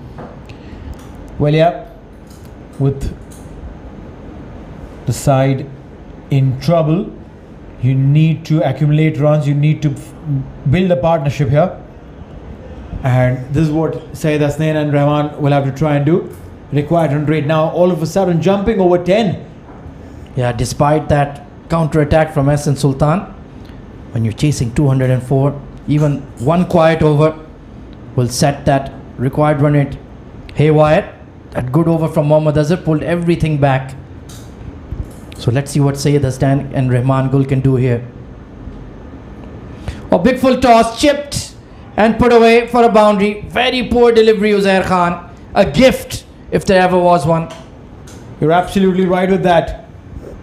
Well, yeah, with the side in trouble, You need to accumulate runs. You need to build a partnership here. And this is what Syed Hasnain and Rahman will have to try and do. Required run rate now all of a sudden jumping over 10. Yeah, despite that counter attack from Hassan Sultan, when you're chasing 204, even one quiet over will set that required run rate haywire. That good over from Mohammad Azhar pulled everything back. So let's see what Syed Hasnain and Rahman Gul can do here. A big full toss, chipped and put away for a boundary. Very poor delivery, Uzair Khan. A gift, if there ever was one. You're absolutely right with that.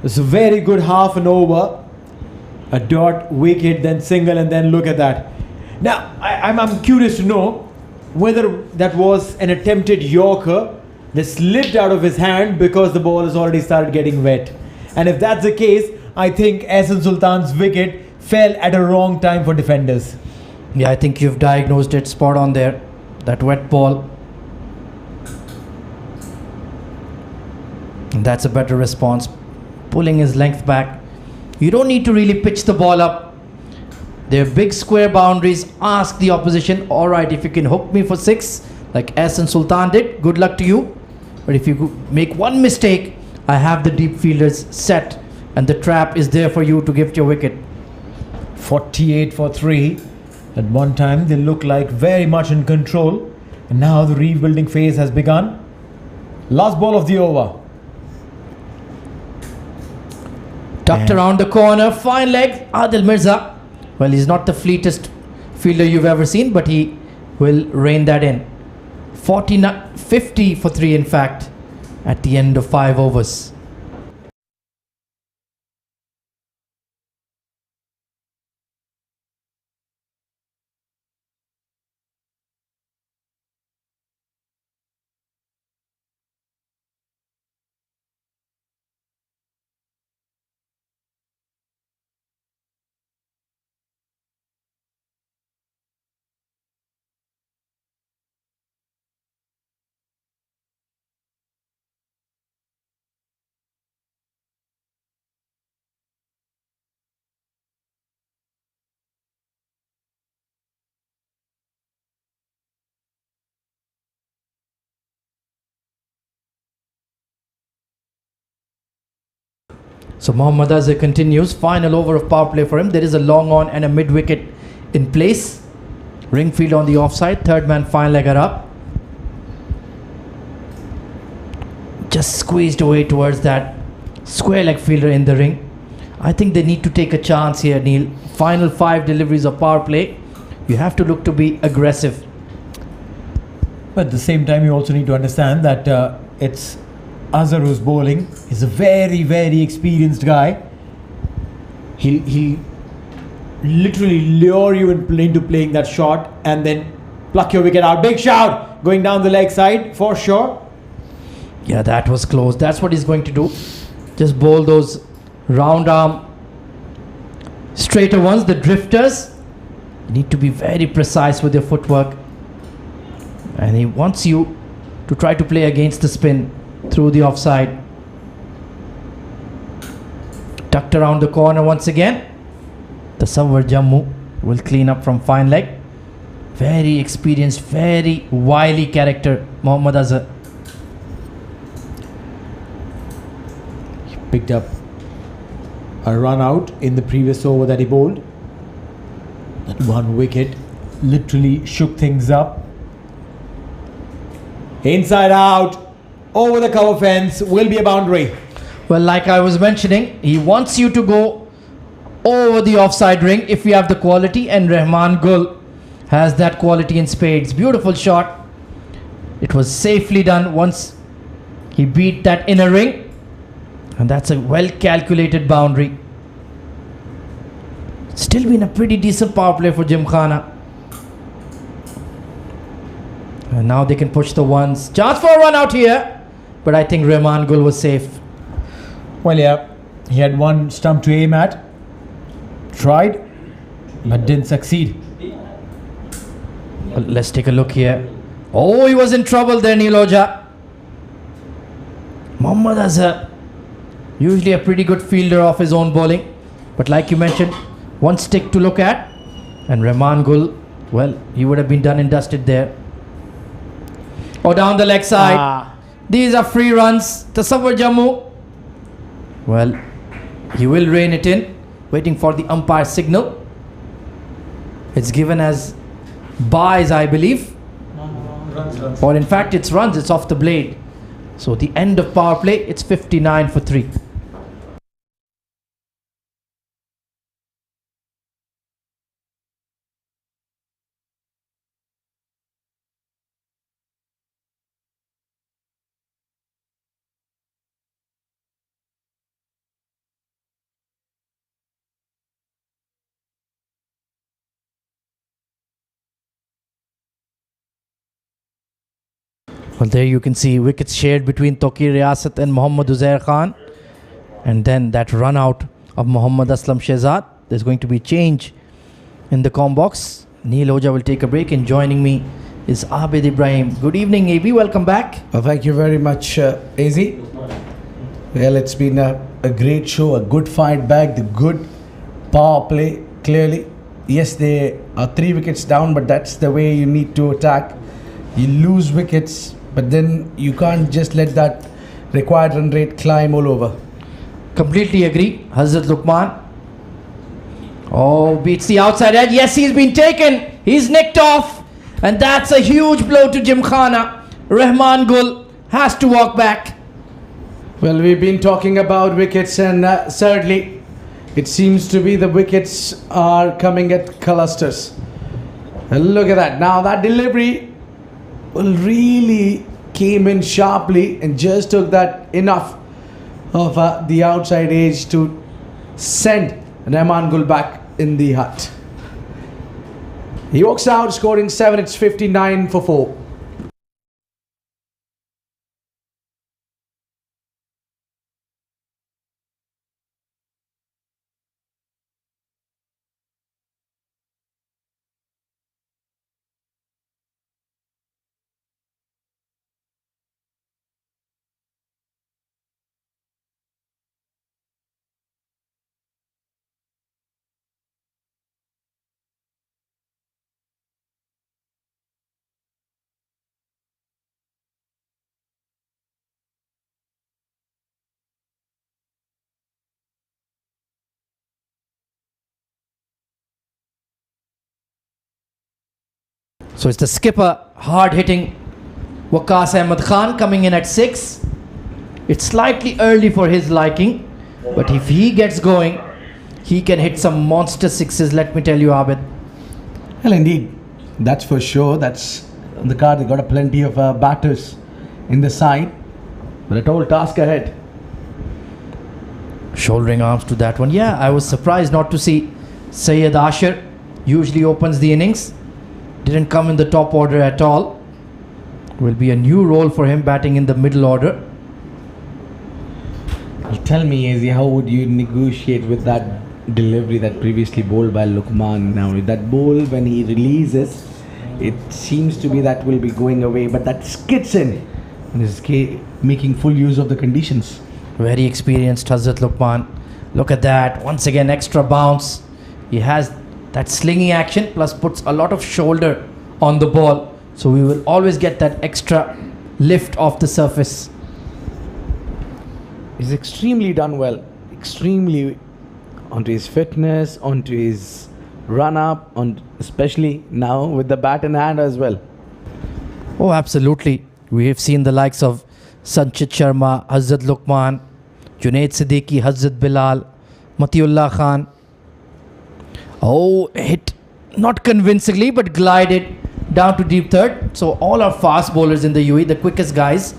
It's a very good half and over. A dot, wicket, then single, and then look at that. Now, I'm curious to know whether that was an attempted yorker that slipped out of his hand because the ball has already started getting wet. And if that's the case, I think Hassan Sultan's wicket fell at a wrong time for defenders. Yeah, I think you've diagnosed it spot on there. That wet ball. And that's a better response. Pulling his length back. You don't need to really pitch the ball up. They're big square boundaries. Ask the opposition, alright, if you can hook me for 6, like Hassan Sultan did, good luck to you. But if you make one mistake, I have the deep fielders set and the trap is there for you to gift your wicket. 48 for 3. At one time they look like very much in control, and now the rebuilding phase has begun. Last ball of the over. Tucked around the corner, fine leg, Adil Mirza. Well, he's not the fleetest fielder you've ever seen, but he will rein that in. 50 for 3 in fact at the end of 5 overs. So Mohammad Azhar continues. Final over of power play for him. There is a long on and a mid wicket in place. Ringfield on the offside. Third man fine legger up. Just squeezed away towards that square leg fielder in the ring. I think they need to take a chance here, Neil. Final 5 deliveries of power play. You have to look to be aggressive. But at the same time, you also need to understand that it's Azhar who's bowling. He's a very, very experienced guy. He'll literally lure you into playing that shot and then pluck your wicket out. Big shout going down the leg side for sure. Yeah, that was close. That's what he's going to do. Just bowl those round arm straighter ones, the drifters. You need to be very precise with your footwork. And he wants you to try to play against the spin through the offside. Tucked around the corner once again. The Tasawwur Jammu will clean up from fine leg. Very experienced, very wily character, Mohammad Azhar. He picked up a run out in the previous over that he bowled. That one wicket literally shook things up. Inside out, over the cover fence, will be a boundary. Well, like I was mentioning, he wants you to go over the offside ring if you have the quality, and Rahman Gul has that quality in spades. Beautiful shot. It was safely done once he beat that inner ring, and that's a well calculated boundary. Still been a pretty decent power play for Gymkhana. And now they can push the ones. Chance for a run out here, but I think Rahman Gul was safe. Well, yeah, he had one stump to aim at. Tried, but didn't succeed. Well, let's take a look here. Oh, he was in trouble there, Neil Oja. Mohammad Azhar, usually a pretty good fielder of his own bowling. But like you mentioned, one stick to look at, and Rahman Gul, well, he would have been done and dusted there. Or down the leg side. These are free runs. Tasawwur Jammu. Well, he will rein it in, waiting for the umpire signal. It's given as buys, I believe. Runs. Or in fact, it's runs. It's off the blade. So the end of power play, it's 59 for 3. Well, there you can see wickets shared between Toqi Riyasat and Mohammad Uzair Khan. And then that run out of Mohammad Aslam Shehzad. There's going to be change in the com box. Neil Oja will take a break, and joining me is Abid Ibrahim. Good evening, AB. Welcome back. Well, thank you very much, AZ. Well, it's been a great show, a good fight back, the good power play, clearly. Yes, they are 3 wickets down, but that's the way you need to attack. You lose wickets, but then you can't just let that required run rate climb all over. Completely agree. Hazrat Luqman. Oh, beats the outside edge. Yes, he's been taken. He's nicked off. And that's a huge blow to Gymkhana. Rahman Gul has to walk back. Well, we've been talking about wickets, and thirdly, it seems to be the wickets are coming at clusters. And look at that. Now that delivery really came in sharply and just took that enough of the outside edge to send Rahman Gul back in the hut. He walks out scoring 7. It's 59 for 4. So it's the skipper hard hitting Waqas Ahmed Khan coming in at 6. It's slightly early for his liking, but if he gets going, he can hit some monster sixes, let me tell you, Abid. Well, indeed, that's for sure. That's on the card. They got a plenty of batters in the side, but a tall task ahead. Shouldering arms to that one. Yeah, I was surprised not to see Syed Asher. Usually opens the innings. Didn't come in the top order at all. Will be a new role for him, batting in the middle order. Tell me, Azi, how would you negotiate with that delivery that previously bowled by Luqman? Now, that ball, when he releases, it seems to be that will be going away, but that skids in and is making full use of the conditions. Very experienced Hazrat Luqman. Look at that. Once again, extra bounce. He has that slinging action, plus puts a lot of shoulder on the ball. So we will always get that extra lift off the surface. He's extremely done well. Extremely onto his fitness, onto his run up, on especially now with the bat in hand as well. Oh, absolutely. We have seen the likes of Sanchit Sharma, Hazrat Luqman, Junaid Siddiqui, Hazrat Bilal, Matiullah Khan. Oh, hit not convincingly, but glided down to deep third. So all our fast bowlers in the UAE, the quickest guys,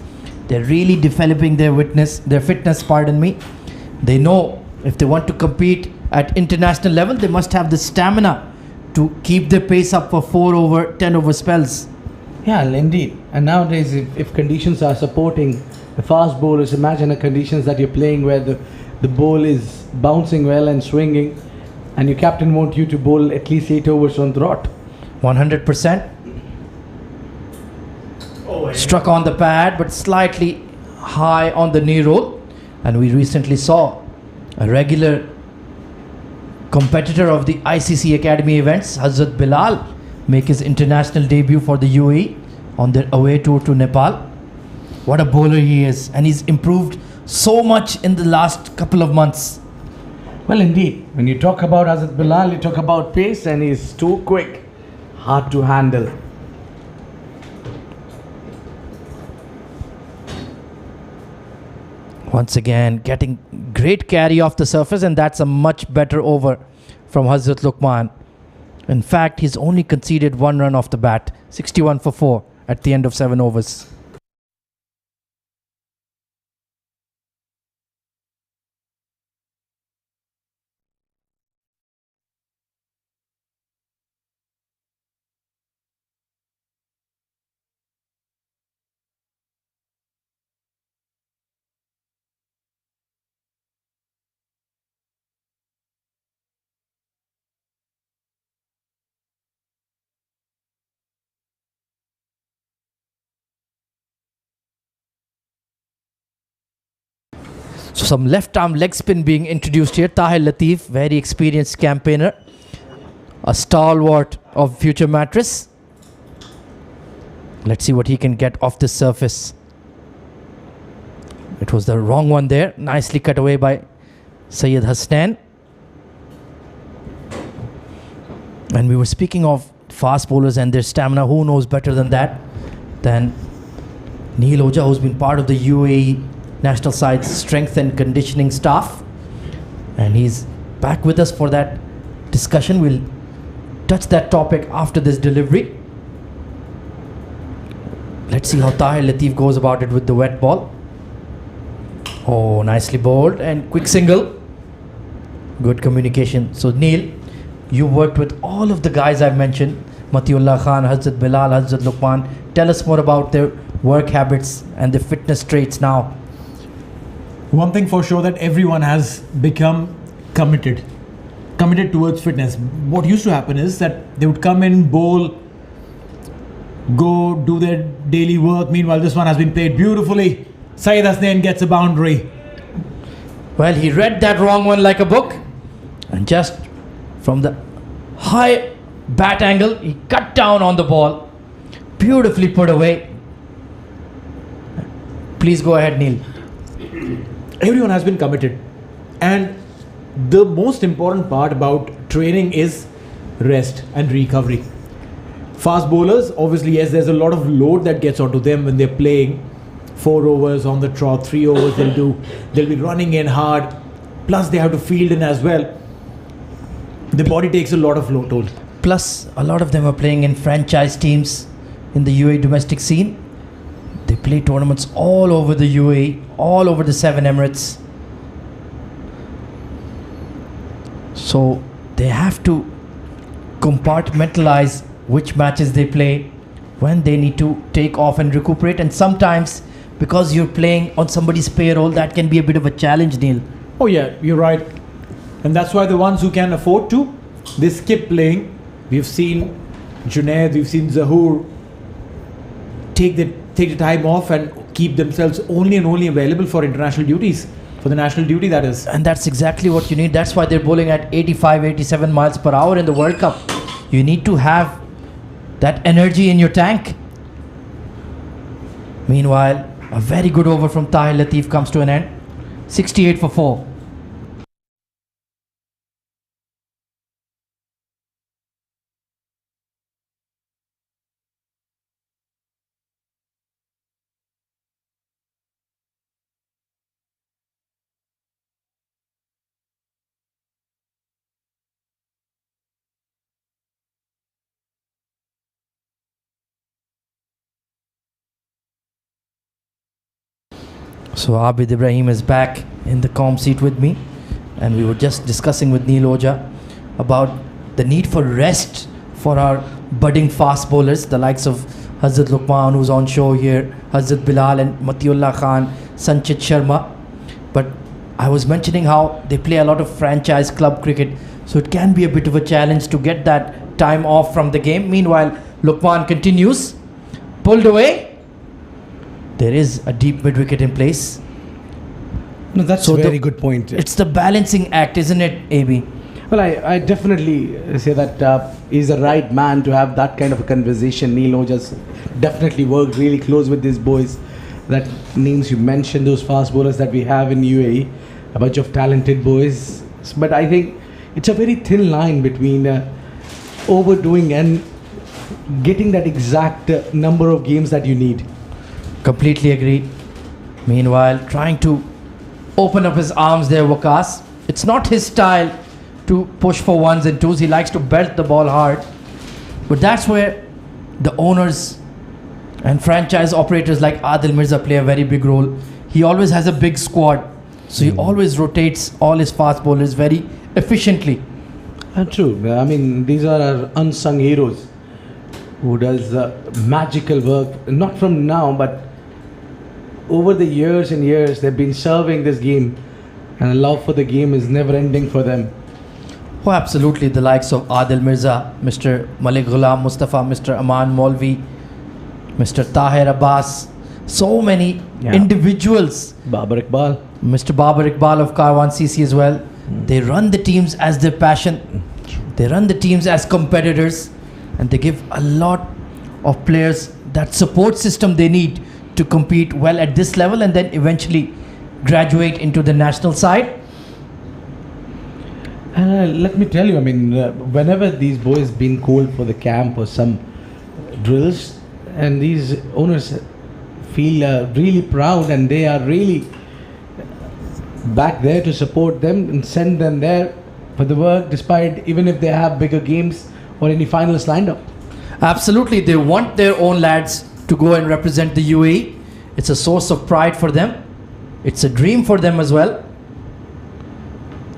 they're really developing their fitness, pardon me. They know if they want to compete at international level, they must have the stamina to keep their pace up for 4 over, 10 over spells. Yeah, indeed. And nowadays, if conditions are supporting the fast bowlers, imagine the conditions that you're playing where the ball is bouncing well and swinging, and your captain wants you to bowl at least 8 overs on trot. 100%. Struck on the pad, but slightly high on the knee roll. And we recently saw a regular competitor of the ICC Academy events, Hazrat Bilal, make his international debut for the UAE on their away tour to Nepal. What a bowler he is, and he's improved so much in the last couple of months. Well, indeed, when you talk about Hazrat Bilal, you talk about pace, and he's too quick, hard to handle. Once again, getting great carry off the surface, and that's a much better over from Hazrat Luqman. In fact, he's only conceded 1 run off the bat, 61 for 4 at the end of 7 overs. So some left arm leg spin being introduced here. Tahir Latif, very experienced campaigner, a stalwart of future Mattress. Let's see what he can get off the surface. It was the wrong one there. Nicely cut away by Syed Hasnan. And we were speaking of fast bowlers and their stamina. Who knows better than that than Neil Oja, who's been part of the UAE national side's strength and conditioning staff, and he's back with us for that discussion. We'll touch that topic after this delivery. Let's see how Tahir Latif goes about it with the wet ball. Oh, nicely bowled and quick single. Good communication. So Neil, you worked with all of the guys I've mentioned, Matiullah Khan, Hazrat Bilal, Hazrat Luqman. Tell us more about their work habits and the fitness traits now. One thing for sure, that everyone has become committed towards fitness. What used to happen is that they would come in, bowl, go do their daily work. Meanwhile, this one has been played beautifully. Syed Hasnain gets a boundary. Well, he read that wrong one like a book, and just from the high bat angle, he cut down on the ball. Beautifully put away. Please go ahead, Neil. Everyone has been committed, and the most important part about training is rest and recovery. Fast bowlers, obviously, yes, there's a lot of load that gets onto them when they're playing 4 overs on the trot, 3 overs they'll be running in hard, plus they have to field in as well. The body takes a lot of load toll. Plus, a lot of them are playing in franchise teams in the UAE domestic scene. They play tournaments all over the UAE, all over the 7 Emirates. So they have to compartmentalize which matches they play, when they need to take off and recuperate. And sometimes, because you're playing on somebody's payroll, that can be a bit of a challenge, Neil. Oh yeah, you're right. And that's why the ones who can afford to, they skip playing. We've seen Junaid, we've seen Zahoor take the time off and keep themselves only and only available for international duties, for the national duty, that is. And that's exactly what you need. That's why they're bowling at 85, 87 miles per hour in the World Cup. You need to have that energy in your tank. Meanwhile, a very good over from Tahir Latif comes to an end. 68 for 4. So Abid Ibrahim is back in the comm seat with me, and we were just discussing with Neil Oja about the need for rest for our budding fast bowlers, the likes of Hazrat Luqman, who's on show here, Hazrat Bilal and Matiullah Khan, Sanchit Sharma. But I was mentioning how they play a lot of franchise club cricket, so it can be a bit of a challenge to get that time off from the game. Meanwhile, Luqman continues, pulled away. There is a deep mid wicket in place. No, that's So a very good point. It's the balancing act, isn't it, AB? Well, I definitely say that he's the right man to have that kind of a conversation. Neil just definitely worked really close with these boys. That names you mentioned, those fast bowlers that we have in UAE, a bunch of talented boys. But I think it's a very thin line between overdoing and getting that exact number of games that you need. Completely agree. Meanwhile, trying to open up his arms there, Waqas. It's not his style to push for ones and twos. He likes to belt the ball hard. But that's where the owners and franchise operators like Adil Mirza play a very big role. He always has a big squad. So he always rotates all his fast bowlers very efficiently. True. I mean, these are our unsung heroes who does magical work. Not from now, but over the years and years, they've been serving this game, and the love for the game is never ending for them. Oh, absolutely. The likes of Adil Mirza, Mr. Malik Ghulam Mustafa, Mr. Aman Maulvi, Mr. Tahir Abbas, so many individuals. Babar Iqbal. Mr. Babar Iqbal of Karwan CC as well. They run the teams as their passion. They run the teams as competitors, and they give a lot of players that support system they need to compete well at this level and then eventually graduate into the national side. Let me tell you, I mean, whenever these boys been called for the camp or some drills, and these owners feel really proud, and they are really back there to support them and send them there for the work, despite even if they have bigger games or any finals lined up. Absolutely, they want their own lads to go and represent the UAE. It's a source of pride for them. It's a dream for them as well.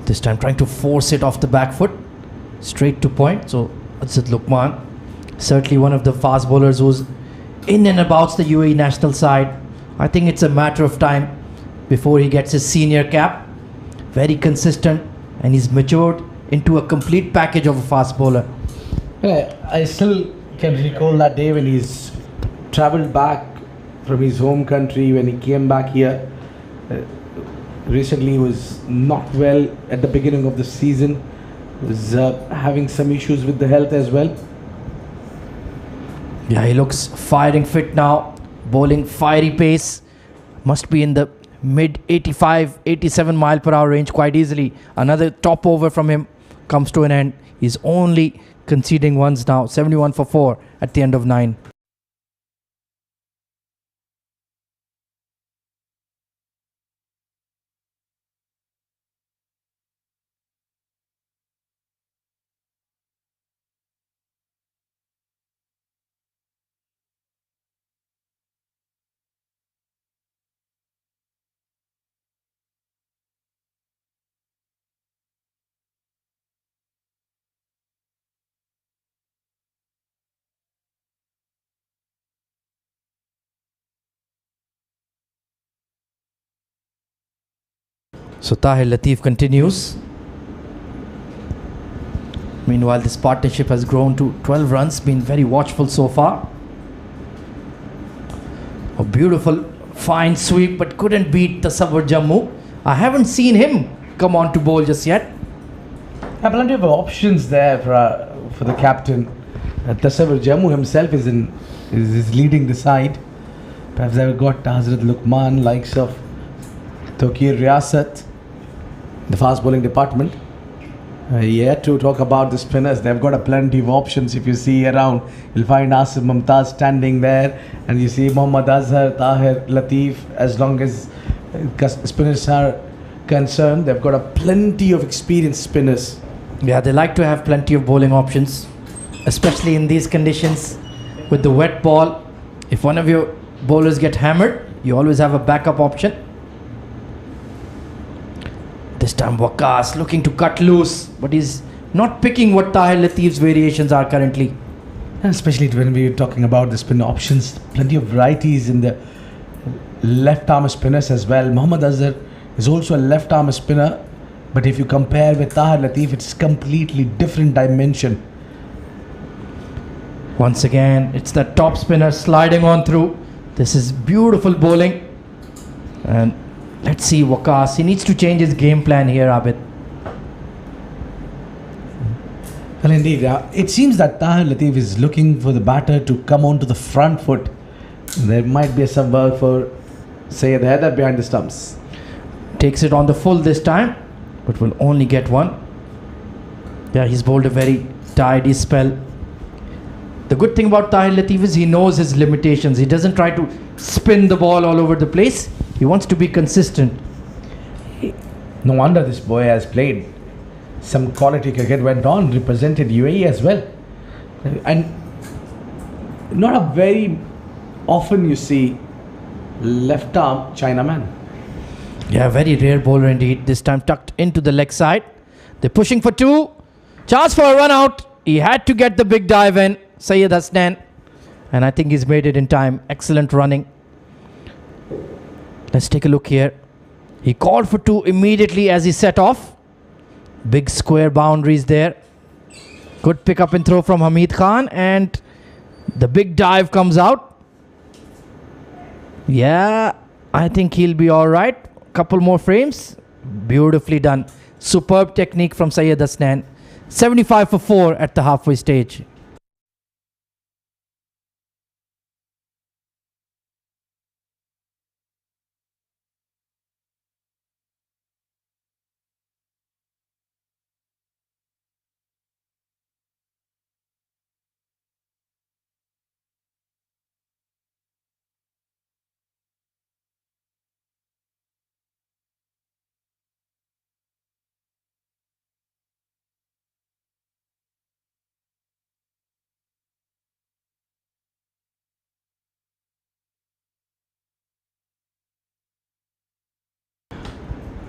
This time trying to force it off the back foot, straight to point. So Azad Luqman, certainly one of the fast bowlers who's in and about the UAE national side. I think it's a matter of time before he gets his senior cap. Very consistent, and he's matured into a complete package of a fast bowler. I still can recall that day when he's traveled back from his home country, when he came back here. Recently he was not well at the beginning of the season. He was having some issues with the health as well. Yeah, he looks firing fit now, bowling fiery pace. Must be in the mid 85, 87 mile per hour range quite easily. Another top over from him comes to an end. He's only conceding ones now, 71 for 4 at the end of 9. So Tahir Latif continues. Meanwhile, this partnership has grown to 12 runs, been very watchful so far. A beautiful, fine sweep, but couldn't beat Tasawwur Jammu. I haven't seen him come on to bowl just yet. Plenty of options there for the captain. Tasawwur Jammu himself is leading the side. Perhaps they've got Hazrat Luqman, likes of Tokir Riyasat, the fast bowling department. Yet to talk about the spinners, they've got a plenty of options. If you see around, you'll find Asif Mumtaz standing there, and you see Mohammad Azhar, Tahir Latif. As long as spinners are concerned, they've got a plenty of experienced spinners. Yeah, they like to have plenty of bowling options, especially in these conditions with the wet ball. If one of your bowlers get hammered, you always have a backup option. This time Waqas looking to cut loose, but he's not picking what Tahir Latif's variations are currently. And especially when we're talking about the spin options, plenty of varieties in the left arm spinners as well. Mohammad Azhar is also a left arm spinner, but if you compare with Tahir Latif, it's completely different dimension. Once again, it's the top spinner sliding on through. This is beautiful bowling. And let's see Waqas. He needs to change his game plan here, Abid. Well, indeed, it seems that Tahir Latif is looking for the batter to come onto the front foot. There might be some work for Syed Haider behind the stumps. Takes it on the full this time, but will only get one. Yeah, he's bowled a very tidy spell. The good thing about Tahir Latif is he knows his limitations. He doesn't try to spin the ball all over the place. He wants to be consistent. No wonder this boy has played some quality cricket, went on, represented UAE as well. And not a very often you see left arm Chinaman. Yeah, very rare bowler indeed. This time tucked into the leg side. They're pushing for two. Chance for a run out. He had to get the big dive in, Syed Hasnan. And I think he's made it in time. Excellent running. Let's take a look here. He called for two immediately as he set off. Big square boundaries there. Good pick up and throw from Hamid Khan. And the big dive comes out. Yeah, I think he'll be all right. Couple more frames. Beautifully done. Superb technique from Syed Hasnan. 75 for 4 at the halfway stage.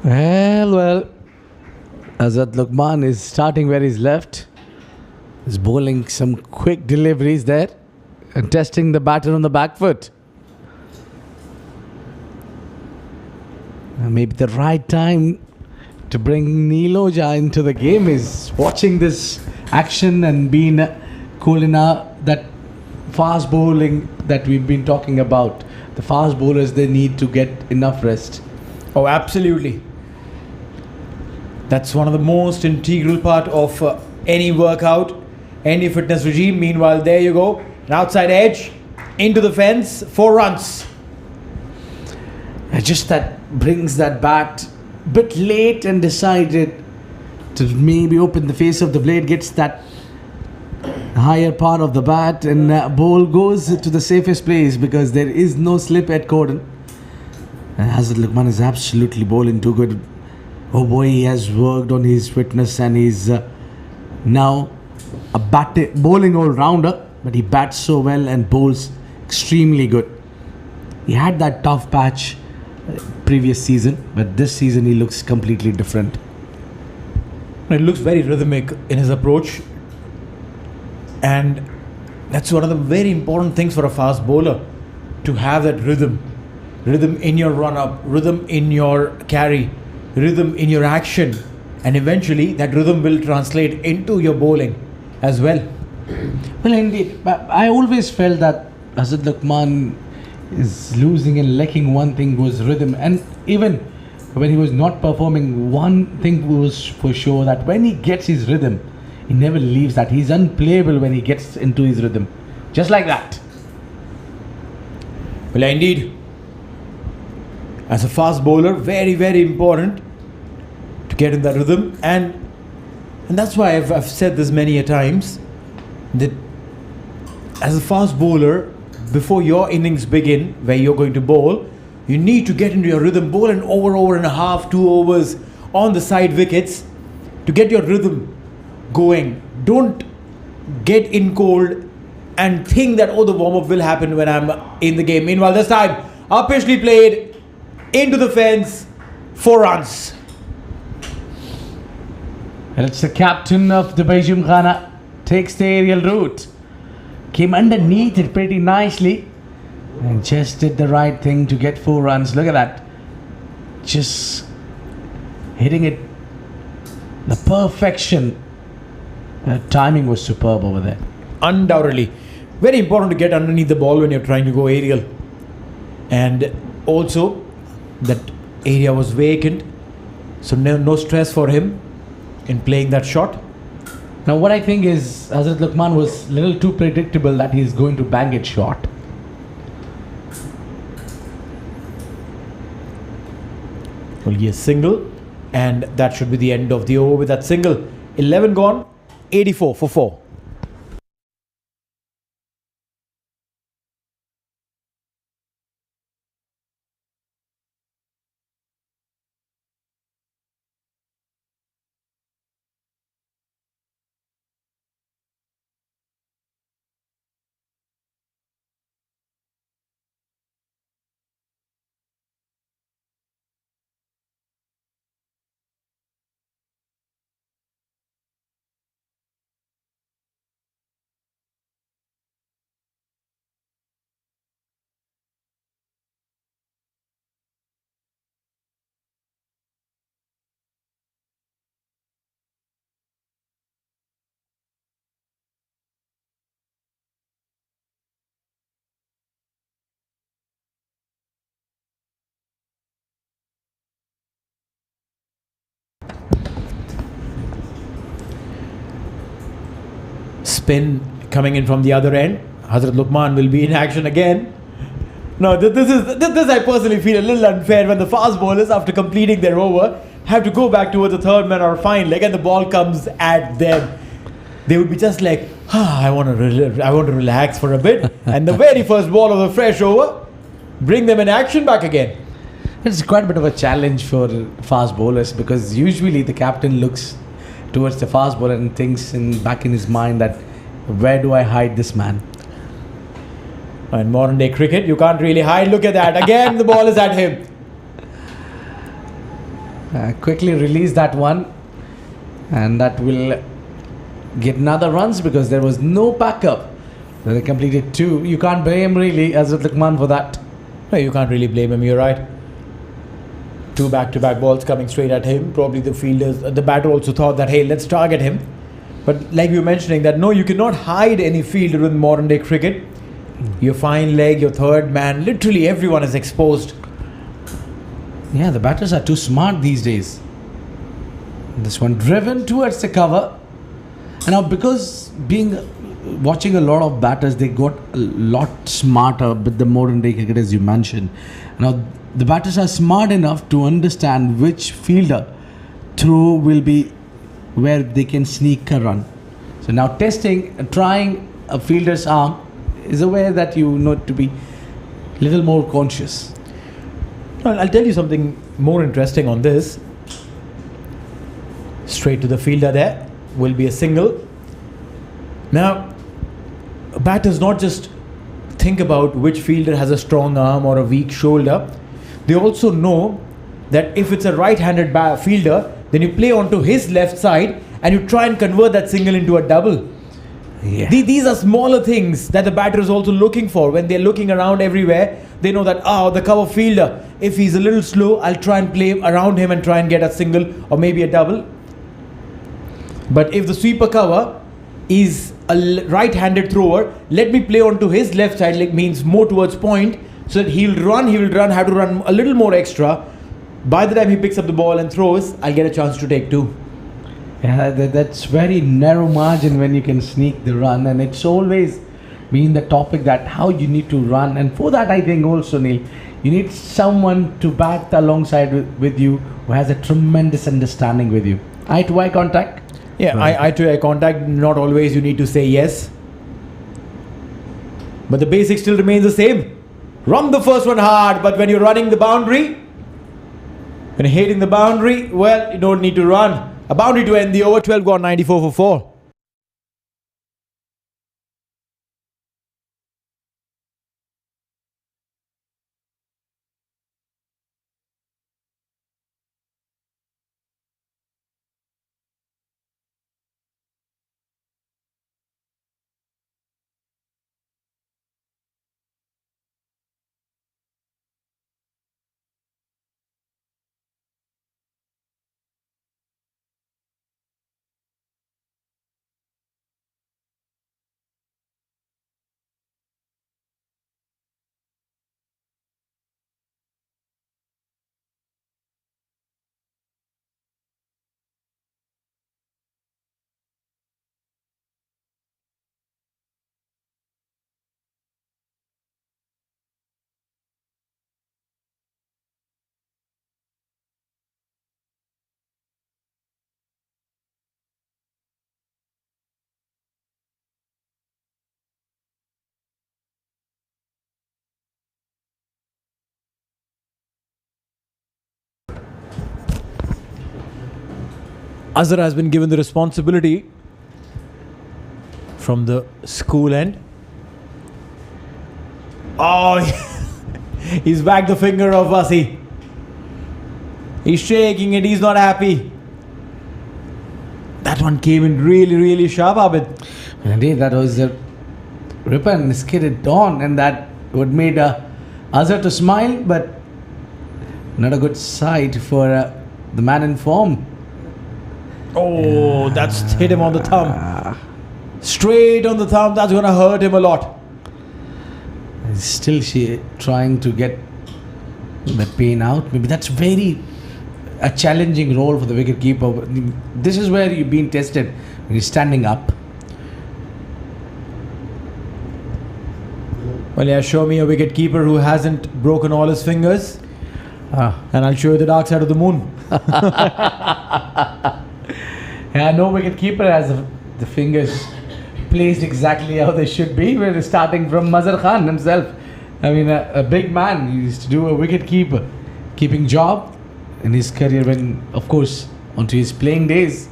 Well, Azad Luqman is starting where he's left. He's bowling some quick deliveries there and testing the batter on the back foot. Maybe the right time to bring Niloja into the game is watching this action and being cool enough. That fast bowling that we've been talking about. The fast bowlers, they need to get enough rest. Oh, absolutely. That's one of the most integral part of any workout, any fitness regime. Meanwhile, there you go. An outside edge, into the fence, 4 runs. Just that brings that bat a bit late and decided to maybe open the face of the blade, gets that higher part of the bat, and ball goes to the safest place because there is no slip at Corden. And Hazrat Luqman is absolutely bowling too good. Oh boy, he has worked on his fitness and he's now a bowling all-rounder, but he bats so well and bowls extremely good. He had that tough patch previous season, but this season he looks completely different. It looks very rhythmic in his approach, and that's one of the very important things for a fast bowler, to have that rhythm in your run-up, rhythm in your carry, rhythm in your action, and eventually that rhythm will translate into your bowling as well. Well, indeed, but I always felt that Hazrat Luqman is losing and lacking one thing was rhythm. And even when he was not performing, one thing was for sure, that when he gets his rhythm, he never leaves that. He's unplayable when he gets into his rhythm. Just like that. Well, indeed, as a fast bowler, very, very important to get in that rhythm. And that's why I've said this many a times, that as a fast bowler, before your innings begin, where you're going to bowl, you need to get into your rhythm. Bowl an over and a half, 2 overs on the side wickets to get your rhythm going. Don't get in cold and think that, oh, the warm-up will happen when I'm in the game. Meanwhile, this time, uppishly played into the fence, 4 runs. And it's the captain of Dubai Gymkhana, takes the aerial route. Came underneath it pretty nicely and just did the right thing to get 4 runs. Look at that. Just hitting it the perfection. The timing was superb over there. Undoubtedly. Very important to get underneath the ball when you're trying to go aerial. And also, that area was vacant, so no stress for him in playing that shot. Now, what I think is Hazrat Luqman was a little too predictable that he's going to bang it short. Only a single, and that should be the end of the over with that single. 11 gone, 84 for 4. Spin coming in from the other end. Hazrat Luqman will be in action again. Now, this I personally feel a little unfair when the fast bowlers, after completing their over, have to go back towards the third man or fine leg and the ball comes at them. They would be just like, I want to relax for a bit. And the very first ball of the fresh over, bring them in action back again. It's quite a bit of a challenge for fast bowlers because usually the captain looks towards the fast bowler and thinks back in his mind that where do I hide this man? In modern day cricket, you can't really hide. Look at that. Again, the ball is at him. Quickly release that one, and that will get another runs because there was no backup. They completed 2. You can't blame really Azad Luqman for that. No, you can't really blame him. You're right. 2 back-to-back balls coming straight at him. Probably the batter also thought that, hey, let's target him. But like you were mentioning that, no, you cannot hide any fielder in modern day cricket. Your fine leg, your third man, literally everyone is exposed. Yeah, the batters are too smart these days. This one driven towards the cover. And now because watching a lot of batters, they got a lot smarter with the modern day cricket as you mentioned. Now the batters are smart enough to understand which fielder throw will be where they can sneak a run. So now trying a fielder's arm is a way that you need to be a little more conscious. Well, I'll tell you something more interesting on this. Straight to the fielder there will be a single. Now, batters not just think about which fielder has a strong arm or a weak shoulder. They also know that if it's a right-handed fielder, then you play onto his left side and you try and convert that single into a double. Yeah. These are smaller things that the batter is also looking for. When they're looking around everywhere, they know that, the cover fielder, if he's a little slow, I'll try and play around him and try and get a single or maybe a double. But if the sweeper cover is a right-handed thrower, let me play onto his left side, like means more towards point, so that he will run, have to run a little more extra. By the time he picks up the ball and throws, I'll get a chance to take 2. Yeah, that's very narrow margin when you can sneak the run, and it's always been the topic that how you need to run. And for that, I think also, Neil, you need someone to bat alongside with you who has a tremendous understanding with you. Eye to eye contact. Yeah, Right. eye to eye contact. Not always you need to say yes, but the basic still remains the same. Run the first one hard, but when you're running the boundary, when you're hitting the boundary, well, you don't need to run. A boundary to end the over. 12 gone, 94 for 4. Azhar has been given the responsibility from the school end. Oh, he's back the finger of Vasi. He's shaking it, he's not happy. That one came in really, really sharp, Abid. Indeed, that was a ripper and skidded on, and that would made Azhar to smile, but not a good sight for the man in form. Oh, that's hit him on the thumb. Straight on the thumb, that's gonna hurt him a lot. Still, she trying to get the pain out. Maybe that's very a challenging role for the wicket keeper. This is where you're being tested when you're standing up. Well, yeah, show me a wicket keeper who hasn't broken all his fingers, and I'll show you the dark side of the moon. Yeah, no wicket keeper has the fingers placed exactly how they should be. We're starting from Mazhar Khan himself. I mean, a big man. He used to do a wicket keeping job in his career when, of course, onto his playing days.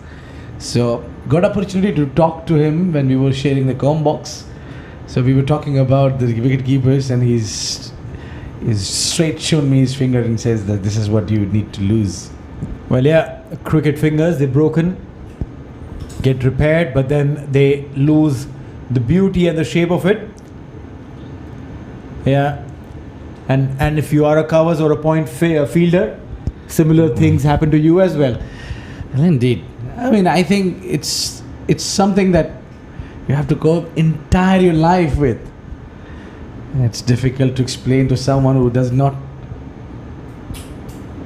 So, got opportunity to talk to him when we were sharing the com box. So we were talking about the wicket keepers, and he's straight shown me his finger and says that this is what you need to lose. Well, yeah, cricket fingers, they're broken, get repaired, but then they lose the beauty and the shape of it. Yeah, and if you are a covers or a point fielder, similar things happen to you as well. Well, indeed. I mean, I think it's something that you have to go entire your life with. And it's difficult to explain to someone who does not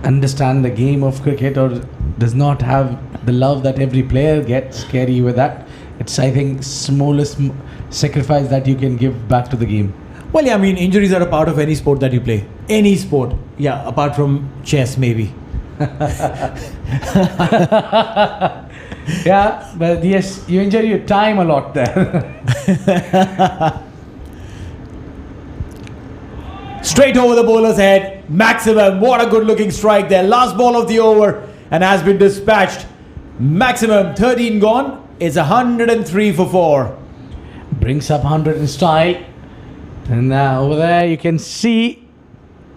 understand the game of cricket or does not have the love that every player gets. Carry with that. It's, I think, smallest sacrifice that you can give back to the game. Well, yeah, I mean, injuries are a part of any sport that you play. Any sport. Yeah, apart from chess, maybe. Yeah, but yes, you enjoy your time a lot there. Straight over the bowler's head. Maximum. What a good looking strike there. Last ball of the over and has been dispatched. Maximum 13 gone. It's 103 for 4. Brings up 100 in style. And over there you can see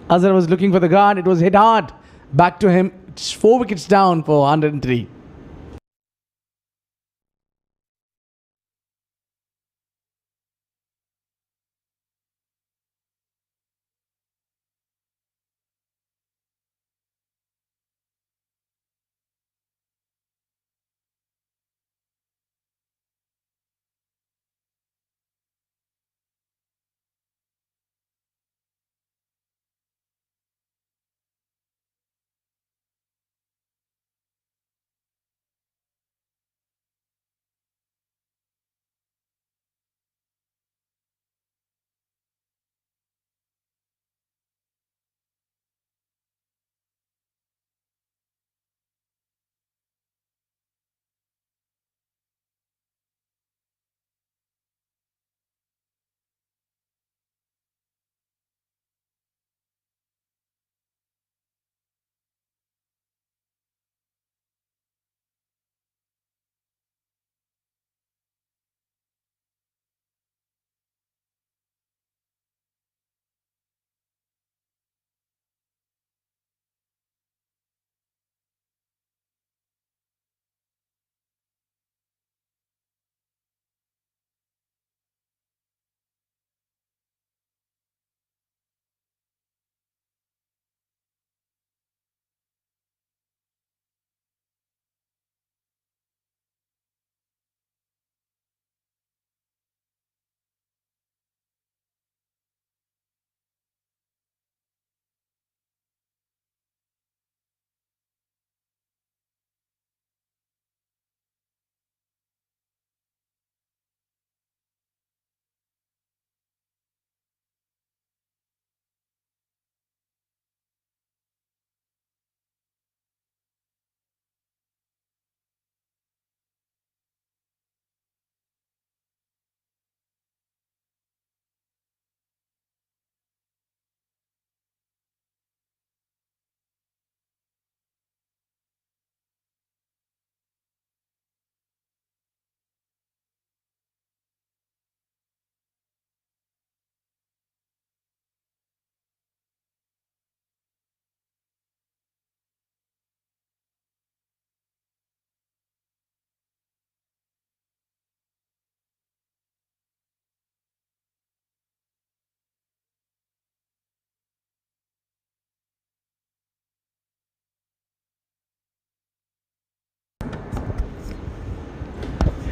Azhar was looking for the guard. It was hit hard. Back to him. It's 4 wickets down for 103.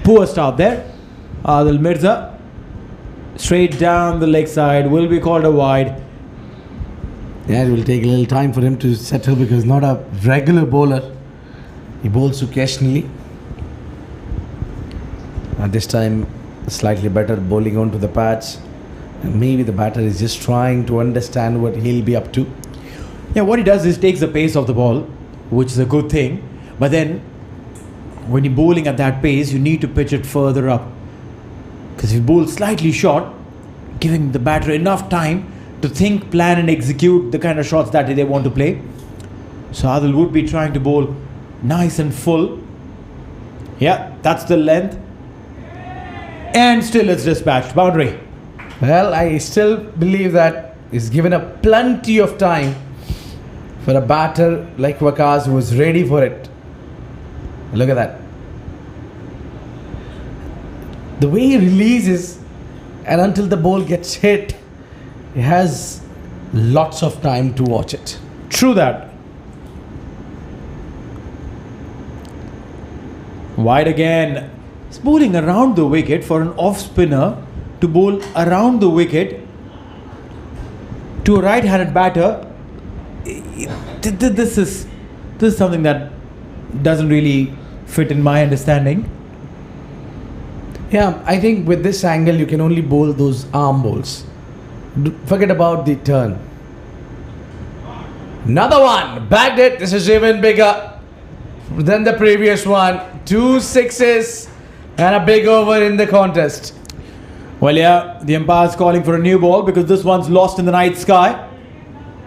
Poor start there. Adil Mirza, straight down the leg side, will be called a wide. Yeah, it will take a little time for him to settle because not a regular bowler. He bowls occasionally. This time, slightly better bowling onto the pads. And maybe the batter is just trying to understand what he'll be up to. Yeah, what he does is takes the pace of the ball, which is a good thing. But then, when you're bowling at that pace, you need to pitch it further up. Because if you bowl slightly short, giving the batter enough time to think, plan and execute the kind of shots that they want to play. So Adil would be trying to bowl nice and full. Yeah, that's the length. And still it's dispatched. Boundary. Well, I still believe that he's given a plenty of time for a batter like Waqas who was ready for it. Look at that. The way he releases and until the ball gets hit, he has lots of time to watch it. True that. Wide again. He's bowling around the wicket for an off spinner to bowl around the wicket to a right-handed batter. This is something that doesn't really fit in my understanding. Yeah, I think with this angle you can only bowl those arm bowls. Forget about the turn. Another one. Bagged it. This is even bigger than the previous one. 2 sixes and a big over in the contest. Well, yeah, the umpire's calling for a new ball because this one's lost in the night sky.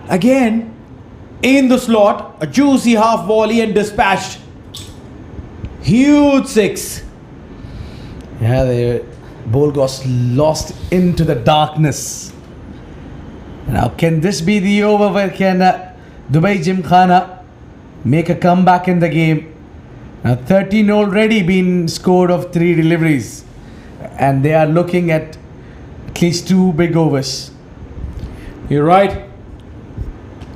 Again, in the slot, a juicy half volley and dispatched. Huge 6. Yeah, the ball got lost into the darkness. Now, can this be the over where can Dubai Gymkhana make a comeback in the game? Now, 13 already been scored of 3 deliveries. And they are looking at least 2 big overs. You're right.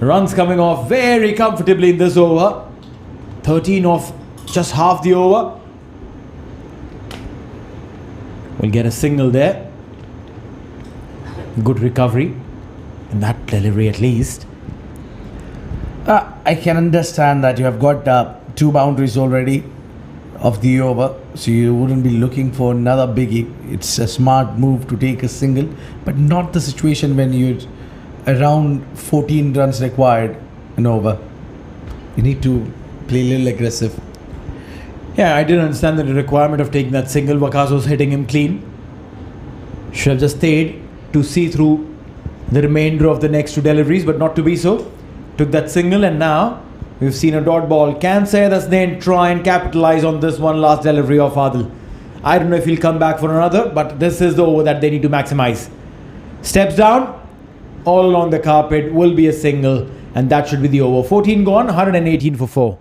Runs coming off very comfortably in this over. 13 off just half the over. We'll get a single there. Good recovery. In that delivery at least. I can understand that you have got 2 boundaries already of the over, so you wouldn't be looking for another biggie. It's a smart move to take a single, but not the situation when you're around 14 runs required and over. You need to play a little aggressive. Yeah, I didn't understand the requirement of taking that single. Waqas was hitting him clean. Should have just stayed to see through the remainder of the next 2 deliveries, but not to be so. Took that single and now we've seen a dot ball. Can Syed Hasnain try and capitalize on this one last delivery of Adil? I don't know if he'll come back for another, but this is the over that they need to maximize. Steps down, all along the carpet, will be a single, and that should be the over. 14 gone, 118 for 4.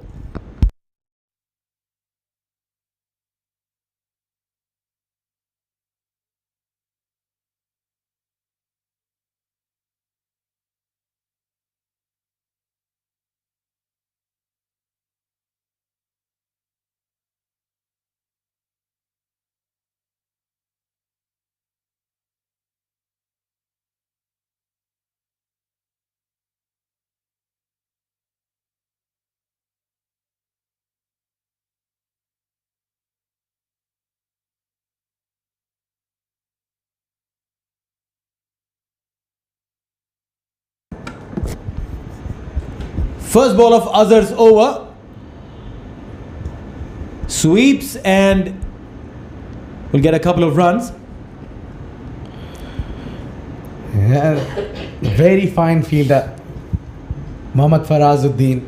First ball of Azhar's over. Sweeps and will get a couple of runs. Yeah, very fine fielder, Mohammad Farazuddin.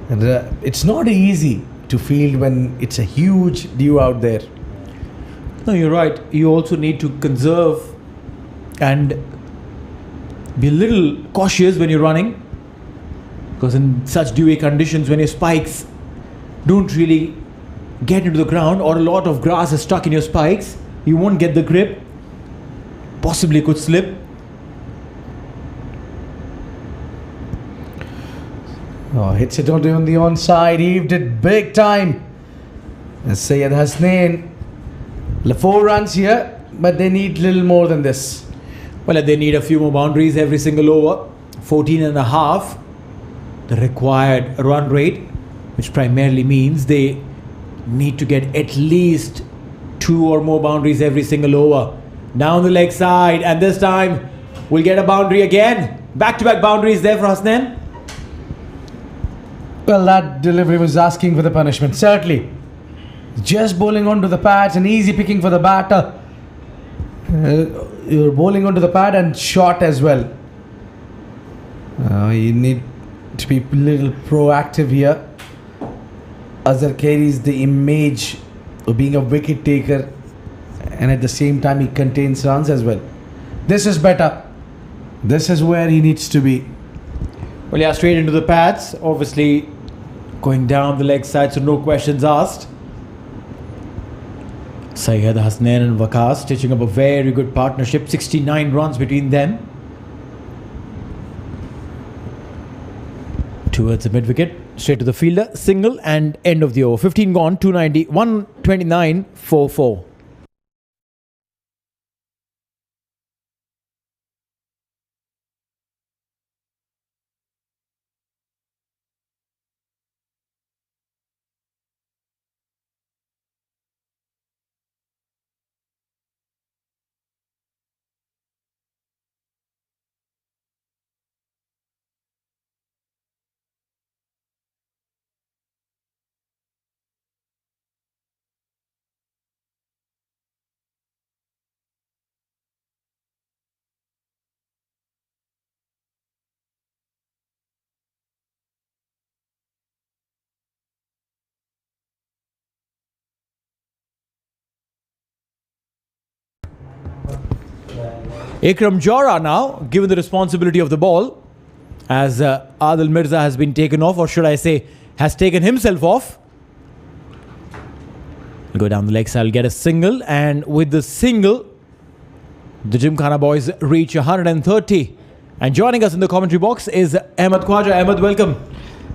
And it's not easy to field when it's a huge dew out there. No, you're right. You also need to conserve and be a little cautious when you're running. Because in such dewy conditions, when your spikes don't really get into the ground or a lot of grass is stuck in your spikes, you won't get the grip. Possibly could slip. Oh, hits it on the onside, heaved it big time. And Syed Hasnain 4 runs here, but they need little more than this. Well, they need a few more boundaries every single over. 14 and a half, the required run rate, which primarily means they need to get at least 2 or more boundaries every single over. Down the leg side, and this time we'll get a boundary again. Back-to-back boundaries there for Hasnain. Well, that delivery was asking for the punishment, certainly. Just bowling onto the pads and easy picking for the batter. You're bowling onto the pad and short as well. You need to be a little proactive here. Azhar carries the image of being a wicket taker, and at the same time he contains runs as well. This is better. This is where he needs to be. Well, yeah, straight into the pads. Obviously, going down the leg side, so no questions asked. Syed Hasnain and Waqas stitching up a very good partnership. 69 runs between them. Towards the mid wicket, straight to the fielder, single, and end of the over. 15 gone, 290, 129, 4-4. Ikram Johra now given the responsibility of the ball, as Adil Mirza has been taken off, or should I say has taken himself off. Go down the leg side, get a single, and with the single the Gymkhana boys reach 130. And joining us in the commentary box is Ahmed Khwaja. Ahmed, welcome.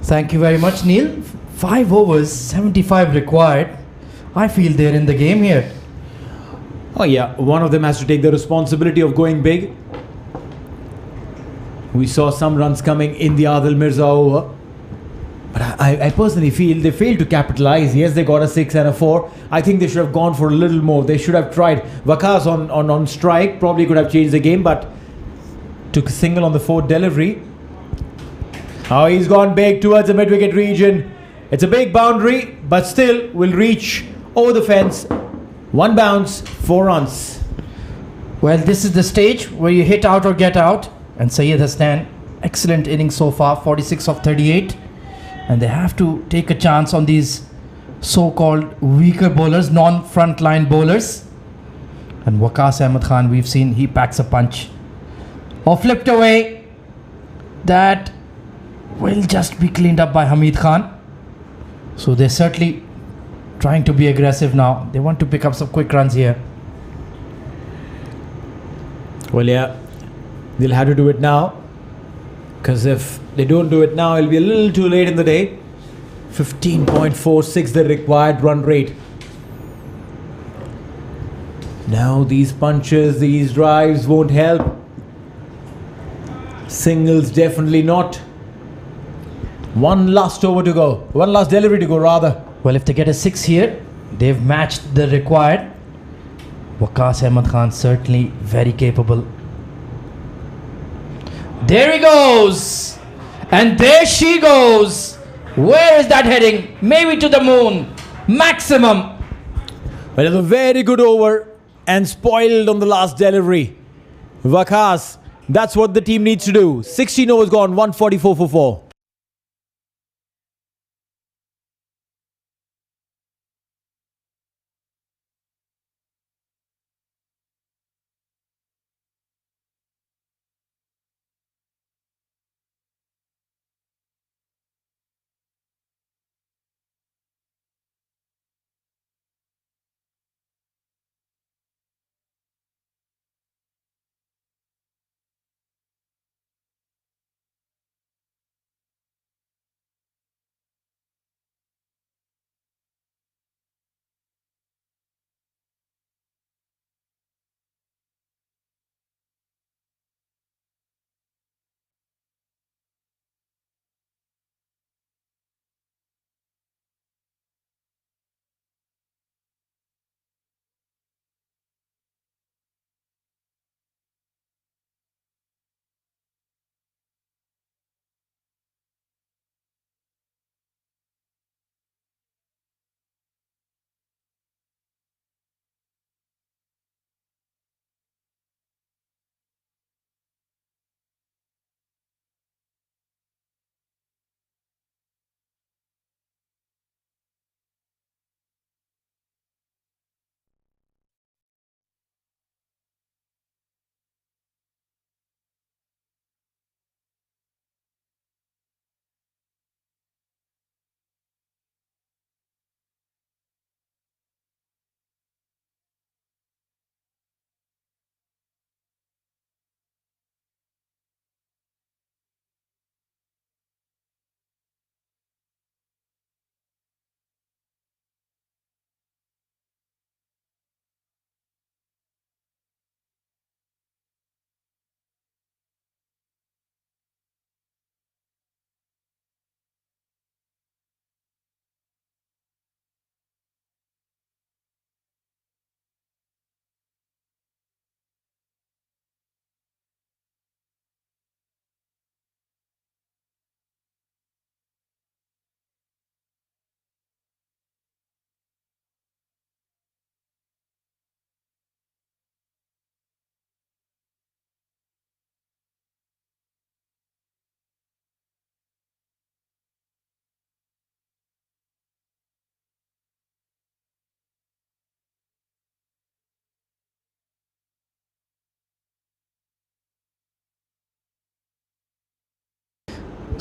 Thank you very much, Neil. 5 overs, 75 required. I feel they're in the game here. Oh yeah, one of them has to take the responsibility of going big. We saw some runs coming in the Adil Mirza over, but I personally feel they failed to capitalize. Yes, they got a 6 and a 4. I think they should have gone for a little more. They should have tried. Waqas on strike probably could have changed the game, but took a single on the 4th delivery. Oh, he's gone big towards the mid-wicket region. It's a big boundary, but still will reach over the fence. 1 bounce, 4 runs. Well, this is the stage where you hit out or get out. And Syed Hasnain, excellent innings so far, 46 of 38. And they have to take a chance on these so-called weaker bowlers, non-frontline bowlers. And Waqas Ahmed Khan, we've seen he packs a punch. Or flipped away. That will just be cleaned up by Hamid Khan. So they're certainly trying to be aggressive now. They want to pick up some quick runs here. Well, yeah, they'll have to do it now, because if they don't do it now, it'll be a little too late in the day. 15.46 the required run rate. Now these punches, these drives won't help. Singles definitely not. One last over to go. One last delivery to go, rather. Well, if they get a 6 here, they've matched the required. Waqas Ahmed Khan certainly very capable. There he goes! And there she goes! Where is that heading? Maybe to the moon. Maximum. Well, it's a very good over and spoiled on the last delivery. Waqas, that's what the team needs to do. 16 overs gone, 144 for 4.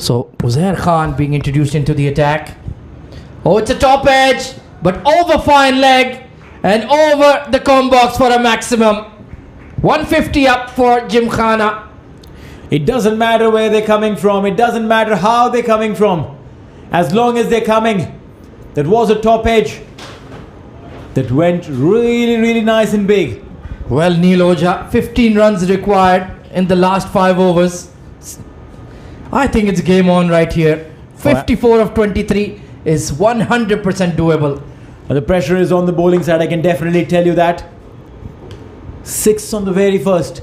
So Uzair Khan being introduced into the attack. Oh, it's a top edge, but over fine leg and over the comb box for a maximum. 150 up for Gymkhana. It doesn't matter where they're coming from. It doesn't matter how they're coming from. As long as they're coming. That was a top edge. That went really, really nice and big. Well, Neil Oja, 15 runs required in the last 5 overs. I think it's game on right here. 54 of 23 is 100% doable. The pressure is on the bowling side, I can definitely tell you that. 6 on the very first.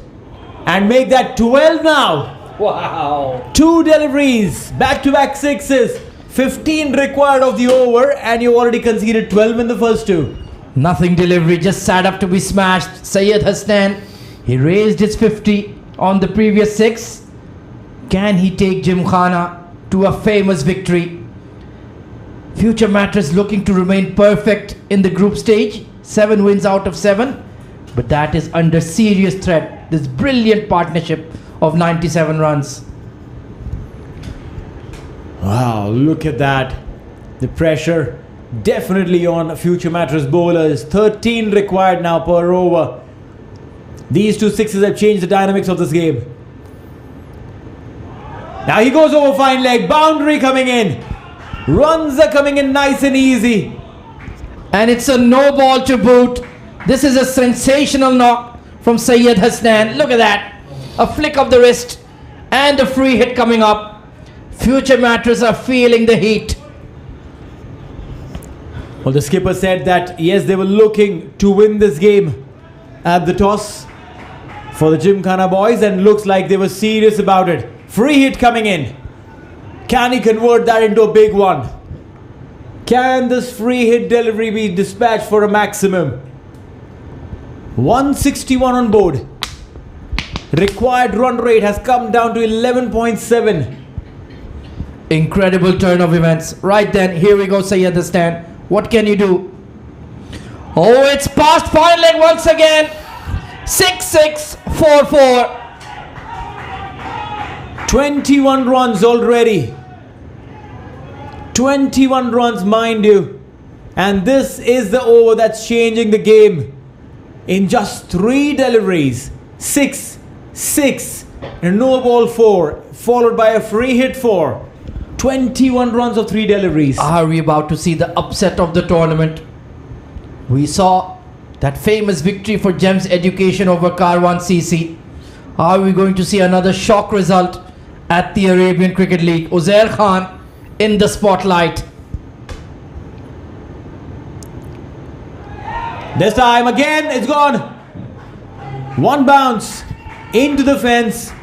And make that 12 now. Wow. 2 deliveries, back-to-back sixes. 15 required of the over, and you already conceded 12 in the first 2. Nothing delivery, just sat up to be smashed. Syed Hasnan, he raised his 50 on the previous 6. Can he take Gymkhana to a famous victory? Future Mattress looking to remain perfect in the group stage. 7 wins out of 7. But that is under serious threat. This brilliant partnership of 97 runs. Wow, look at that. The pressure definitely on Future Mattress bowlers. 13 required now per over. These 2 sixes have changed the dynamics of this game. Now he goes over fine leg. Boundary coming in. Runs are coming in nice and easy. And it's a no ball to boot. This is a sensational knock from Syed Hasnan. Look at that. A flick of the wrist and a free hit coming up. Future Mattress are feeling the heat. Well, the skipper said that yes, they were looking to win this game at the toss for the Gymkhana boys, and looks like they were serious about it. Free hit coming in. Can he convert that into a big one? Can this free hit delivery be dispatched for a maximum? 161 on board. Required run rate has come down to 11.7. Incredible turn of events. Right then, here we go, Syed Hasnan. What can you do? Oh, it's past fine leg once again. 6-6, 4-4. 21 runs already. 21 runs, mind you. And this is the over that's changing the game. In just 3 deliveries. 6, 6, and no ball 4. Followed by a free hit 4. 21 runs of 3 deliveries. Are we about to see the upset of the tournament? We saw that famous victory for Gems Education over Karwan CC. Are we going to see another shock result at the Arabian Cricket League? Uzair Khan in the spotlight. This time again, it's gone. 1 bounce into the fence.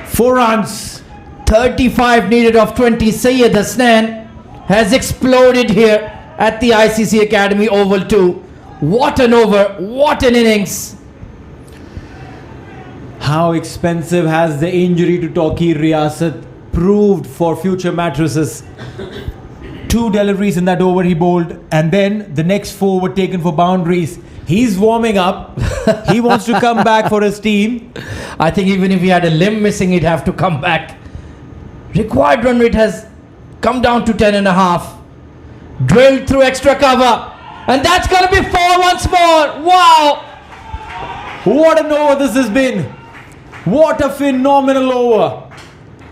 4 runs. 35 needed of 20. Syed Hasnan has exploded here at the ICC Academy Oval 2. What an over, what an innings. How expensive has the injury to Tawqir Riyasat proved for Future Mattresses? 2 deliveries in that over he bowled, and then the next 4 were taken for boundaries. He's warming up. He wants to come back for his team. I think even if he had a limb missing, he'd have to come back. Required run rate has come down to 10.5. Drilled through extra cover. And that's going to be 4 once more. Wow. What an over this has been. What a phenomenal over.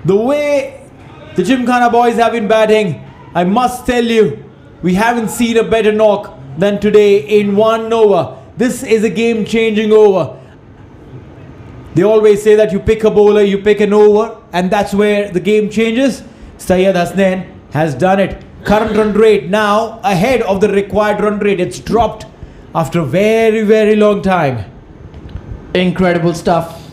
The way the Gymkhana boys have been batting, I must tell you, we haven't seen a better knock than today in 1 over. This is a game-changing over. They always say that you pick a bowler, you pick an over, and that's where the game changes. Syed Hasnan has done it. Current run rate now ahead of the required run rate. It's dropped after a very, very long time. Incredible stuff.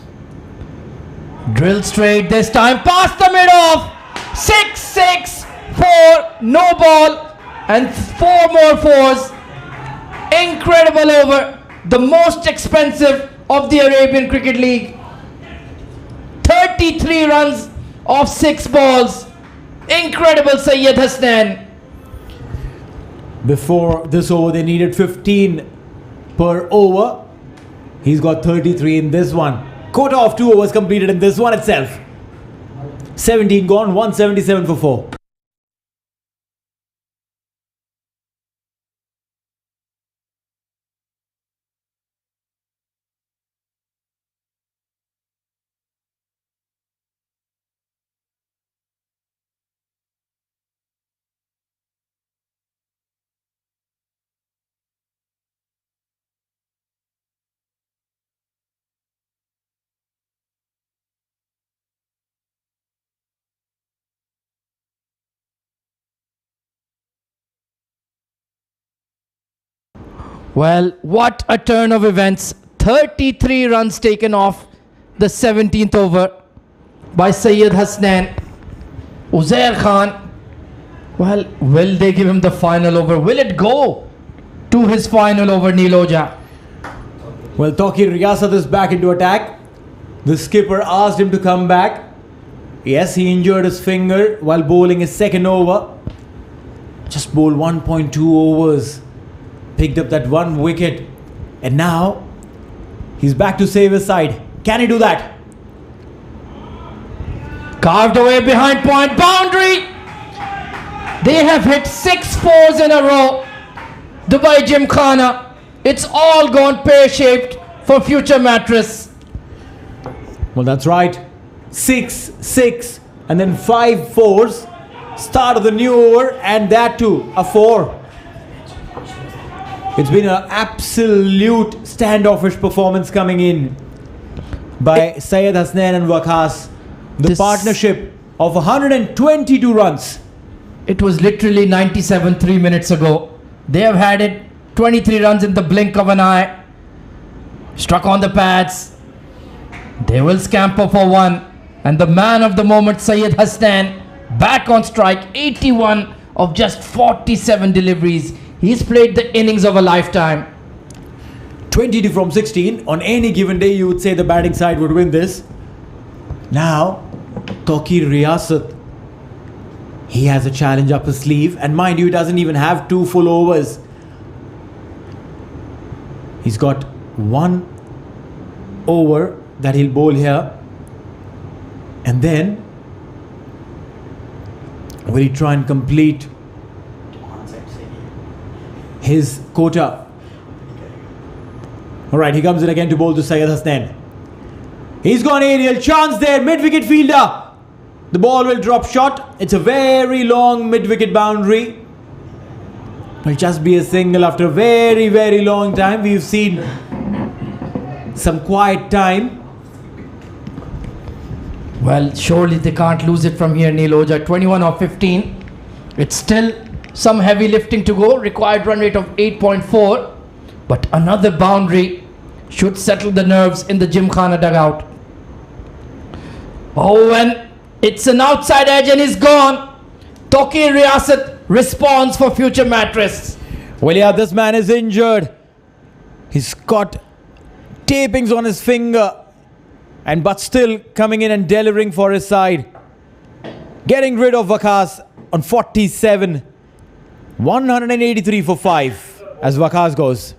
Drilled straight this time, past the mid-off. 6-6, 4, no ball, and 4 more 4s. Incredible over. The most expensive of the Arabian Cricket League. 33 runs of 6 balls. Incredible, Syed Hasnan. Before this over, they needed 15 per over. He's got 33 in this one. Quota of 2 overs completed in this one itself. 17 gone, 177 for 4. Well, what a turn of events. 33 runs taken off the 17th over by Syed Hasnain. Uzair Khan, well, will they give him the final over? Will it go to his final over, Niloja? Well, Taqir Riyasat is back into attack. The skipper asked him to come back. Yes, he injured his finger while bowling his second over. Just bowled 1.2 overs. Picked up that one wicket. And now, he's back to save his side. Can he do that? Carved away behind point, boundary! They have hit 6 fours in a row. Dubai Gymkhana. It's all gone pear-shaped for future Mattress. Well, that's right. 6, 6, and then 5 fours. Start of the new over, and that too, a 4. It's been an absolute standoffish performance coming in by Syed Hasnain and Waqas. The partnership of 122 runs. It was literally 97 3 minutes ago. They have had it 23 runs in the blink of an eye. Struck on the pads. They will scamper for 1. And the man of the moment, Syed Hasnain, back on strike. 81 of just 47 deliveries. He's played the innings of a lifetime. 22 from 16. On any given day, you would say the batting side would win this. Now, Taqir Riyasat, he has a challenge up his sleeve. And mind you, he doesn't even have 2 full overs. He's got 1 over that he'll bowl here. And then, will he try and complete his quota? Alright, he comes in again to bowl to Syed Hasnain. He's gone aerial, chance there, mid-wicket fielder. The ball will drop short. It's a very long mid-wicket boundary. It'll just be a single after a very, very long time. We've seen some quiet time. Well, surely they can't lose it from here, Niloja. 21 of 15. It's still some heavy lifting to go. Required run rate of 8.4. But another boundary should settle the nerves in the Gymkhana dugout. Oh, and it's an outside edge and he's gone. Taqir Riyasat responds for future Mattress. Well, yeah, this man is injured. He's got tapings on his finger. But still coming in and delivering for his side. Getting rid of Waqas on 47. 183 for 5 as Waqas goes.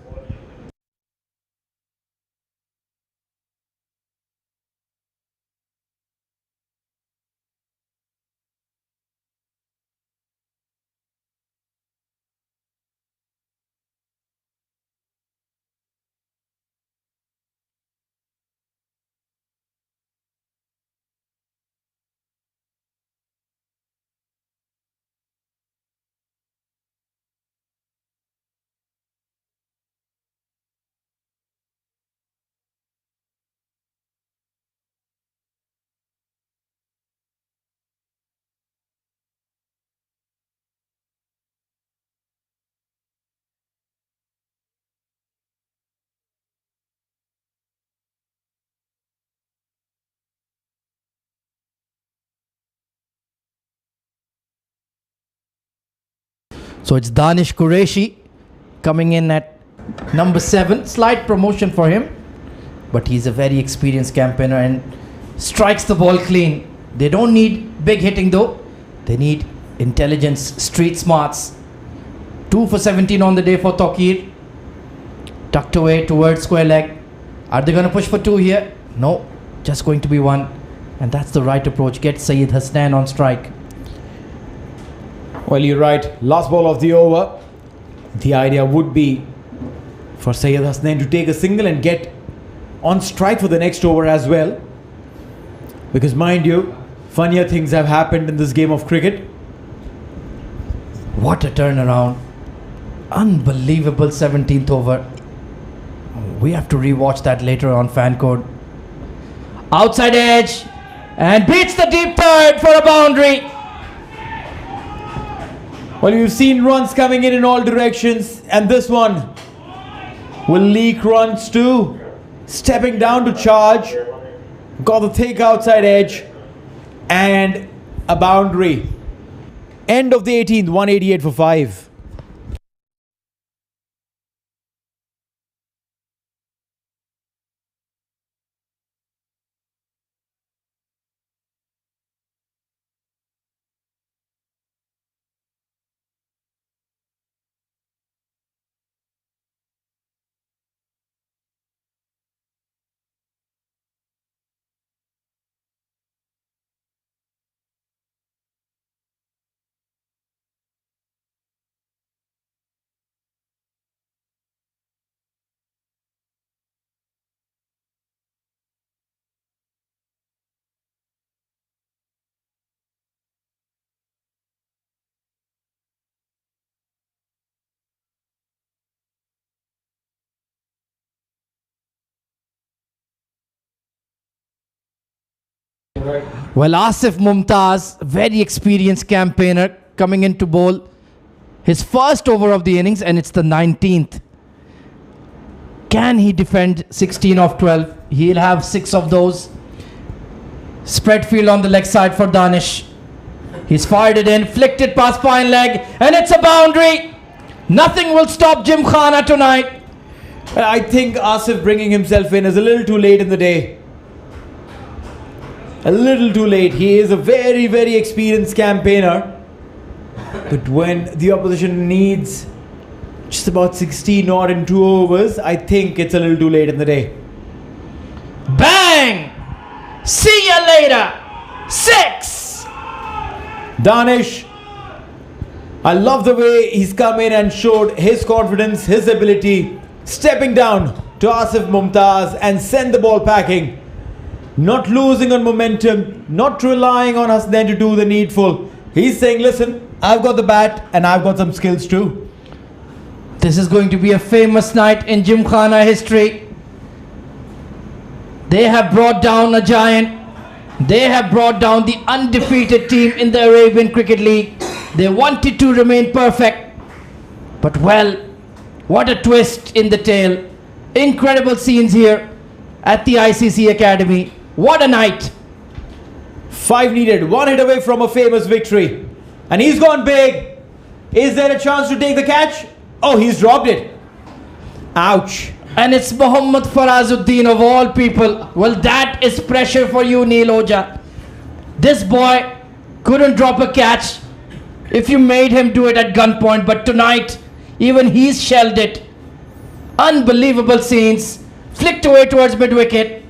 So it's Danish Qureshi coming in at number 7. Slight promotion for him. But he's a very experienced campaigner and strikes the ball clean. They don't need big hitting though. They need intelligence, street smarts. 2 for 17 on the day for Taqir. Tucked away towards square leg. Are they going to push for 2 here? No. Just going to be 1. And that's the right approach. Get Sayed Hasnan on strike. Well, you're right. Last ball of the over. The idea would be for Sayed Hasnan to take a single and get on strike for the next over as well. Because mind you, funnier things have happened in this game of cricket. What a turnaround. Unbelievable 17th over. We have to rewatch that later on fan code. Outside edge. And beats the deep third for a boundary. Well, you've seen runs coming in all directions, and this one will leak runs too. Stepping down to charge, got the thick outside edge, and a boundary. End of the 18th, 188 for 5. Well, Asif Mumtaz, very experienced campaigner, coming in to bowl his first over of the innings, and it's the 19th. Can he defend 16 of 12? He'll have 6 of those. Spread field on the leg side for Danish. He's fired it in, flicked it past fine leg, and it's a boundary. Nothing will stop Gymkhana tonight. I think Asif bringing himself in is a little too late in the day. A little too late. He is a very, very experienced campaigner. But when the opposition needs just about 16 odd in 2 overs, I think it's a little too late in the day. Bang! See ya later. 6. Danish, I love the way he's come in and showed his confidence, his ability, stepping down to Asif Mumtaz and send the ball packing. Not losing on momentum, not relying on Hasnan to do the needful. He's saying, listen, I've got the bat and I've got some skills too. This is going to be a famous night in Gymkhana history. They have brought down a giant. They have brought down the undefeated team in the Arabian Cricket League. They wanted to remain perfect. But well, what a twist in the tale. Incredible scenes here at the ICCA Academy. What a night. 5 needed, 1 hit away from a famous victory. And he's gone big. Is there a chance to take the catch? Oh, he's dropped it. Ouch. And it's Mohammad Farazuddin of all people. Well, that is pressure for you, Neil Oja. This boy couldn't drop a catch if you made him do it at gunpoint. But tonight, even he's shelled it. Unbelievable scenes. Flicked away towards mid-wicket.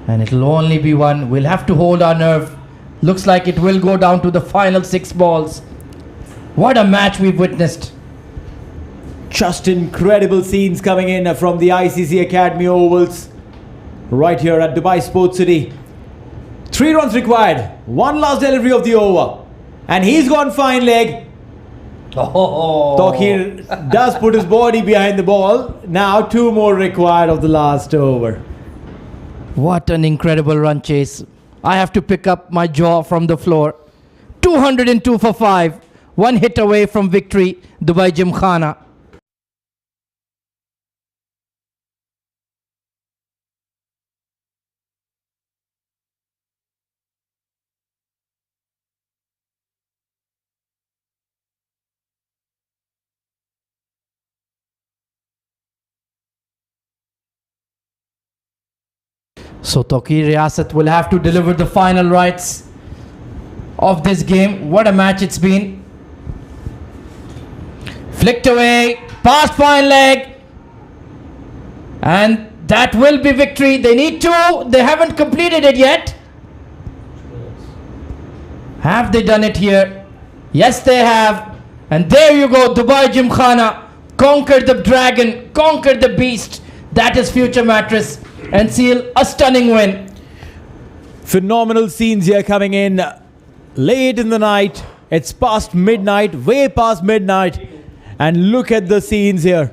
And it'll only be 1. We'll have to hold our nerve. Looks like it will go down to the final 6 balls. What a match we've witnessed. Just incredible scenes coming in from the ICCA Academy ovals right here at Dubai Sports City. 3 runs required, 1 last delivery of the over, and he's gone fine leg. Tokir does put his body behind the ball. Now 2 more required of the last over. What an incredible run chase. I have to pick up my jaw from the floor. 202 for 5. 1 hit away from victory, Dubai Gymkhana. So Tokir Riyasat will have to deliver the final rights of this game. What a match it's been. Flicked away, past fine leg. And that will be victory. They need 2. They haven't completed it yet. Have they done it here? Yes, they have. And there you go, Dubai Gymkhana conquered the dragon, conquered the beast. That is Future Mattress, and seal a stunning win. Phenomenal scenes here coming in late in the night. It's past midnight, way past midnight. And look at the scenes here.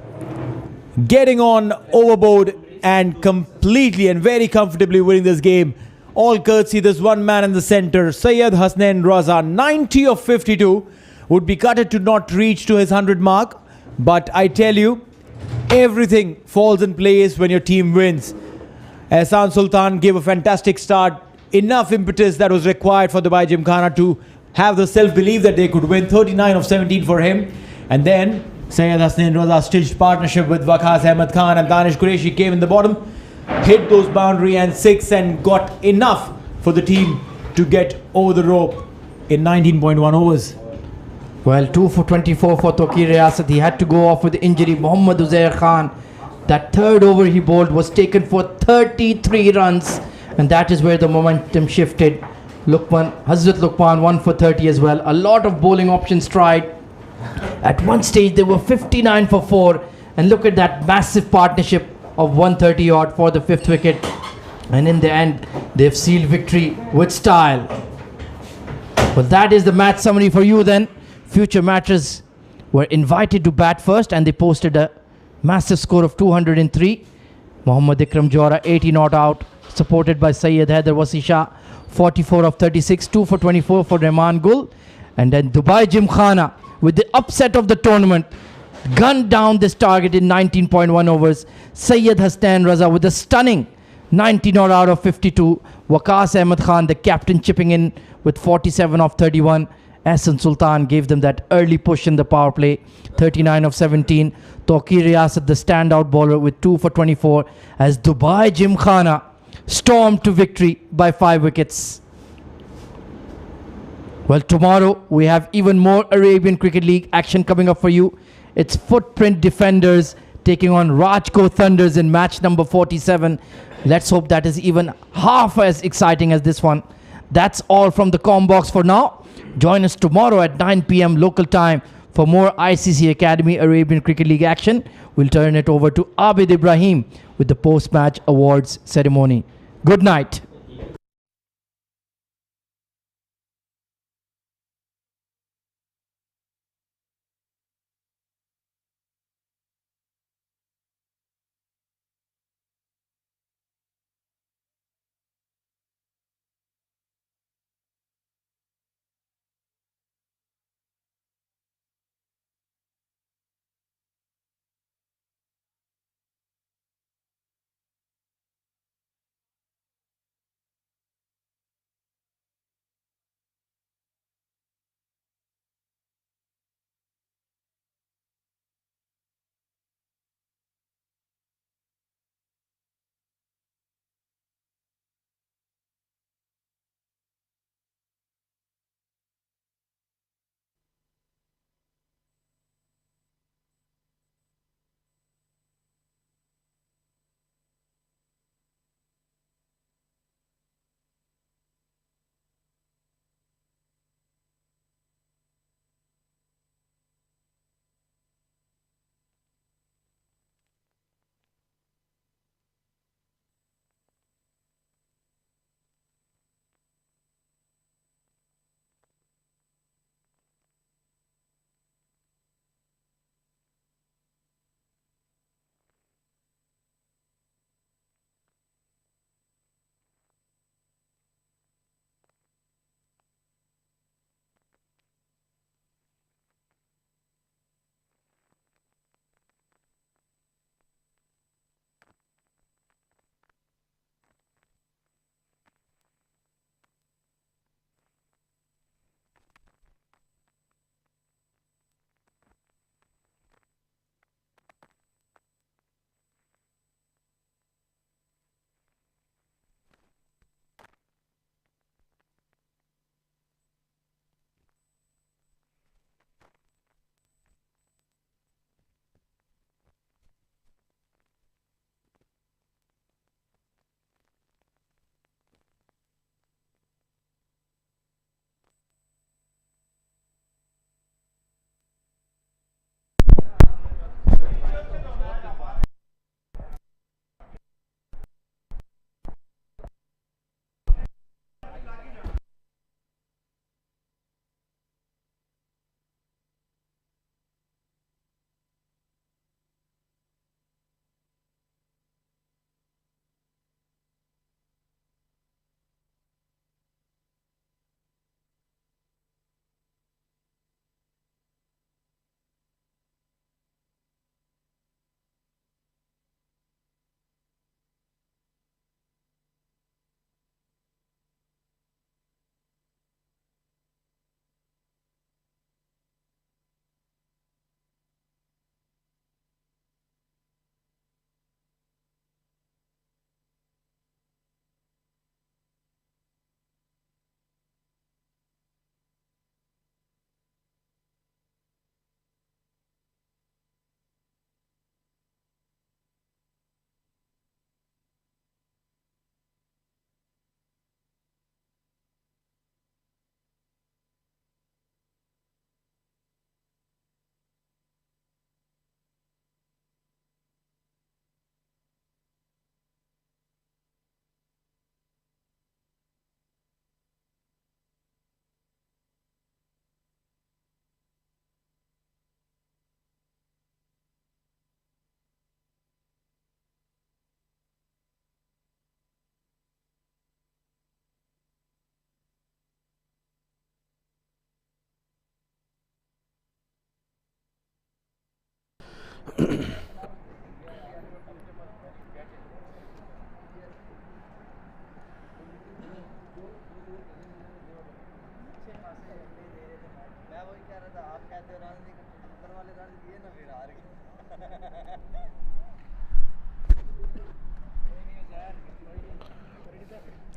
Getting on overboard and completely and very comfortably winning this game. All courtesy this one man in the center, Syed Hasnain Raza, 90 of 52. Would be gutted to not reach to his 100 mark. But I tell you, everything falls in place when your team wins. Ehsan Sultan gave a fantastic start. Enough impetus that was required for Dubai Gymkhana to have the self-belief that they could win. 39 of 17 for him. And then Syed Hasnain Raza stitched partnership with Waqas Ahmed Khan and Danish Qureshi came in the bottom, hit those boundary and six, and got enough for the team to get over the rope in 19.1 overs. Well, 2 for 24 for Tawqir Riyasat. He had to go off with injury. Mohammad Uzair Khan, that third over he bowled was taken for 33 runs, and that is where the momentum shifted. Hazrat Luqman 1 for 30 as well. A lot of bowling options tried. At one stage they were 59 for 4, and look at that massive partnership of 130 odd for the 5th wicket, and in the end they've sealed victory with style. Well, that is the match summary for you then. Future Mattress were invited to bat first and they posted a massive score of 203. Mohammad Ikram Johra 80 not out, supported by Syed Haider Wasi Shah 44 of 36, 2 for 24 for Rahman Gul. And then Dubai Gymkhana, with the upset of the tournament, gunned down this target in 19.1 overs. Syed Hasnain Raza with a stunning 90 not out of 52. Waqas Ahmed Khan, the captain, chipping in with 47 of 31. Ehsan Sultan gave them that early push in the power play, 39 of 17. Tawqir Riyasat, the standout bowler, with 2 for 24, as Dubai Gymkhana stormed to victory by 5 wickets. Well, tomorrow we have even more Arabian Cricket League action coming up for you. It's Footprint Defenders taking on Rajko Thunders in match number 47. Let's hope that is even half as exciting as this one. That's all from the Combox for now. Join us tomorrow at 9 p.m. local time for more ICC Academy Arabian Cricket League action. We'll turn it over to Abid Ibrahim with the post-match awards ceremony. Good night.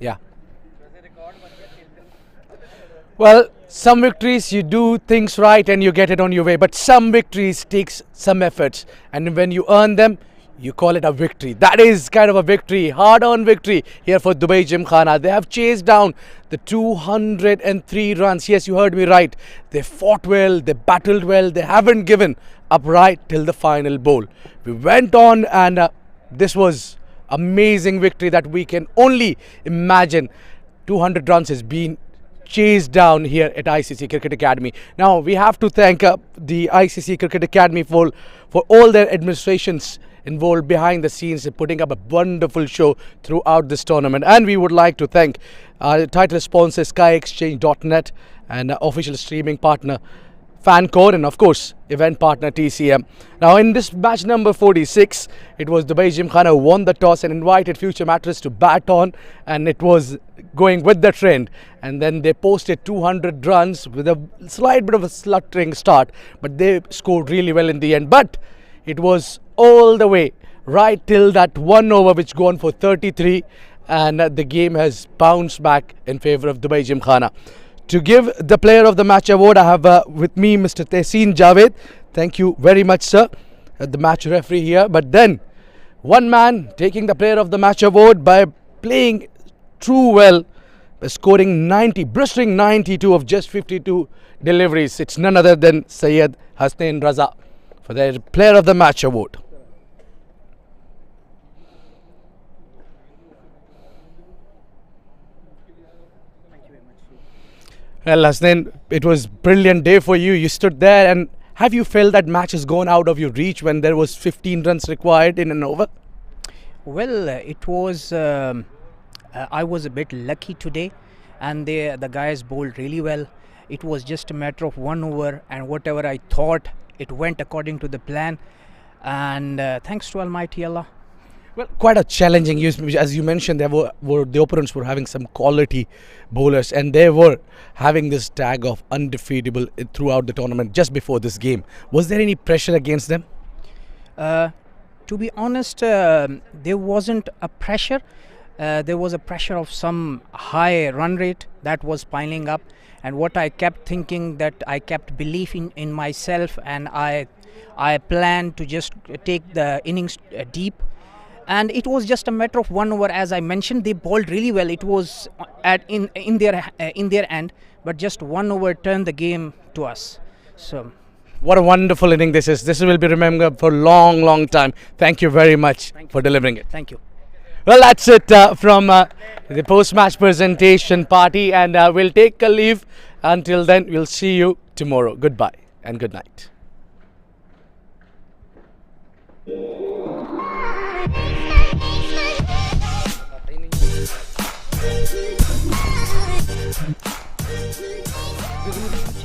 Yeah. Well, some victories you do things right and you get it on your way, but some victories takes some efforts, and when you earn them, you call it a victory. That is kind of a victory, hard-earned victory here for Dubai Gymkhana. They have chased down the 203 runs. Yes, you heard me right. They fought well, they battled well, they haven't given up right till the final bowl. We went on, and this was amazing victory that we can only imagine. 200 runs has been chased down here at ICC Cricket Academy. Now we have to thank the ICC Cricket Academy for all their administrations involved behind the scenes in putting up a wonderful show throughout this tournament. And we would like to thank our title sponsor SkyExchange.net and official streaming partner FanCode, and of course event partner TCM. Now in this match number 46, it was Dubai Gymkhana who won the toss and invited Future Mattress to bat on, and it was going with the trend, and then they posted 200 runs with a slight bit of a sluttering start, but they scored really well in the end. But it was all the way right till that one over which gone for 33, and the game has bounced back in favor of Dubai Gymkhana. To give the Player of the Match award, I have with me Mr. Tehseen Javed. Thank you very much, sir, the match referee here. But then, one man taking the Player of the Match award by playing true well, by scoring 90, blistering 92 of just 52 deliveries. It's none other than Syed Hasnain Raza for their Player of the Match award. Well, Hasnain, it was a brilliant day for you. You stood there, and have you felt that match has gone out of your reach when there was 15 runs required in an over? Well, it was. I was a bit lucky today, and the guys bowled really well. It was just a matter of one over, and whatever I thought, it went according to the plan. And thanks to Almighty Allah. Well, quite a challenging, as you mentioned, there were the opponents were having some quality bowlers, and they were having this tag of undefeatable throughout the tournament just before this game. Was there any pressure against them? To be honest, there wasn't a pressure. There was a pressure of some high run rate that was piling up, and what I kept thinking, that I kept belief in myself, and I planned to just take the innings deep. And it was just a matter of one over. As I mentioned, they bowled really well. It was in their end, but just one over turned the game to us. So, what a wonderful inning this is. This will be remembered for a long, long time. Thank you very much for delivering it. thank you. Well, that's it from the post-match presentation party, and we'll take a leave. Until then, we'll see you tomorrow. Goodbye and good night. Thank you.